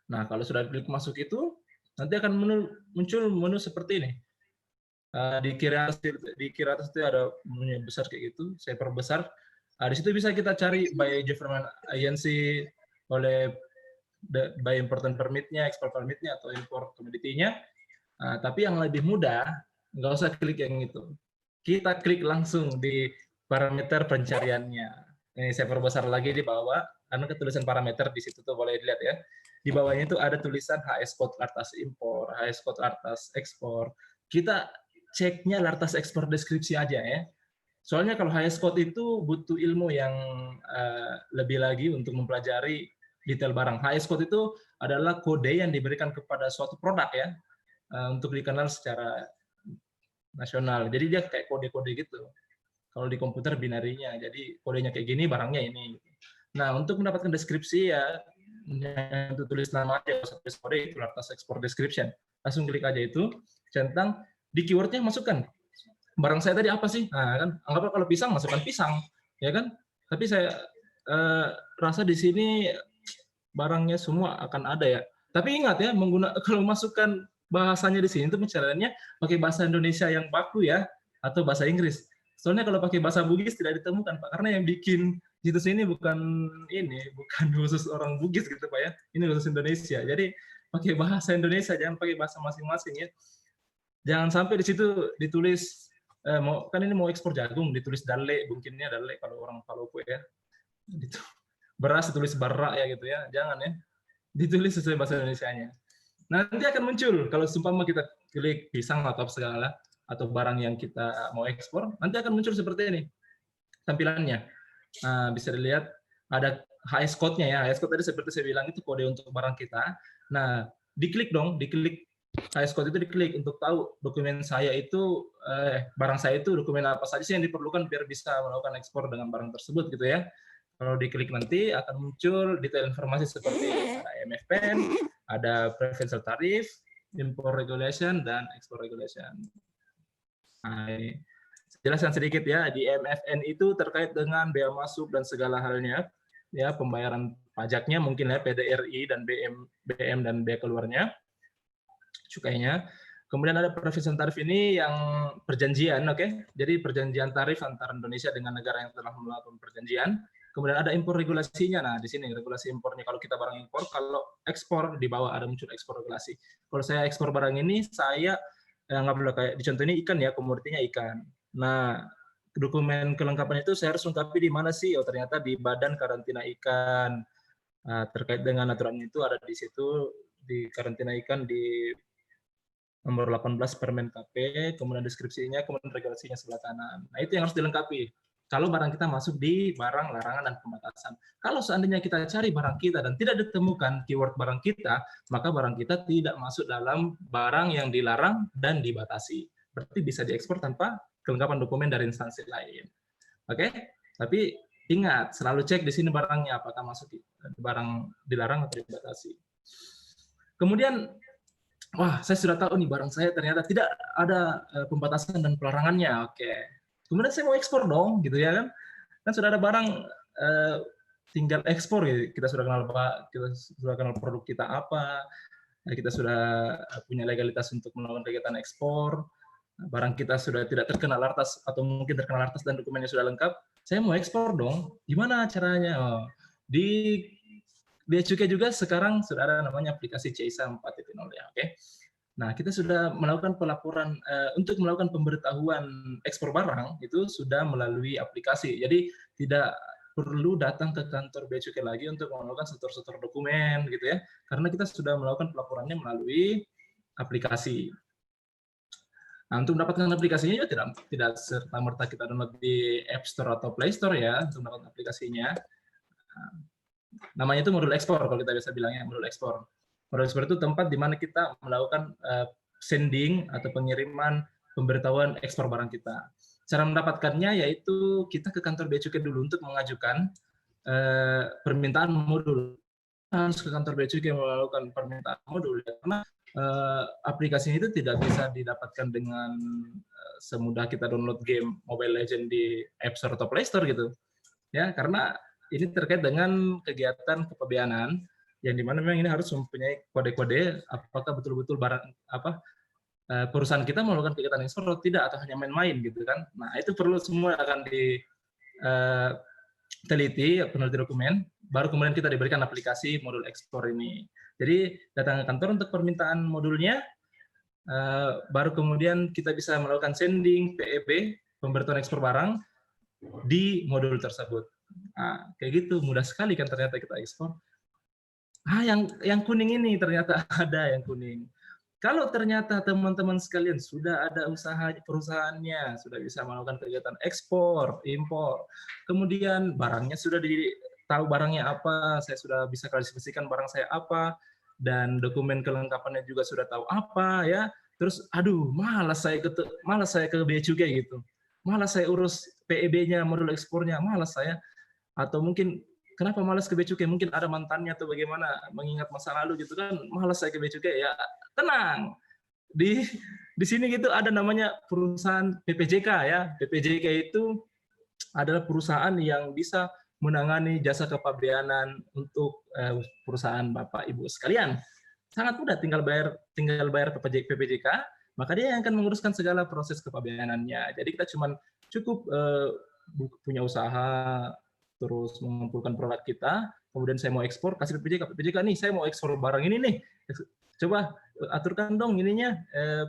Nah, kalau sudah klik masuk itu, nanti akan muncul menu seperti ini. Di kiri atas itu ada menunya besar kayak gitu, saya perbesar. Di situ bisa kita cari by government agency, oleh by important permit-nya, export permit-nya, atau import commodity-nya. Tapi yang lebih mudah, nggak usah klik yang itu. Kita klik langsung di parameter pencariannya. Ini saya perbesar lagi di bawah, karena ketulisan parameter di situ tuh boleh dilihat ya. Di bawahnya itu ada tulisan HS code lartas impor, HS code lartas ekspor. Kita ceknya lartas ekspor deskripsi aja ya. Soalnya kalau HS code itu butuh ilmu yang lebih lagi untuk mempelajari detail barang. HS code itu adalah kode yang diberikan kepada suatu produk ya, untuk dikenal secara nasional. Jadi dia kayak kode-kode gitu. Kalau di komputer binarinya, jadi kodenya kayak gini, barangnya ini. Nah, untuk mendapatkan deskripsi ya, untuk tulis nama aja, tulis kode itu lartas export description. Langsung klik aja itu, centang, di keywordnya masukkan. Barang saya tadi apa sih? Nah, kan anggaplah kalau pisang, masukkan pisang, ya kan? Tapi saya rasa di sini barangnya semua akan ada ya. Tapi ingat ya, kalau masukkan bahasanya di sini itu pencariannya pakai bahasa Indonesia yang baku ya, atau bahasa Inggris. Soalnya kalau pakai bahasa Bugis tidak ditemukan Pak, karena yang bikin situs ini bukan khusus orang Bugis gitu Pak ya. Ini khusus Indonesia. Jadi pakai bahasa Indonesia, jangan pakai bahasa masing-masing ya. Jangan sampai di situ ditulis kan ini mau ekspor jagung, ditulis dale, mungkinnya dale kalau orang Palopo ya. Gitu. Beras ditulis barak ya gitu ya. Jangan ya. Ditulis sesuai bahasa Indonesianya. Nanti akan muncul kalau seumpama kita klik pisang atau segala atau barang yang kita mau ekspor, nanti akan muncul seperti ini tampilannya. Nah, bisa dilihat ada HS code-nya ya. HS code tadi seperti saya bilang itu kode untuk barang kita. Nah, diklik dong, diklik HS code itu diklik untuk tahu dokumen saya itu barang saya itu dokumen apa saja sih yang diperlukan biar bisa melakukan ekspor dengan barang tersebut gitu ya. Kalau diklik nanti akan muncul detail informasi seperti ada MFPN, ada preferential tarif, import regulation, dan export regulation. Nah, jelaskan sedikit ya, di MFN itu terkait dengan bea masuk dan segala halnya, ya pembayaran pajaknya mungkin ya PDRI dan BM dan bea keluarnya, cukainya. Kemudian ada preferential tarif ini yang perjanjian, oke? Jadi perjanjian tarif antara Indonesia dengan negara yang telah melakukan perjanjian. Kemudian ada impor regulasinya. Nah, di sini regulasi impornya. Kalau kita barang impor, kalau ekspor di bawah ada muncul ekspor regulasi. Kalau saya ekspor barang ini, saya nggak boleh kayak di contoh ini ikan ya, komoditinya ikan. Nah, dokumen kelengkapan itu saya harus lengkapi di mana sih? Oh, ternyata di Badan Karantina Ikan. Nah, terkait dengan aturan itu ada di situ, di karantina ikan di nomor 18 Permen KP, kemudian deskripsinya, kemudian regulasinya sebelah kanan. Nah, itu yang harus dilengkapi. Kalau barang kita masuk di barang larangan dan pembatasan. Kalau seandainya kita cari barang kita dan tidak ditemukan keyword barang kita, maka barang kita tidak masuk dalam barang yang dilarang dan dibatasi. Berarti bisa diekspor tanpa kelengkapan dokumen dari instansi lain. Oke? Tapi ingat, selalu cek di sini barangnya apakah masuk di barang dilarang atau dibatasi. Kemudian, wah, saya sudah tahu nih barang saya ternyata tidak ada pembatasan dan pelarangannya. Oke. Kemudian saya mau ekspor dong, gitu ya kan? Kan sudah ada barang, tinggal ekspor ya. Kita sudah kenal produk kita apa, kita sudah punya legalitas untuk melakukan kegiatan ekspor, barang kita sudah tidak terkena lartas atau mungkin terkena lartas dan dokumennya sudah lengkap. Saya mau ekspor dong. Gimana caranya? Oh, di Bea Cukai juga sekarang sudah ada namanya aplikasi CISA 4.0 ya, oke? Nah, kita sudah melakukan pelaporan untuk melakukan pemberitahuan ekspor barang itu sudah melalui aplikasi. Jadi tidak perlu datang ke kantor Bea Cukai lagi untuk melakukan setor-setor dokumen gitu ya. Karena kita sudah melakukan pelaporannya melalui aplikasi. Nah, untuk mendapatkan aplikasinya juga tidak serta-merta kita download di App Store atau Play Store ya untuk mendapatkan aplikasinya. Namanya itu modul ekspor kalau kita biasa bilangnya modul ekspor. Modul ekspor itu tempat di mana kita melakukan sending atau pengiriman pemberitahuan ekspor barang kita. Cara mendapatkannya yaitu kita ke kantor Bea Cukai dulu untuk mengajukan permintaan modul. Harus ke kantor Bea Cukai melakukan permintaan modul karena aplikasi itu tidak bisa didapatkan dengan semudah kita download game Mobile Legends di App Store atau Play Store gitu. Ya, karena ini terkait dengan kegiatan kepabeanan yang dimana memang ini harus mempunyai kode-kode apakah betul-betul barang apa perusahaan kita melakukan kegiatan ekspor atau tidak, atau hanya main-main gitu kan. Nah, itu perlu semua akan diteliti, peneliti dokumen, baru kemudian kita diberikan aplikasi modul ekspor ini. Jadi datang ke kantor untuk permintaan modulnya, baru kemudian kita bisa melakukan sending, PEP, pemberitahuan ekspor barang di modul tersebut. Nah, kayak gitu, mudah sekali kan ternyata kita ekspor. Yang kuning ini ternyata ada yang kuning. Kalau ternyata teman-teman sekalian sudah ada usaha perusahaannya, sudah bisa melakukan kegiatan ekspor, impor, kemudian barangnya sudah tahu barangnya apa, saya sudah bisa klasifikasikan barang saya apa, dan dokumen kelengkapannya juga sudah tahu apa ya. Terus, aduh, malas saya ke bea cukai gitu, malas saya urus PEB-nya, modul ekspornya, malas saya. Atau mungkin kenapa malas ke bea cukai? Mungkin ada mantannya atau bagaimana, mengingat masa lalu gitu kan, malas saya ke bea cukai. Ya tenang, di sini gitu ada namanya perusahaan PPJK ya. PPJK itu adalah perusahaan yang bisa menangani jasa kepabeanan untuk perusahaan Bapak Ibu sekalian. Sangat mudah, tinggal bayar PPJK, maka dia yang akan menguruskan segala proses kepabeanannya. Jadi kita cukup punya usaha, terus mengumpulkan produk kita, kemudian saya mau ekspor, kasih PPJK nih, saya mau ekspor barang ini nih, coba aturkan dong ininya,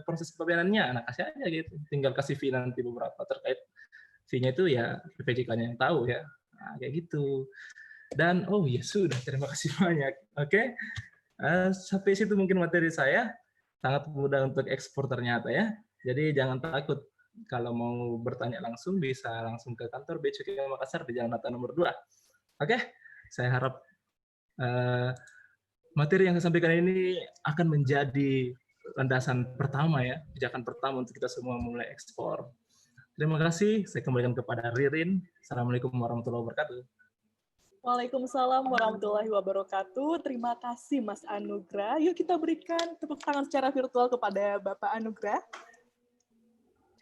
proses kepabeanannya, nah kasih aja gitu, tinggal kasih fee nanti beberapa terkait fee-nya itu ya PPJK-nya yang tahu ya, nah, kayak gitu. Dan oh ya sudah, terima kasih banyak. Oke, sampai situ mungkin materi saya, sangat mudah untuk ekspor ternyata ya, jadi jangan takut. Kalau mau bertanya langsung, bisa langsung ke kantor Bea Cukai Makassar di Jalan Nata nomor 2. Oke, saya harap materi yang saya sampaikan ini akan menjadi landasan pertama ya, pijakan pertama untuk kita semua mulai ekspor. Terima kasih, saya kembalikan kepada Ririn. Assalamualaikum warahmatullahi wabarakatuh. Waalaikumsalam warahmatullahi wabarakatuh. Terima kasih Mas Anugrah. Yuk kita berikan tepuk tangan secara virtual kepada Bapak Anugrah.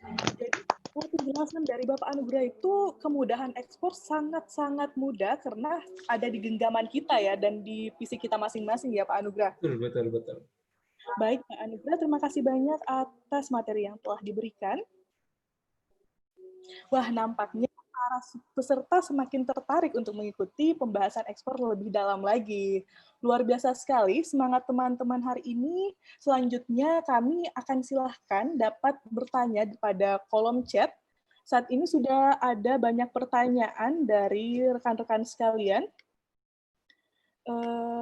Jadi, penjelasan dari Bapak Anugrah itu kemudahan ekspor sangat-sangat mudah karena ada di genggaman kita ya dan di PC kita masing-masing ya Pak Anugrah. Betul. Baik Pak Anugrah, terima kasih banyak atas materi yang telah diberikan. Wah, nampaknya para peserta semakin tertarik untuk mengikuti pembahasan ekspor lebih dalam lagi. Luar biasa sekali semangat teman-teman hari ini. Selanjutnya kami akan silahkan dapat bertanya pada kolom chat. Saat ini sudah ada banyak pertanyaan dari rekan-rekan sekalian.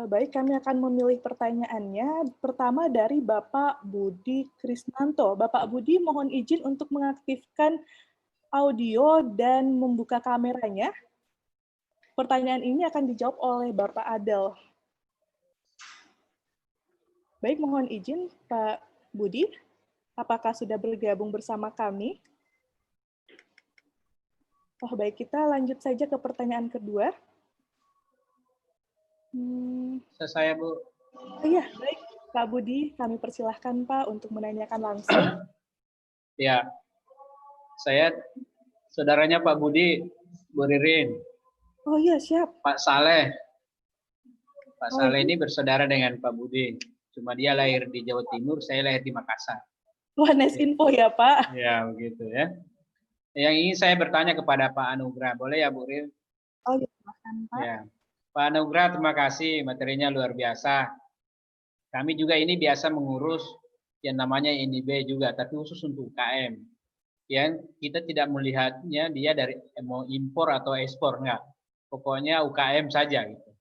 Baik, kami akan memilih pertanyaannya. Pertama dari Bapak Budi Krisnanto. Bapak Budi, mohon izin untuk mengaktifkan audio dan membuka kameranya. Pertanyaan ini akan dijawab oleh Bapak Adel. Baik, mohon izin Pak Budi, apakah sudah bergabung bersama kami? Oh baik, kita lanjut saja ke pertanyaan kedua. Saya Bu. Oh iya, baik Pak Budi, kami persilahkan Pak untuk menanyakan langsung. Ya. Saya saudaranya Pak Budi, Bu Ririn. Oh iya, siap. Pak Saleh. Pak Saleh ini bersaudara dengan Pak Budi. Cuma dia lahir di Jawa Timur, saya lahir di Makassar. Wah, nice info ya, Pak. Ya, begitu ya. Yang ingin saya bertanya kepada Pak Anugrah, boleh ya Bu Ririn? Oh iya, silakan Pak. Ya. Pak Anugrah, terima kasih, materinya luar biasa. Kami juga ini biasa mengurus yang namanya NIB juga, tapi khusus untuk UKM. Yang kita tidak melihatnya dia dari mau impor atau ekspor, enggak. Pokoknya UKM saja gitu.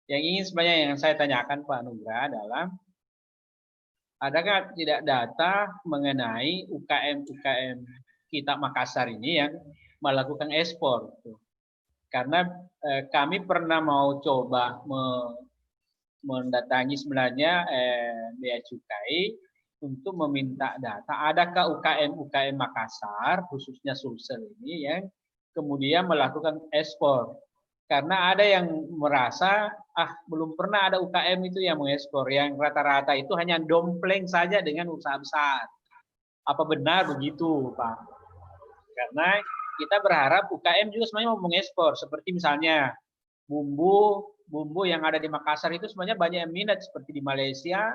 Yang ingin sebenarnya yang saya tanyakan Pak Anugrah adalah adakah tidak data mengenai UKM kita Makassar ini yang melakukan ekspor gitu. Karena kami pernah mau coba mendatangi sebenarnya Bea Cukai untuk meminta data, adakah UKM Makassar, khususnya Sulsel ini yang kemudian melakukan ekspor. Karena ada yang merasa, belum pernah ada UKM itu yang mengekspor, yang rata-rata itu hanya dompleng saja dengan usaha besar. Apa benar begitu, Pak? Karena kita berharap UKM juga sebenarnya mau mengekspor, seperti misalnya bumbu yang ada di Makassar itu sebenarnya banyak yang minat, seperti di Malaysia,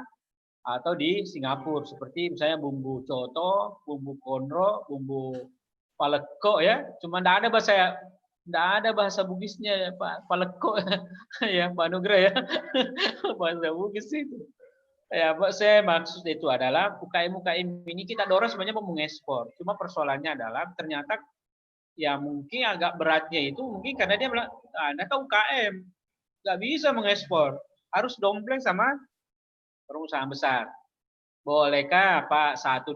atau di Singapura seperti misalnya bumbu coto, bumbu konro, bumbu paleko ya. Cuma enggak ada bahasa Bugisnya ya, Pak. Paleko ya, Pak Nugra ya. Bahasa Bugis itu. Ya, Pak, saya maksud itu adalah UKM-UKM ini kita dorong sebenarnya mau mengekspor. Cuma persoalannya adalah ternyata ya mungkin agak beratnya itu mungkin karena dia bilang, Anda kan UKM, nggak bisa mengekspor. Harus dompleng sama perusahaan besar. Bolehkah Pak 1-2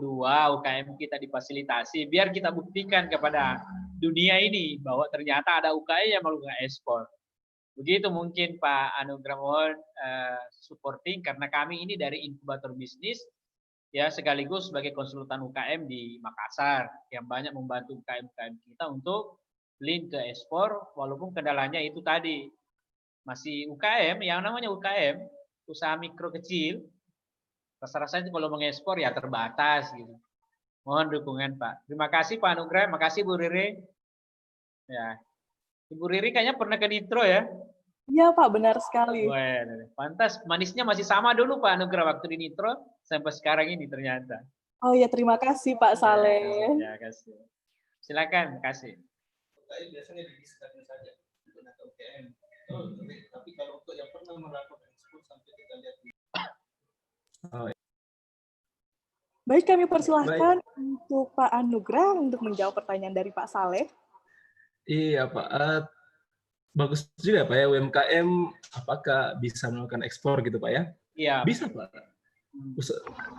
UKM kita difasilitasi biar kita buktikan kepada dunia ini bahwa ternyata ada UKM yang melakukan ekspor. Begitu mungkin Pak Anugrah, mohon supporting karena kami ini dari inkubator bisnis ya sekaligus sebagai konsultan UKM di Makassar yang banyak membantu UKM-UKM kita untuk link ke ekspor walaupun kendalanya itu tadi masih UKM, yang namanya UKM usaha mikro kecil rasa-rasanya kalau mengekspor ya terbatas gitu. Mohon dukungan Pak. Terima kasih Pak Anugrah, makasih Bu Riri. Ya. Ibu Riri kayaknya pernah ke Nitro ya? Iya Pak, benar sekali. Wah, pantas manisnya masih sama dulu Pak Anugrah waktu di Nitro sampai sekarang ini ternyata. Oh ya, terima kasih Pak Saleh. Ya, kasih. Silakan, kasih. Biasanya didiskusikan saja menggunakan UKM. Tapi kalau untuk yang pernah melakukan ekspor sampai kita lihat di Baik, kami persilahkan untuk Pak Anugrah untuk menjawab pertanyaan dari Pak Saleh. Iya Pak, bagus juga Pak ya, UMKM apakah bisa melakukan ekspor gitu Pak ya? Iya. Bisa Pak.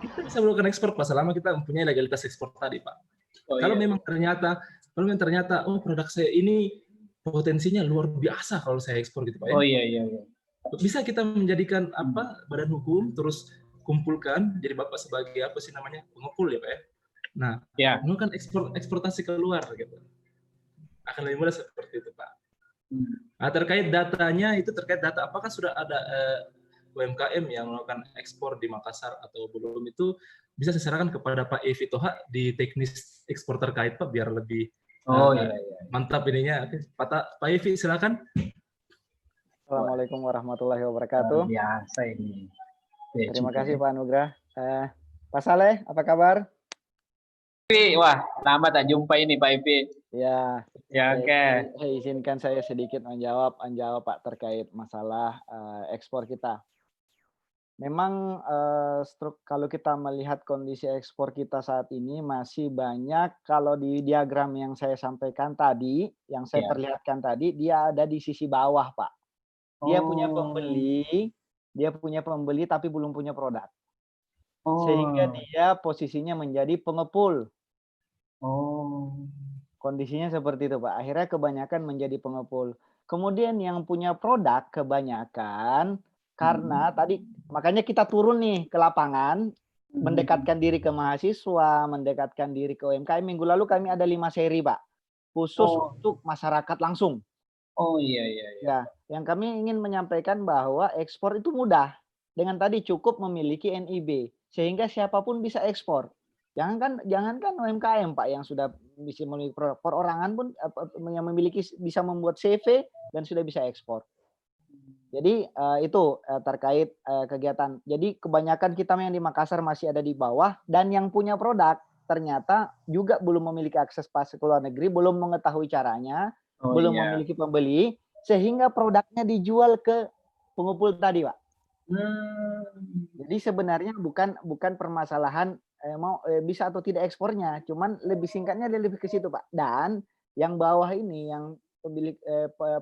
Kita bisa melakukan ekspor Pak selama kita mempunyai legalitas ekspor tadi Pak. Kalau memang ternyata oh produk saya ini potensinya luar biasa kalau saya ekspor gitu Pak ya. Oh iya. Bisa kita menjadikan badan hukum terus kumpulkan jadi Bapak sebagai apa sih namanya pengumpul ya Pak ya. Nah, melakukan eksportasi keluar gitu. Akan lebih mudah seperti itu Pak. Nah, terkait datanya itu terkait data apakah sudah ada UMKM yang melakukan ekspor di Makassar atau belum itu bisa saya sarankan kepada Pak Evi Toha di teknis ekspor terkait Pak biar lebih mantap ininya. Pak Evi silakan. Assalamualaikum warahmatullahi wabarakatuh. Biasa ini. Terima kasih Pak Anugrah. Pak Saleh, apa kabar? Wah, lama tak jumpa ini Pak Ipi. Ya. Oke. Izinkan saya sedikit menjawab Pak terkait masalah ekspor kita. Memang kalau kita melihat kondisi ekspor kita saat ini masih banyak kalau di diagram yang saya sampaikan tadi, yang saya perlihatkan tadi, dia ada di sisi bawah Pak. Dia punya pembeli tapi belum punya produk. Sehingga dia posisinya menjadi pengepul. Kondisinya seperti itu Pak. Akhirnya kebanyakan menjadi pengepul. Kemudian yang punya produk kebanyakan karena tadi makanya kita turun nih ke lapangan, mendekatkan diri ke mahasiswa, mendekatkan diri ke UMKM. Minggu lalu kami ada 5 seri Pak, khusus untuk masyarakat langsung. Oh iya. Ya, yang kami ingin menyampaikan bahwa ekspor itu mudah. Dengan tadi cukup memiliki NIB sehingga siapapun bisa ekspor. Jangankan UMKM Pak yang sudah bisa memiliki perorangan pun yang memiliki bisa membuat CV dan sudah bisa ekspor. Jadi itu terkait kegiatan. Jadi kebanyakan kita yang di Makassar masih ada di bawah dan yang punya produk ternyata juga belum memiliki akses pasar ke luar negeri, belum mengetahui caranya, belum memiliki pembeli sehingga produknya dijual ke pengumpul tadi Pak. Jadi sebenarnya bukan permasalahan bisa atau tidak ekspornya, cuman lebih singkatnya lebih ke situ Pak. Dan yang bawah ini yang pemilik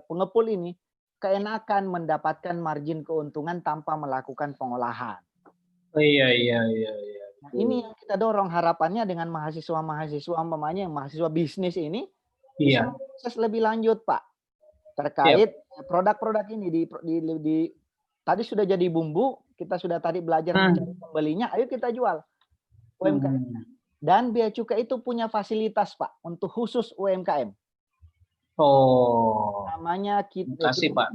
pengepul ini keenakan mendapatkan margin keuntungan tanpa melakukan pengolahan. Iya. Nah, ini yang kita dorong harapannya dengan mahasiswa umpamanya yang mahasiswa bisnis ini bisa proses lebih lanjut Pak terkait produk-produk ini tadi sudah jadi bumbu, kita sudah tadi belajar mencari pembelinya, ayo kita jual UMKM. Dan bea cukai itu punya fasilitas Pak untuk khusus UMKM. Namanya makasih Pak.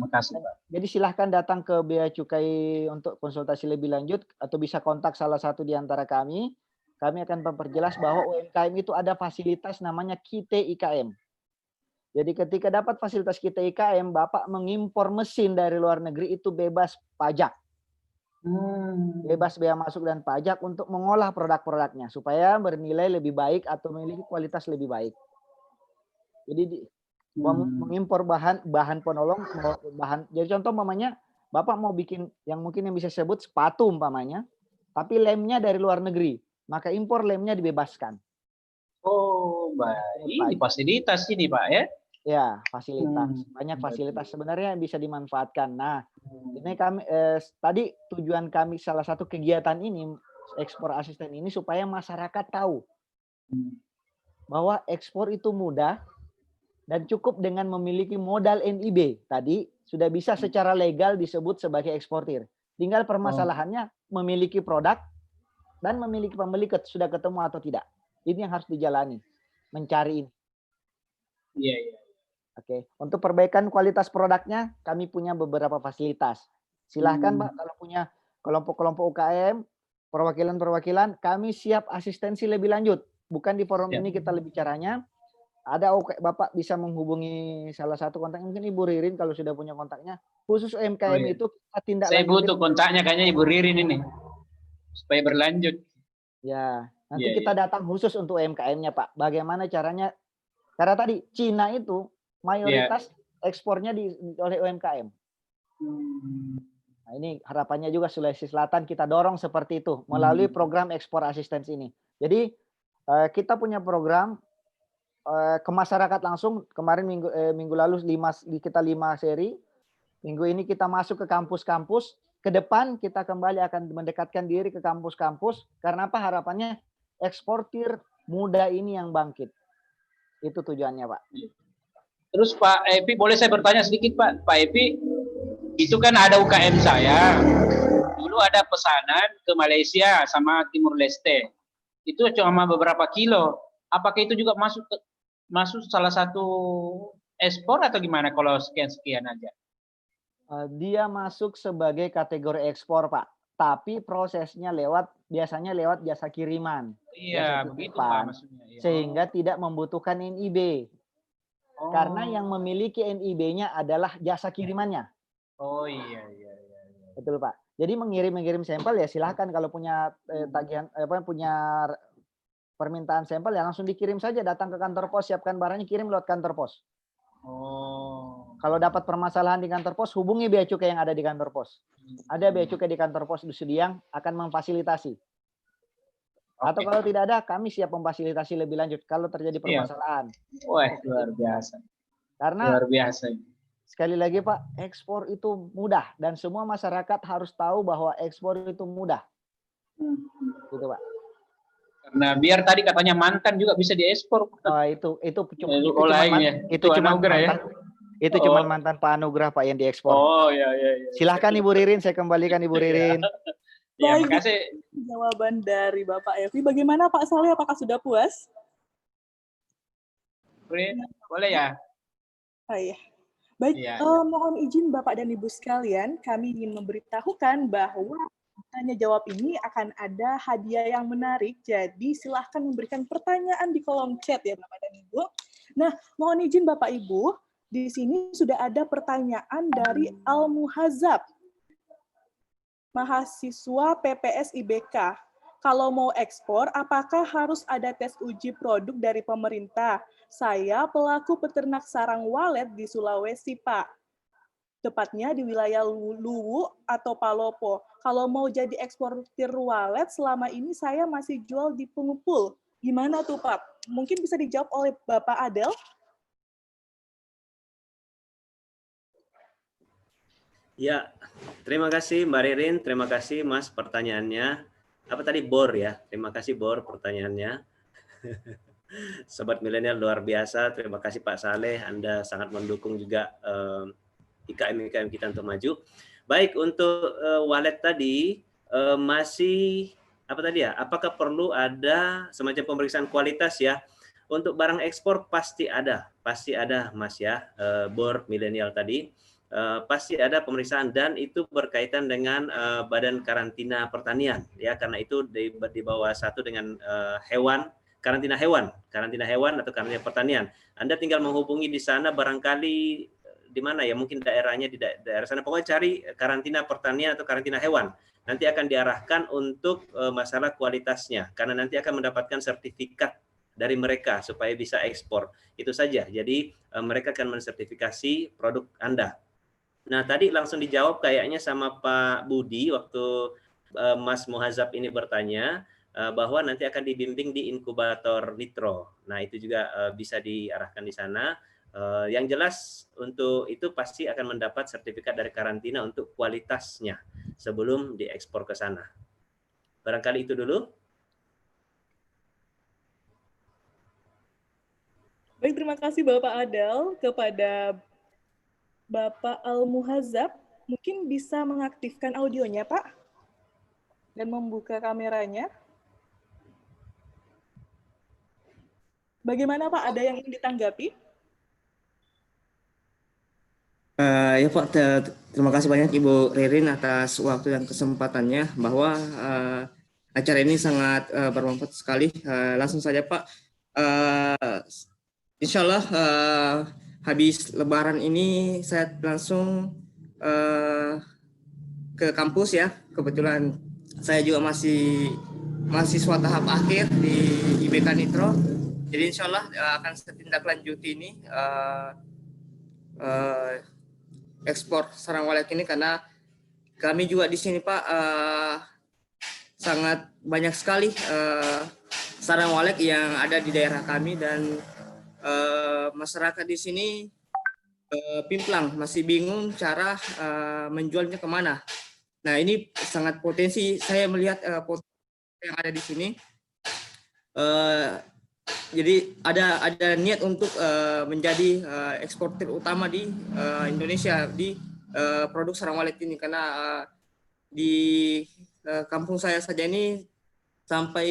Jadi silahkan datang ke bea cukai untuk konsultasi lebih lanjut atau bisa kontak salah satu di antara kami. Kami akan memperjelas bahwa UMKM itu ada fasilitas namanya KITE IKM. Jadi ketika dapat fasilitas KITE IKM, Bapak mengimpor mesin dari luar negeri itu bebas pajak. Bebas bea masuk dan pajak untuk mengolah produk-produknya supaya bernilai lebih baik atau memiliki kualitas lebih baik. Jadi mengimpor bahan penolong, jadi contoh umpamanya Bapak mau bikin yang mungkin yang bisa sebut sepatu umpamanya, tapi lemnya dari luar negeri, maka impor lemnya dibebaskan. Oh, baik. Ini fasilitas ini, Pak, ya? Ya, fasilitas. Banyak fasilitas sebenarnya yang bisa dimanfaatkan. Nah, ini kami tadi tujuan kami salah satu kegiatan ini, ekspor asisten ini supaya masyarakat tahu bahwa ekspor itu mudah dan cukup dengan memiliki modal NIB. Tadi sudah bisa secara legal disebut sebagai eksportir. Tinggal permasalahannya memiliki produk dan memiliki pembeli sudah ketemu atau tidak. Ini yang harus dijalani, mencari ini. Iya, iya. Oke, untuk perbaikan kualitas produknya, kami punya beberapa fasilitas. Silahkan, Pak, kalau punya kelompok-kelompok UKM, perwakilan-perwakilan, kami siap asistensi lebih lanjut. Bukan di forum ini kita lebih bicaranya. Ada Bapak bisa menghubungi salah satu kontaknya, mungkin Ibu Ririn kalau sudah punya kontaknya. Khusus UMKM itu kita tindak Saya butuh kontaknya kayaknya Ibu Ririn ini, supaya berlanjut. Ya, nanti kita datang khusus untuk UMKM-nya, Pak. Bagaimana caranya? Karena tadi Cina itu mayoritas ekspornya oleh UMKM. Nah, ini harapannya juga Sulawesi Selatan kita dorong seperti itu melalui program ekspor asistensi ini. Jadi kita punya program ke masyarakat langsung. Kemarin minggu lalu kita 5 seri. Minggu ini kita masuk ke kampus-kampus. Ke depan kita kembali akan mendekatkan diri ke kampus-kampus. Karena apa harapannya? Eksportir muda ini yang bangkit. Itu tujuannya, Pak. Terus Pak Epi, boleh saya bertanya sedikit, Pak? Pak Epi, itu kan ada UKM saya. Dulu ada pesanan ke Malaysia sama Timur Leste. Itu cuma beberapa kilo. Apakah itu juga masuk salah satu ekspor atau gimana kalau sekian-sekian aja? Dia masuk sebagai kategori ekspor, Pak. Tapi prosesnya biasanya lewat jasa kiriman. Iya, begitu Pak maksudnya. Ya. Sehingga tidak membutuhkan NIB. Karena yang memiliki NIB-nya adalah jasa kirimannya. Oh iya. Betul, Pak. Jadi mengirim sampel ya silahkan kalau punya tagihan punya permintaan sampel ya langsung dikirim saja, datang ke kantor pos, siapkan barangnya, kirim lewat kantor pos. Kalau dapat permasalahan di kantor pos, hubungi bea cukai yang ada di kantor pos. Ada bea cukai di kantor pos di Sudiang akan memfasilitasi. Atau kalau tidak ada, kami siap memfasilitasi lebih lanjut kalau terjadi permasalahan. Wah, luar biasa. Karena luar biasa. Sekali lagi, Pak, ekspor itu mudah dan semua masyarakat harus tahu bahwa ekspor itu mudah. Gitu, Pak. Karena biar tadi katanya mantan juga bisa diekspor. Oh, itu cuma mantan Pak Anugrah, Pak, yang diekspor. Oh, iya. Silahkan Ibu Ririn, saya kembalikan Ibu Ririn. Ya, Baik, makasih. Jawaban dari Bapak Evi. Bagaimana Pak Saleh? Apakah sudah puas? Boleh ya? Oh, iya. Baik, mohon izin Bapak dan Ibu sekalian, kami ingin memberitahukan bahwa tanya jawab ini akan ada hadiah yang menarik. Jadi silahkan memberikan pertanyaan di kolom chat ya Bapak dan Ibu. Nah, mohon izin Bapak Ibu, di sini sudah ada pertanyaan dari Al-Muhazab, mahasiswa PPS IBK. Kalau mau ekspor, apakah harus ada tes uji produk dari pemerintah? Saya pelaku peternak sarang walet di Sulawesi, Pak. Tepatnya di wilayah Luwu atau Palopo. Kalau mau jadi eksportir walet, selama ini saya masih jual di pengepul. Gimana tuh, Pak? Mungkin bisa dijawab oleh Bapak Adel? Ya, terima kasih Mbak Ririn, terima kasih Mas pertanyaannya. Apa tadi Bor ya? Terima kasih Bor pertanyaannya. Sobat milenial luar biasa, terima kasih Pak Saleh, Anda sangat mendukung juga IKM-IKM kita untuk maju. Baik, untuk wallet tadi masih apa tadi ya? Apakah perlu ada semacam pemeriksaan kualitas ya? Untuk barang ekspor pasti ada Mas ya, Bor milenial tadi. Pasti ada pemeriksaan dan itu berkaitan dengan Badan Karantina Pertanian ya, karena itu di bawah satu dengan karantina hewan atau karantina pertanian. Anda tinggal menghubungi di sana, barangkali di mana ya, mungkin daerahnya di daerah sana, pokoknya cari karantina pertanian atau karantina hewan. Nanti akan diarahkan untuk masalah kualitasnya, karena nanti akan mendapatkan sertifikat dari mereka supaya bisa ekspor. Itu saja. Jadi mereka akan mensertifikasi produk Anda. Nah, tadi langsung dijawab kayaknya sama Pak Budi waktu Mas Muhazab ini bertanya bahwa nanti akan dibimbing di inkubator nitro. Nah, itu juga bisa diarahkan di sana. Yang jelas untuk itu pasti akan mendapat sertifikat dari karantina untuk kualitasnya sebelum diekspor ke sana. Barangkali itu dulu. Baik, terima kasih Bapak Adel. Kepada Bapak Al-Muhazab, mungkin bisa mengaktifkan audionya, Pak, dan membuka kameranya. Bagaimana, Pak? Ada yang ingin ditanggapi? Ya Pak, terima kasih banyak Ibu Ririn atas waktu dan kesempatannya, bahwa acara ini sangat bermanfaat sekali. Langsung saja Pak, insya Allah habis Lebaran ini saya langsung ke kampus ya. Kebetulan saya juga masih mahasiswa tahap akhir di IBK Nitro. Jadi insya Allah akan saya tindak lanjuti ini ekspor sarang walet ini, karena kami juga di sini Pak sangat banyak sekali sarang walet yang ada di daerah kami, dan masyarakat di sini pimplang, masih bingung cara menjualnya kemana. Nah, ini sangat potensi, saya melihat potensi yang ada di sini. Jadi ada niat untuk menjadi eksportir utama di Indonesia di produk sarang walet ini, karena di kampung saya saja ini sampai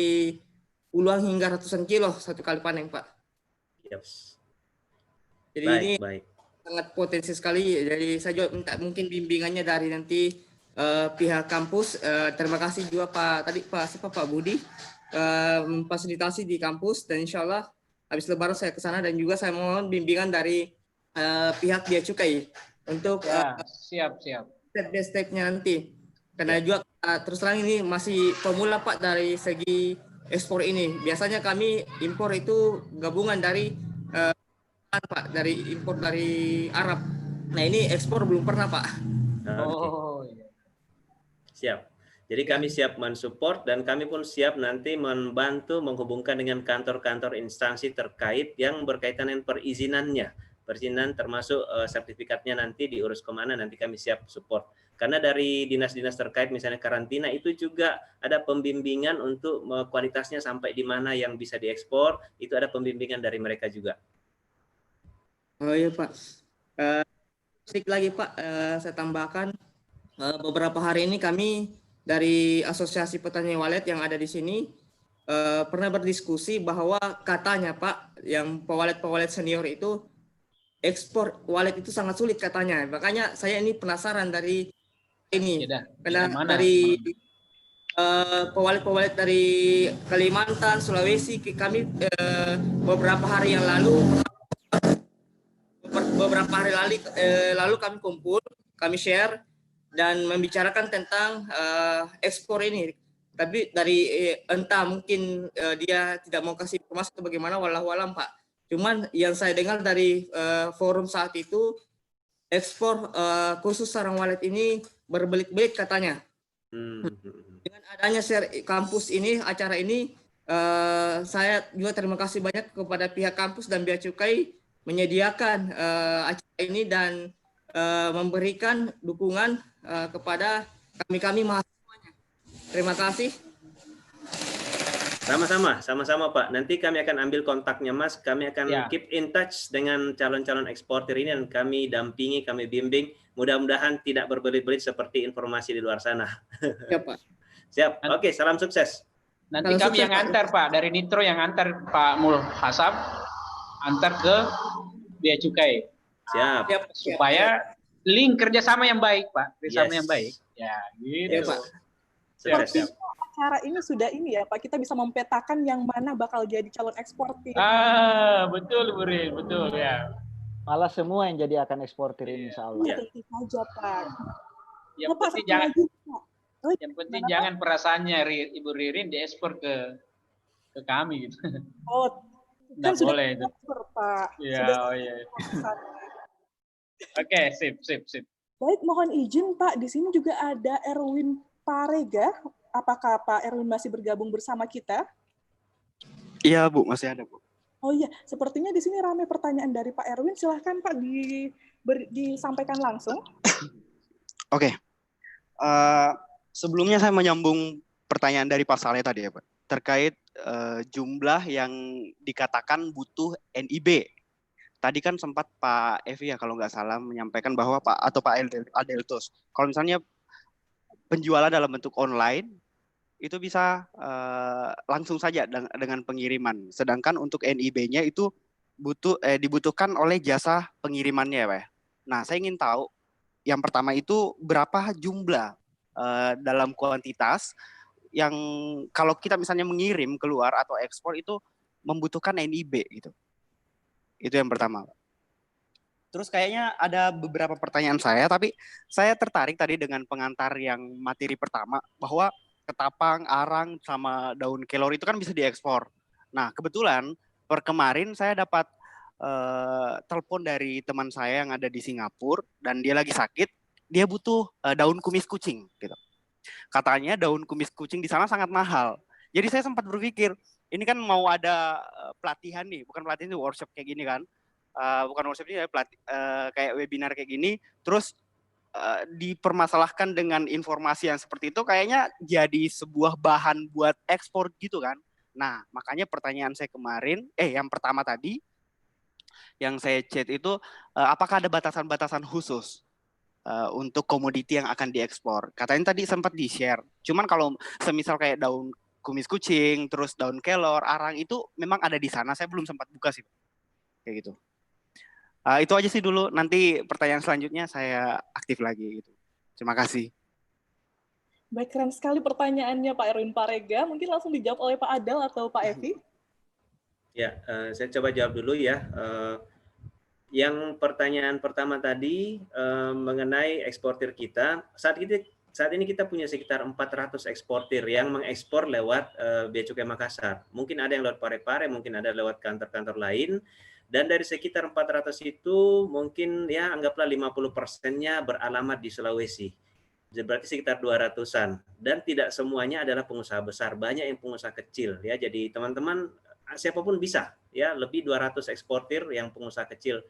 puluhan hingga ratusan kilo satu kali panen, Pak. Yes. Jadi ini sangat potensi sekali. Jadi saya juga minta mungkin bimbingannya dari nanti pihak kampus. Terima kasih juga Pak Budi memfasilitasi di kampus, dan insya Allah habis Lebaran saya ke sana, dan juga saya mohon bimbingan dari pihak Bea Cukai untuk siap step-stepnya nanti, karena juga terus terang ini masih pemula Pak dari segi ekspor ini. Biasanya kami impor itu gabungan dari Pak, dari impor dari Arab. Nah, ini ekspor belum pernah Pak. Siap. Jadi kami siap mensupport, dan kami pun siap nanti membantu menghubungkan dengan kantor-kantor instansi terkait yang berkaitan dengan perizinannya. Perizinan termasuk sertifikatnya nanti diurus kemana, nanti kami siap support. Karena dari dinas-dinas terkait misalnya karantina itu juga ada pembimbingan untuk kualitasnya sampai di mana yang bisa diekspor, itu ada pembimbingan dari mereka juga. Oh iya Pak. Sedikit lagi Pak, saya tambahkan beberapa hari ini kami dari Asosiasi Petani Walet yang ada di sini pernah berdiskusi bahwa katanya Pak, yang pewalet-pewalet senior itu ekspor walet itu sangat sulit katanya. Makanya saya ini penasaran dari ini, karena dari pewalet-pewalet dari Kalimantan, Sulawesi, kami beberapa hari lalu kami kumpul, kami share dan membicarakan tentang ekspor ini. Tapi dari entah mungkin dia tidak mau kasih informasi atau bagaimana, wallahu alam Pak. Cuman yang saya dengar dari forum saat itu, ekspor khusus sarang walet ini berbelit-belit katanya. Dengan adanya kampus ini, acara ini, saya juga terima kasih banyak kepada pihak kampus dan Bea Cukai menyediakan acara ini dan memberikan dukungan kepada kami mahasiswanya. Terima kasih. Sama-sama Pak. Nanti kami akan ambil kontaknya Mas. Kami akan keep in touch dengan calon-calon eksportir ini, dan kami dampingi, kami bimbing. Mudah-mudahan tidak berbelit-belit seperti informasi di luar sana. Ya Pak. Siap. Oke, salam sukses. Nanti kami yang antar Pak, dari Nitro yang antar Pak Muhazab, antar ke Bea Cukai. Siap. Supaya link kerjasama yang baik Pak, kerjasama yang baik. Ya, gitu. Ya, Pak. Seperti acara ini sudah ini ya Pak, kita bisa mempetakan yang mana bakal jadi calon eksportir. Betul Bu Rin, betul ya. Malah semua yang jadi akan eksportir ini, insya Allah. Iya. Tentu saja, Pak. Yang Nah, Pak, penting satu jangan lagi, Pak. Oh, yang penting gimana, Pak? jangan perasaannya Ibu Ririn diekspor ke kami gitu. Oh, Nggak kan sudah boleh itu. diekspor, Pak. Iya, Sudah oh iya. pesan. Oke, sip. Baik, mohon izin, Pak. Di sini juga ada Erwin Parega. Apakah Pak Erwin masih bergabung bersama kita? Iya, Bu, masih ada, Bu. Oh iya, sepertinya di sini ramai pertanyaan dari Pak Erwin. Silahkan Pak disampaikan langsung. Oke. Sebelumnya saya menyambung pertanyaan dari Pak Saleh tadi ya, Pak. Terkait jumlah yang dikatakan butuh NIB. Tadi kan sempat Pak Evi ya kalau nggak salah menyampaikan bahwa Pak Adeltos, kalau misalnya penjualan dalam bentuk online itu bisa langsung saja dengan pengiriman. Sedangkan untuk NIB-nya itu dibutuhkan oleh jasa pengirimannya ya, Pak. Nah, saya ingin tahu yang pertama itu berapa jumlah dalam kuantitas yang kalau kita misalnya mengirim keluar atau ekspor itu membutuhkan NIB gitu. Itu yang pertama, Pak. Terus kayaknya ada beberapa pertanyaan saya, tapi saya tertarik tadi dengan pengantar yang materi pertama bahwa ketapang, arang, sama daun kelor itu kan bisa diekspor. Nah, kebetulan per kemarin saya dapat telepon dari teman saya yang ada di Singapura dan dia lagi sakit, dia butuh daun kumis kucing gitu. Katanya daun kumis kucing di sana sangat mahal. Jadi saya sempat berpikir, ini kan mau ada pelatihan nih, bukan pelatihan, ini workshop kayak gini kan. Bukan workshop ini, kayak webinar kayak gini, terus dipermasalahkan dengan informasi yang seperti itu kayaknya jadi sebuah bahan buat ekspor gitu kan. Nah, makanya pertanyaan saya kemarin, yang pertama tadi, yang saya chat itu, apakah ada batasan-batasan khusus untuk komoditi yang akan diekspor? Katanya tadi sempat di-share. Cuman kalau semisal kayak daun kumis kucing, terus daun kelor, arang itu memang ada di sana. Saya belum sempat buka sih, kayak gitu. Itu aja sih dulu. Nanti pertanyaan selanjutnya saya aktif lagi. Gitu. Terima kasih. Baik, keren sekali pertanyaannya Pak Erwin Parega. Mungkin langsung dijawab oleh Pak Adel atau Pak Evi. Ya, saya coba jawab dulu ya. Yang pertanyaan pertama tadi mengenai eksportir kita. Saat ini kita punya sekitar 400 eksportir yang mengekspor lewat Bea Cukai Makassar. Mungkin ada yang lewat Parepare, mungkin ada lewat kantor-kantor lain. Dan dari sekitar 400 itu mungkin ya anggaplah 50%-nya beralamat di Sulawesi. Berarti sekitar 200-an. Dan tidak semuanya adalah pengusaha besar, banyak yang pengusaha kecil ya. Jadi teman-teman siapapun bisa ya, lebih 200 eksportir yang pengusaha kecil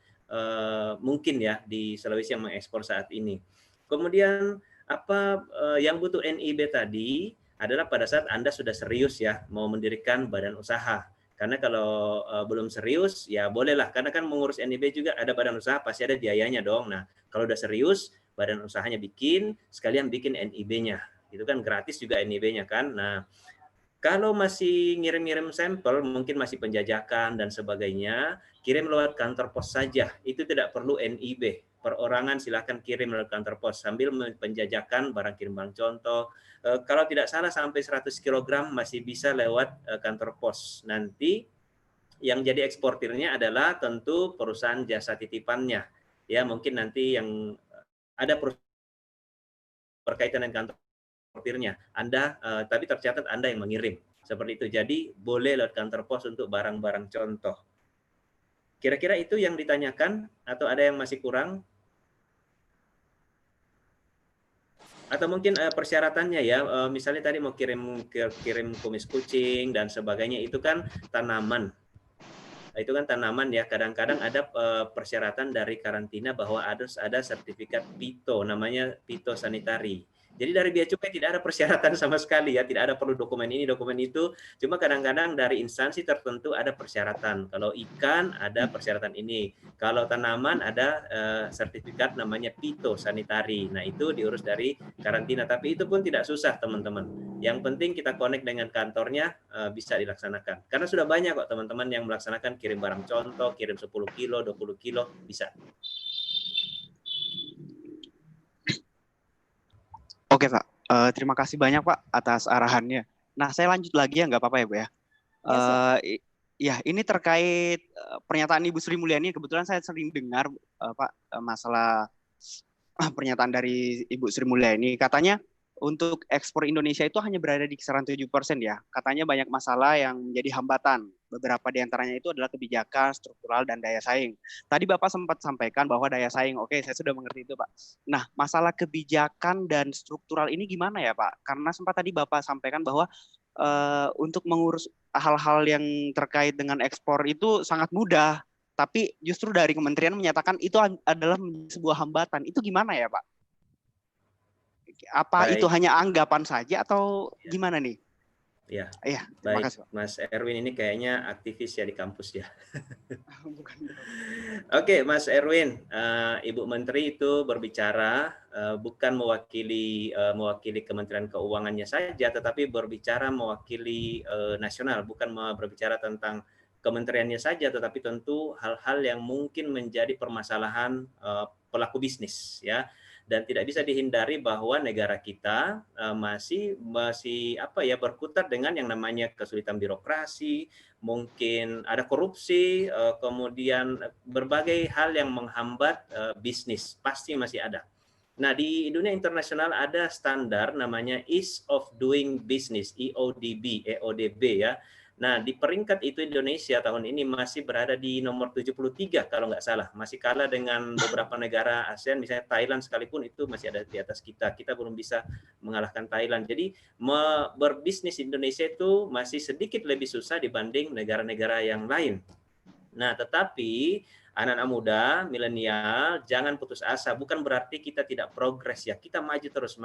mungkin ya di Sulawesi yang mengekspor saat ini. Kemudian apa yang butuh NIB tadi adalah pada saat Anda sudah serius ya mau mendirikan badan usaha. Karena kalau belum serius, ya bolehlah. Karena kan mengurus NIB juga ada badan usaha, pasti ada biayanya dong. Nah, kalau udah serius, badan usahanya bikin, sekalian bikin NIB-nya. Itu kan gratis juga NIB-nya kan. Nah, kalau masih ngirim-ngirim sampel, mungkin masih penjajakan dan sebagainya, kirim lewat kantor pos saja. Itu tidak perlu NIB. Perorangan silakan kirim lewat kantor pos sambil penjajakan barang kirim barang contoh. Kalau tidak salah sampai 100 kg masih bisa lewat kantor pos. Nanti yang jadi eksportirnya adalah tentu perusahaan jasa titipannya. Ya, mungkin nanti yang ada berkaitan dengan kantor eksportirnya. Anda tapi tercatat Anda yang mengirim. Seperti itu. Jadi boleh lewat kantor pos untuk barang-barang contoh. Kira-kira itu yang ditanyakan atau ada yang masih kurang? Atau mungkin persyaratannya ya, misalnya tadi mau kirim kumis kucing dan sebagainya, itu kan tanaman. Itu kan tanaman ya, kadang-kadang ada persyaratan dari karantina bahwa harus ada sertifikat PITO, namanya pitosanitary. Jadi dari Bea Cukai tidak ada persyaratan sama sekali ya, tidak ada perlu dokumen ini, dokumen itu. Cuma kadang-kadang dari instansi tertentu ada persyaratan. Kalau ikan ada persyaratan ini. Kalau tanaman ada sertifikat namanya pitosanitary. Nah itu diurus dari karantina. Tapi itu pun tidak susah teman-teman. Yang penting kita connect dengan kantornya bisa dilaksanakan. Karena sudah banyak kok teman-teman yang melaksanakan kirim barang contoh, kirim 10 kilo, 20 kilo, bisa. Oke Pak, terima kasih banyak Pak atas arahannya. Nah saya lanjut lagi ya, nggak apa-apa ya Bu ya. Ya, ini terkait pernyataan Ibu Sri Mulyani. Kebetulan saya sering dengar Pak masalah pernyataan dari Ibu Sri Mulyani. Katanya untuk ekspor Indonesia itu hanya berada di kisaran 7% ya. Katanya banyak masalah yang menjadi hambatan. Beberapa di antaranya itu adalah kebijakan, struktural, dan daya saing. Tadi Bapak sempat sampaikan bahwa daya saing, oke saya sudah mengerti itu Pak. Nah, masalah kebijakan dan struktural ini gimana ya Pak? Karena sempat tadi Bapak sampaikan bahwa untuk mengurus hal-hal yang terkait dengan ekspor itu sangat mudah. Tapi justru dari kementerian menyatakan itu adalah sebuah hambatan. Itu gimana ya Pak? Apa Baik. itu hanya anggapan saja atau gimana nih? Ya, Iya, terima baik. kasih Pak. Mas Erwin ini kayaknya aktivis ya di kampus ya. Bukan. Oke, Mas Erwin, Ibu Menteri itu berbicara bukan mewakili Kementerian Keuangannya saja, tetapi berbicara mewakili nasional, bukan berbicara tentang kementeriannya saja, tetapi tentu hal-hal yang mungkin menjadi permasalahan pelaku bisnis ya. Dan tidak bisa dihindari bahwa negara kita masih berkutat dengan yang namanya kesulitan birokrasi, mungkin ada korupsi, kemudian berbagai hal yang menghambat bisnis, pasti masih ada. Nah, di dunia internasional ada standar namanya Ease of Doing Business, EODB ya. Nah, di peringkat itu Indonesia tahun ini masih berada di nomor 73 kalau nggak salah. Masih kalah dengan beberapa negara ASEAN, misalnya Thailand sekalipun itu masih ada di atas kita. Kita belum bisa mengalahkan Thailand. Jadi berbisnis Indonesia itu masih sedikit lebih susah dibanding negara-negara yang lain. Nah, tetapi anak-anak muda, milenial, jangan putus asa. Bukan berarti kita tidak progres ya. Kita maju terus.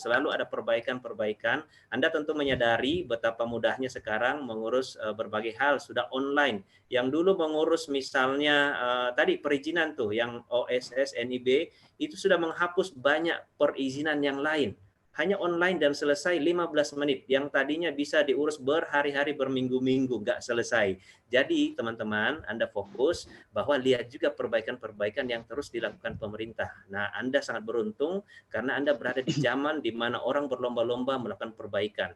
Selalu ada perbaikan-perbaikan. Anda tentu menyadari betapa mudahnya sekarang mengurus berbagai hal sudah online. Yang dulu mengurus misalnya tadi perizinan tuh, yang OSS, NIB, itu sudah menghapus banyak perizinan yang lain. Hanya online dan selesai 15 menit. Yang tadinya bisa diurus berhari-hari, berminggu-minggu, nggak selesai. Jadi teman-teman, Anda fokus bahwa lihat juga perbaikan-perbaikan yang terus dilakukan pemerintah. Nah, Anda sangat beruntung karena Anda berada di zaman di mana orang berlomba-lomba melakukan perbaikan.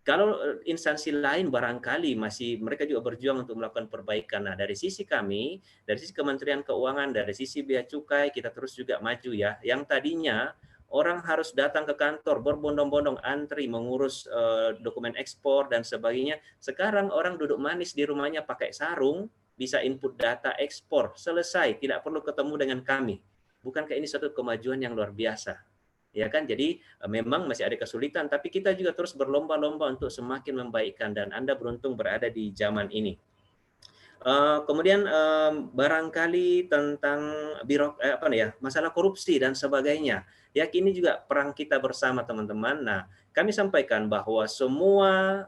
Kalau instansi lain barangkali masih mereka juga berjuang untuk melakukan perbaikan. Nah, dari sisi kami, dari sisi Kementerian Keuangan, dari sisi Bea Cukai, kita terus juga maju ya. Yang tadinya orang harus datang ke kantor berbondong-bondong antri mengurus dokumen ekspor dan sebagainya. Sekarang orang duduk manis di rumahnya pakai sarung, bisa input data ekspor, selesai, tidak perlu ketemu dengan kami. Bukankah ini suatu kemajuan yang luar biasa? Ya kan? Jadi memang masih ada kesulitan, tapi kita juga terus berlomba-lomba untuk semakin membaikkan, dan Anda beruntung berada di zaman ini. Kemudian barangkali tentang masalah korupsi dan sebagainya. Ya, ini juga perang kita bersama teman-teman. Nah, kami sampaikan bahwa semua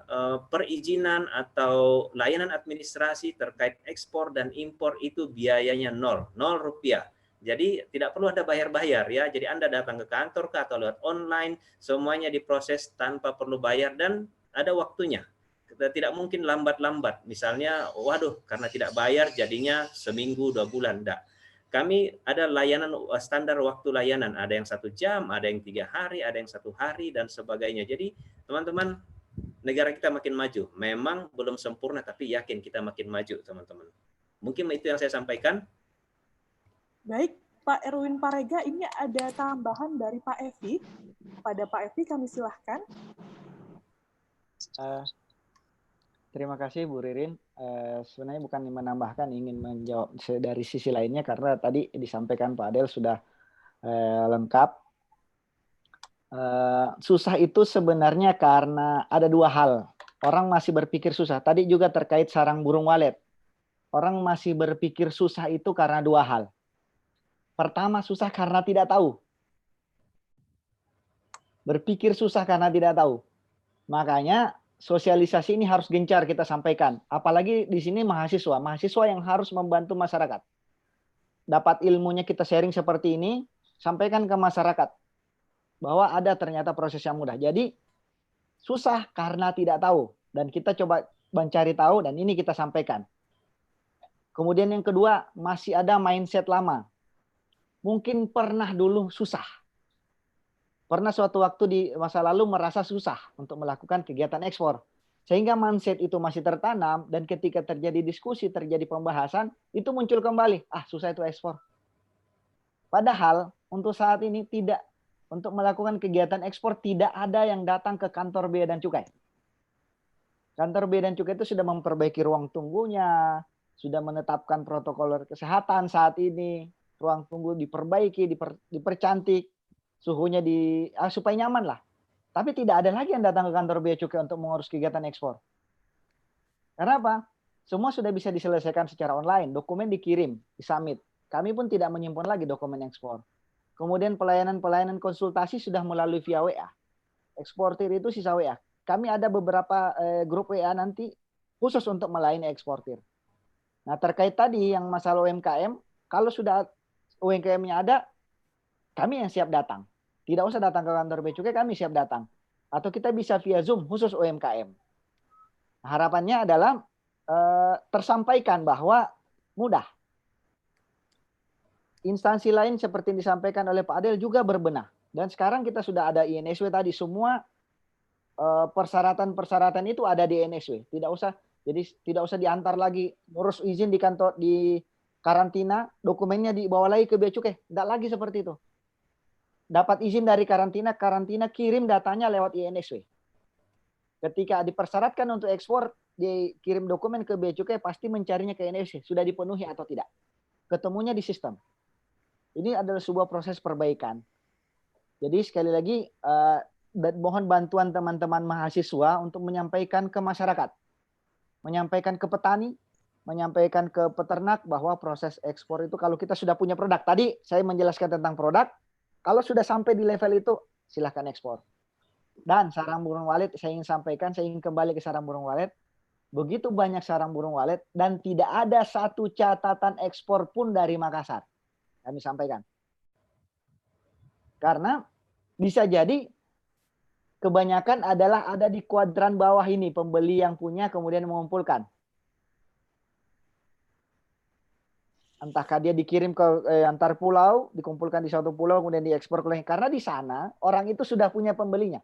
perizinan atau layanan administrasi terkait ekspor dan impor itu biayanya nol rupiah. Jadi tidak perlu ada bayar-bayar ya. Jadi Anda datang ke kantor atau lewat online, semuanya diproses tanpa perlu bayar dan ada waktunya. Tidak mungkin lambat-lambat. Misalnya, waduh, karena tidak bayar jadinya seminggu, 2 bulan. Enggak. Kami ada layanan standar waktu layanan. Ada yang 1 jam, ada yang 3 hari, ada yang 1 hari, dan sebagainya. Jadi, teman-teman, negara kita makin maju. Memang belum sempurna, tapi yakin kita makin maju, teman-teman. Mungkin itu yang saya sampaikan. Baik, Pak Erwin Parega, ini ada tambahan dari Pak Evi. Pada Pak Evi, kami silahkan. Terima kasih Bu Ririn. Sebenarnya bukan menambahkan, ingin menjawab dari sisi lainnya karena tadi disampaikan Pak Adel sudah lengkap. Susah itu sebenarnya karena ada 2 hal. Orang masih berpikir susah. Tadi juga terkait sarang burung walet. Orang masih berpikir susah itu karena 2 hal. Pertama, susah karena tidak tahu. Berpikir susah karena tidak tahu. Makanya sosialisasi ini harus gencar kita sampaikan. Apalagi di sini mahasiswa yang harus membantu masyarakat. Dapat ilmunya kita sharing seperti ini, sampaikan ke masyarakat bahwa ada ternyata proses yang mudah. Jadi susah karena tidak tahu, dan kita coba mencari tahu, dan ini kita sampaikan. Kemudian yang kedua, masih ada mindset lama. Mungkin pernah dulu susah. Pernah suatu waktu di masa lalu merasa susah untuk melakukan kegiatan ekspor. Sehingga mindset itu masih tertanam, dan ketika terjadi diskusi, terjadi pembahasan, itu muncul kembali, susah itu ekspor. Padahal untuk saat ini tidak, untuk melakukan kegiatan ekspor tidak ada yang datang ke kantor Bea dan Cukai. Kantor Bea dan Cukai itu sudah memperbaiki ruang tunggunya, sudah menetapkan protokol kesehatan saat ini, ruang tunggu diperbaiki, dipercantik, suhunya supaya nyaman lah. Tapi tidak ada lagi yang datang ke kantor Bea Cukai untuk mengurus kegiatan ekspor. Karena apa? Semua sudah bisa diselesaikan secara online, dokumen dikirim, disubmit. Kami pun tidak menyimpan lagi dokumen ekspor. Kemudian pelayanan konsultasi sudah melalui via WA. Eksportir itu sisa WA. Kami ada beberapa grup WA nanti khusus untuk melayani eksportir. Nah, terkait tadi yang masalah UMKM, kalau sudah UMKM-nya ada, kami yang siap datang. Tidak usah datang ke kantor Bea Cukai, kami siap datang. Atau kita bisa via Zoom khusus UMKM. Harapannya adalah tersampaikan bahwa mudah. Instansi lain seperti yang disampaikan oleh Pak Adel juga berbenah. Dan sekarang kita sudah ada INSW tadi. Semua persyaratan-persyaratan itu ada di INSW. Tidak usah diantar lagi, ngurus izin di kantor, di karantina, dokumennya dibawa lagi ke Bea Cukai. Tidak lagi seperti itu. Dapat izin dari karantina kirim datanya lewat INSW. Ketika dipersyaratkan untuk ekspor, dikirim dokumen ke Bea Cukai, pasti mencarinya ke INSW. Sudah dipenuhi atau tidak. Ketemunya di sistem. Ini adalah sebuah proses perbaikan. Jadi sekali lagi, mohon bantuan teman-teman mahasiswa untuk menyampaikan ke masyarakat. Menyampaikan ke petani, menyampaikan ke peternak bahwa proses ekspor itu kalau kita sudah punya produk. Tadi saya menjelaskan tentang produk. Kalau sudah sampai di level itu, silahkan ekspor. Dan sarang burung walet, saya ingin sampaikan, saya ingin kembali ke sarang burung walet. Begitu banyak sarang burung walet, dan tidak ada satu catatan ekspor pun dari Makassar. Kami sampaikan. Karena bisa jadi kebanyakan adalah ada di kuadran bawah ini, pembeli yang punya kemudian mengumpulkan. Entahkah dia dikirim ke antar pulau, dikumpulkan di suatu pulau, kemudian diekspor ke lain. Karena di sana orang itu sudah punya pembelinya.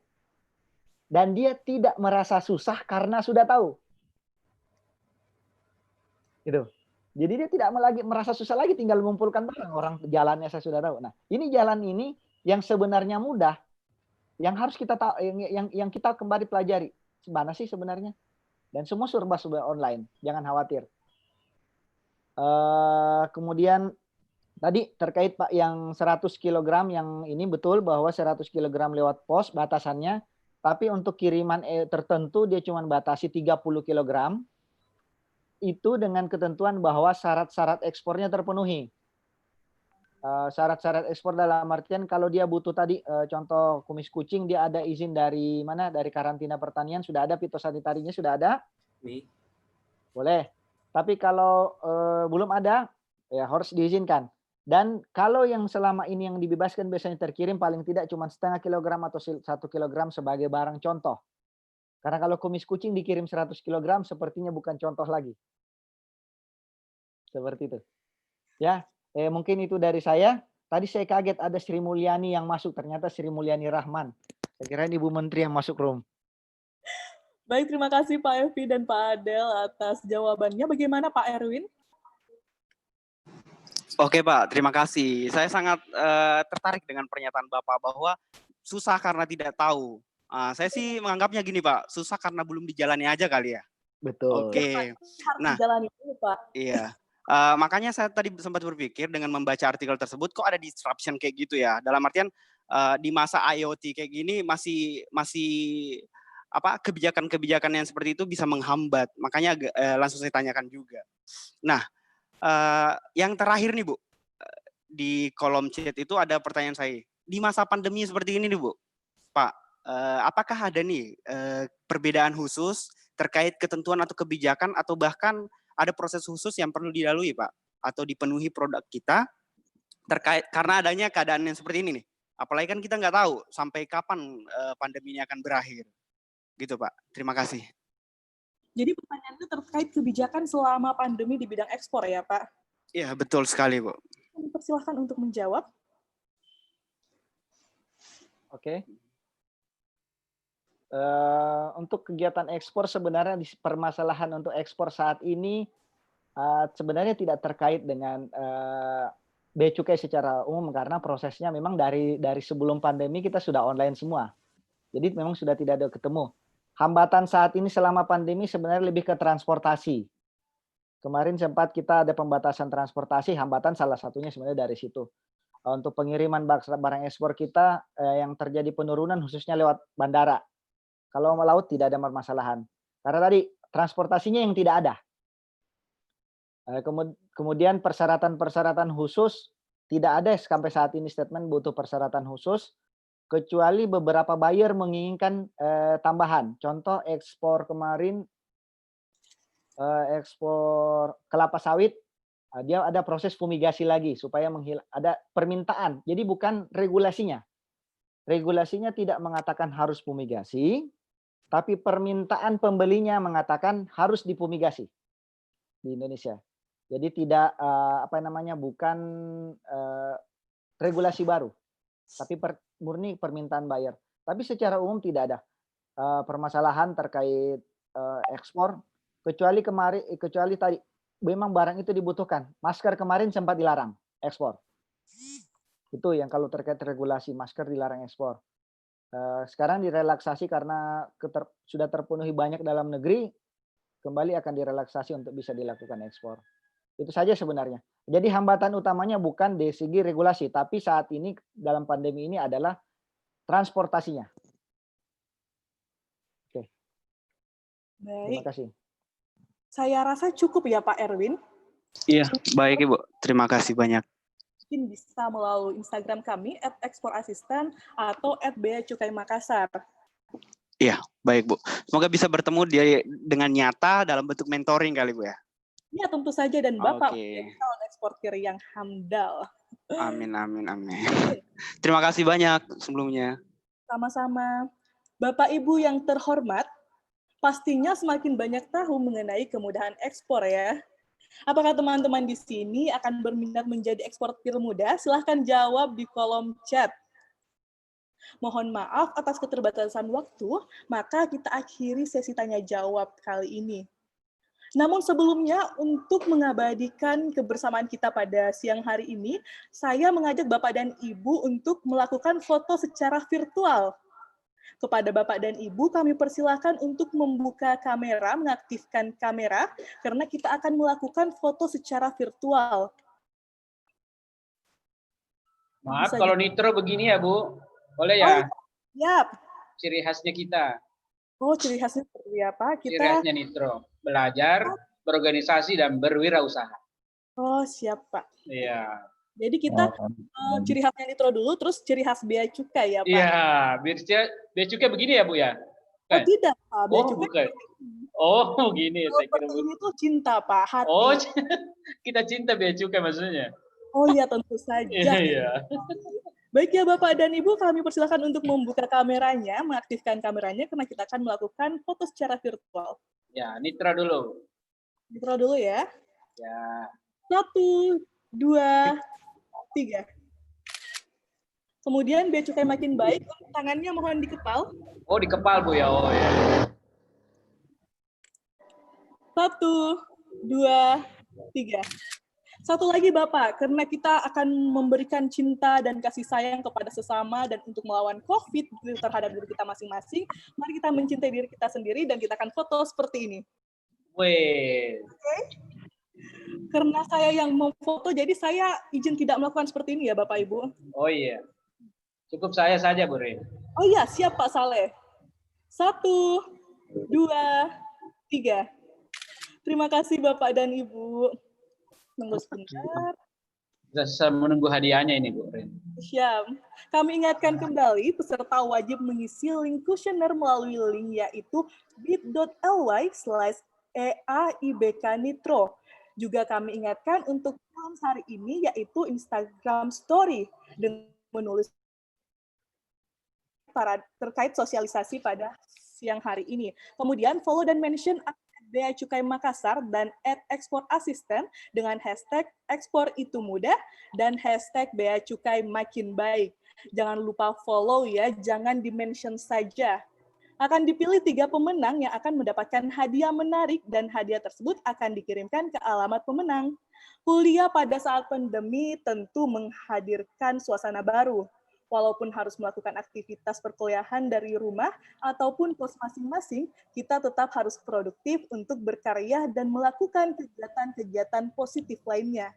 Dan dia tidak merasa susah karena sudah tahu. Gitu. Jadi dia tidak lagi merasa susah lagi tinggal mengumpulkan barang. Orang jalannya saya sudah tahu. Nah, ini jalan ini yang sebenarnya mudah, yang harus kita tahu, yang kita kembali pelajari. Mana sih sebenarnya? Dan semua serba online. Jangan khawatir. Kemudian tadi terkait Pak yang 100 kg yang ini betul bahwa 100 kg lewat pos batasannya, tapi untuk kiriman tertentu dia cuma batasi 30 kg. Itu dengan ketentuan bahwa syarat-syarat ekspornya terpenuhi. Syarat-syarat ekspor dalam artian kalau dia butuh tadi contoh kumis kucing, dia ada izin dari mana? Dari karantina pertanian sudah ada, fitosanitarinya sudah ada. Boleh. Tapi kalau belum ada, ya harus diizinkan. Dan kalau yang selama ini yang dibebaskan biasanya terkirim paling tidak cuma setengah kilogram atau 1 kilogram sebagai barang contoh. Karena kalau kumis kucing dikirim 100 kilogram sepertinya bukan contoh lagi. Seperti itu. Ya, mungkin itu dari saya. Tadi saya kaget ada Sri Mulyani yang masuk, ternyata Sri Mulyani Rahman. Saya kira ini Ibu Menteri yang masuk room. Baik, terima kasih Pak Evi dan Pak Adel atas jawabannya. Bagaimana Pak Erwin? Oke Pak, terima kasih. Saya sangat tertarik dengan pernyataan Bapak bahwa susah karena tidak tahu. Saya sih menganggapnya gini Pak, susah karena belum dijalani aja kali ya. Betul. Oke. Nah, dijalani dulu Pak. Iya. Makanya saya tadi sempat berpikir dengan membaca artikel tersebut kok ada disruption kayak gitu ya. Dalam artian di masa IoT kayak gini masih kebijakan-kebijakan yang seperti itu bisa menghambat. Makanya langsung saya tanyakan juga. Nah, yang terakhir nih Bu, di kolom chat itu ada pertanyaan saya. Di masa pandemi seperti ini nih Bu, Pak, apakah ada nih perbedaan khusus terkait ketentuan atau kebijakan atau bahkan ada proses khusus yang perlu dilalui Pak atau dipenuhi produk kita terkait karena adanya keadaan yang seperti ini nih. Apalagi kan kita nggak tahu sampai kapan pandemi ini akan berakhir. Gitu Pak. Terima kasih. Jadi pertanyaannya terkait kebijakan selama pandemi di bidang ekspor ya Pak? Iya, betul sekali Bu. Dipersilahkan untuk menjawab. Oke. untuk kegiatan ekspor sebenarnya permasalahan untuk ekspor saat ini sebenarnya tidak terkait dengan bea cukai secara umum karena prosesnya memang dari sebelum pandemi kita sudah online semua. Jadi memang sudah tidak ada ketemu. Hambatan saat ini selama pandemi sebenarnya lebih ke transportasi. Kemarin sempat kita ada pembatasan transportasi, hambatan salah satunya sebenarnya dari situ. Untuk pengiriman barang ekspor kita yang terjadi penurunan khususnya lewat bandara. Kalau laut tidak ada permasalahan. Karena tadi transportasinya yang tidak ada. Kemudian persyaratan-persyaratan khusus tidak ada sampai saat ini statement butuh persyaratan khusus kecuali beberapa buyer menginginkan tambahan. Contoh ekspor kemarin ekspor kelapa sawit dia ada proses fumigasi lagi supaya ada permintaan. Jadi bukan regulasinya. Regulasinya tidak mengatakan harus fumigasi, tapi permintaan pembelinya mengatakan harus difumigasi di Indonesia. Jadi tidak bukan regulasi baru, tapi murni permintaan buyer. Tapi secara umum tidak ada permasalahan terkait ekspor kecuali tadi memang barang itu dibutuhkan. Masker kemarin sempat dilarang ekspor. Itu yang kalau terkait regulasi masker dilarang ekspor. Sekarang direlaksasi karena sudah terpenuhi banyak dalam negeri, kembali akan direlaksasi untuk bisa dilakukan ekspor. Itu saja sebenarnya. Jadi hambatan utamanya bukan dari segi regulasi, tapi saat ini dalam pandemi ini adalah transportasinya. Oke. Baik. Terima kasih. Saya rasa cukup ya Pak Erwin. Iya, baik Ibu. Terima kasih banyak. Mungkin bisa melalui Instagram kami @eksporasisten atau @beacukaiMakassar. Iya, baik Bu. Semoga bisa bertemu dengan nyata dalam bentuk mentoring kali Bu ya. Ya tentu saja dan Bapak Oke. calon eksportir yang handal. Amin. Terima kasih banyak sebelumnya. Sama-sama. Bapak Ibu yang terhormat, pastinya semakin banyak tahu mengenai kemudahan ekspor ya. Apakah teman-teman di sini akan berminat menjadi eksportir muda? Silahkan jawab di kolom chat. Mohon maaf atas keterbatasan waktu, maka kita akhiri sesi tanya jawab kali ini. Namun sebelumnya, untuk mengabadikan kebersamaan kita pada siang hari ini, saya mengajak Bapak dan Ibu untuk melakukan foto secara virtual. Kepada Bapak dan Ibu, kami persilahkan untuk membuka kamera, mengaktifkan kamera, karena kita akan melakukan foto secara virtual. Maaf kalau nitro begini ya Bu, boleh ya? Siap. Ciri khasnya kita. Oh, ciri khasnya seperti apa? Ciri khasnya nitro, belajar, berorganisasi, dan berwirausaha. Oh, siap Pak. Iya. Jadi kita ciri khasnya nitro dulu, terus ciri khas bea cukai ya Pak? Iya, bea cukai begini ya Bu ya? Oh tidak Pak, bea cukai. Bukan. Oh gini. Saya kira ini tuh cinta Pak, hati. Oh, kita cinta bea cukai maksudnya? Oh iya tentu saja. Iya. Baik ya Bapak dan Ibu, kami persilakan untuk membuka kameranya, mengaktifkan kameranya, karena kita akan melakukan foto secara virtual. Ya, nitro dulu. Nitro dulu ya. Ya. 1, 2, 3. Kemudian bea cukai makin baik, tangannya mohon dikepal. Oh, dikepal Bu ya. Oh ya. 1, 2, 3. Satu lagi Bapak, karena kita akan memberikan cinta dan kasih sayang kepada sesama dan untuk melawan COVID terhadap diri kita masing-masing, mari kita mencintai diri kita sendiri dan kita akan foto seperti ini. Weh. Oke. Karena saya yang mau foto, jadi saya izin tidak melakukan seperti ini ya Bapak Ibu. Oh iya. Cukup saya saja Bu Rin. Oh iya, siap Pak Saleh. 1, 2, 3. Terima kasih Bapak dan Ibu. Tunggu sebentar. Saya menunggu hadiahnya ini Bu Rin. Siap. Kami ingatkan kembali, peserta wajib mengisi link kuesioner melalui link yaitu bit.ly/EAIBK-Nitro. Juga kami ingatkan untuk challenge hari ini yaitu Instagram Story dengan menulis terkait sosialisasi pada siang hari ini. Kemudian follow dan mention Bea Cukai Makassar dan @eksporasisten dengan hashtag ekspor itu mudah dan hashtag Bea Cukai makin baik. Jangan lupa follow ya, jangan di-mention saja. Akan dipilih 3 pemenang yang akan mendapatkan hadiah menarik dan hadiah tersebut akan dikirimkan ke alamat pemenang. Kuliah pada saat pandemi tentu menghadirkan suasana baru. Walaupun harus melakukan aktivitas perkuliahan dari rumah ataupun kos masing-masing, kita tetap harus produktif untuk berkarya dan melakukan kegiatan-kegiatan positif lainnya.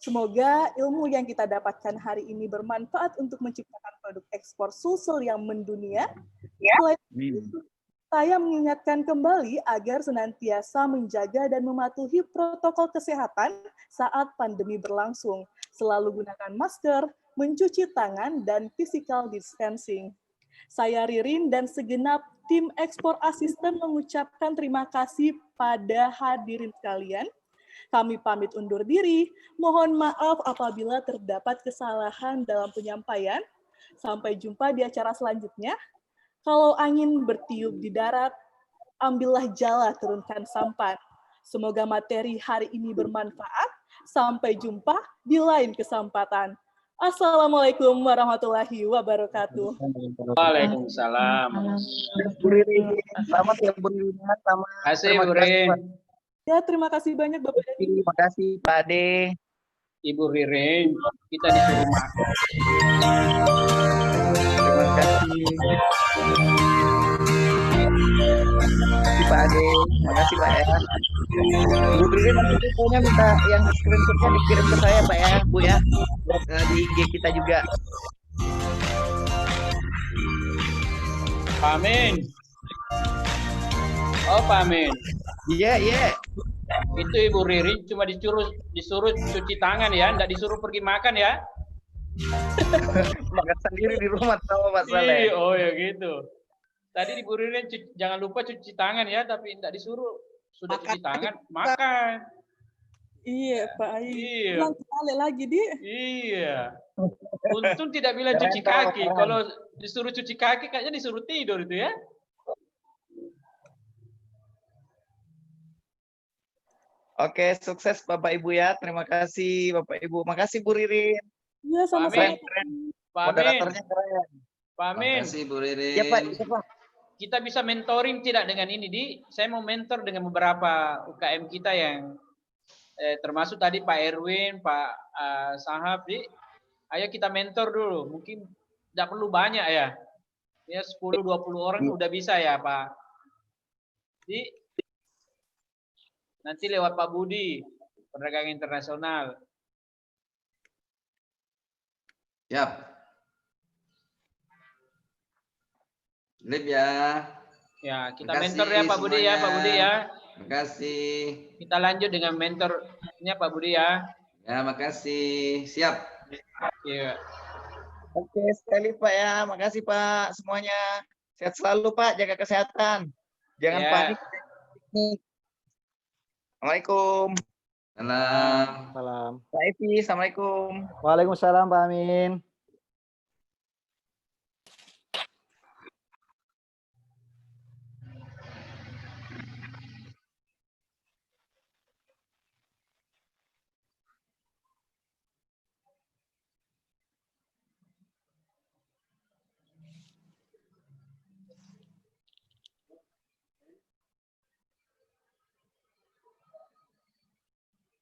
Semoga ilmu yang kita dapatkan hari ini bermanfaat untuk menciptakan produk ekspor Sulsel yang mendunia. Selain itu, saya mengingatkan kembali agar senantiasa menjaga dan mematuhi protokol kesehatan saat pandemi berlangsung. Selalu gunakan masker, mencuci tangan, dan physical distancing. Saya Ririn dan segenap tim ekspor asisten mengucapkan terima kasih pada hadirin sekalian. Kami pamit undur diri. Mohon maaf apabila terdapat kesalahan dalam penyampaian. Sampai jumpa di acara selanjutnya. Kalau angin bertiup di darat, ambillah jala turunkan sampan. Semoga materi hari ini bermanfaat. Sampai jumpa di lain kesempatan. Assalamualaikum warahmatullahi wabarakatuh. Waalaikumsalam. Bu Ririn, selamat ya Bu Ririn. Selamat. Terima kasih Bu Ririn. Ya, terima kasih banyak Bapak dan Ibu. Terima kasih Pak Ade. Ibu Ririn, kita disuruh makan. Terima kasih. Pak Ade, terima kasih Pak ya. Bu Ririn nanti pokoknya minta yang screenshotnya dikirim ke saya Pak ya, Bu ya, buat di IG kita juga. Pak Amin. Oh Pak Amin. Iya, iya. Itu Ibu Ririn cuma disuruh cuci tangan ya, enggak disuruh pergi makan ya. Makan sendiri di rumah sama Pak Saleh. Oh ya gitu. Tadi Ibu Ririn jangan lupa cuci tangan ya, tapi enggak disuruh. Sudah makan. Cuci tangan, makan. Iya, Pak Ai. Iya. Pulang balik lagi, Di. Iya. Untung tidak bilang cuci kaki. Kalau disuruh cuci kaki, kayaknya disuruh tidur itu ya. Oke, sukses Bapak Ibu ya. Terima kasih Bapak Ibu. Makasih Bu Ririn. Iya, sama-sama. Pak Amin. Moderatornya keren. Pak Amin. Terima kasih Bu Ririn. Ya Pak, ya, Pak. Kita bisa mentoring tidak dengan ini, Di? Saya mau mentor dengan beberapa UKM kita yang termasuk tadi Pak Erwin, Pak Sahab, Di. Ayo kita mentor dulu. Mungkin tidak perlu banyak ya. Ya 10-20 orang udah bisa ya, Pak. Di. Nanti lewat Pak Budi, perdagangan internasional. Siap. Lip ya. Ya, kita mentor ya Pak Budi ya, Pak Budi ya. Terima kasih. Kita lanjut dengan mentornya Pak Budi ya. Ya, makasih. Siap. Iya. Oke, sekali Pak ya. Makasih Pak semuanya. Sehat selalu Pak, jaga kesehatan. Jangan panik. Assalamualaikum. Salam. Salam. Pak Evi, assalamualaikum. Waalaikumsalam Pak Amin.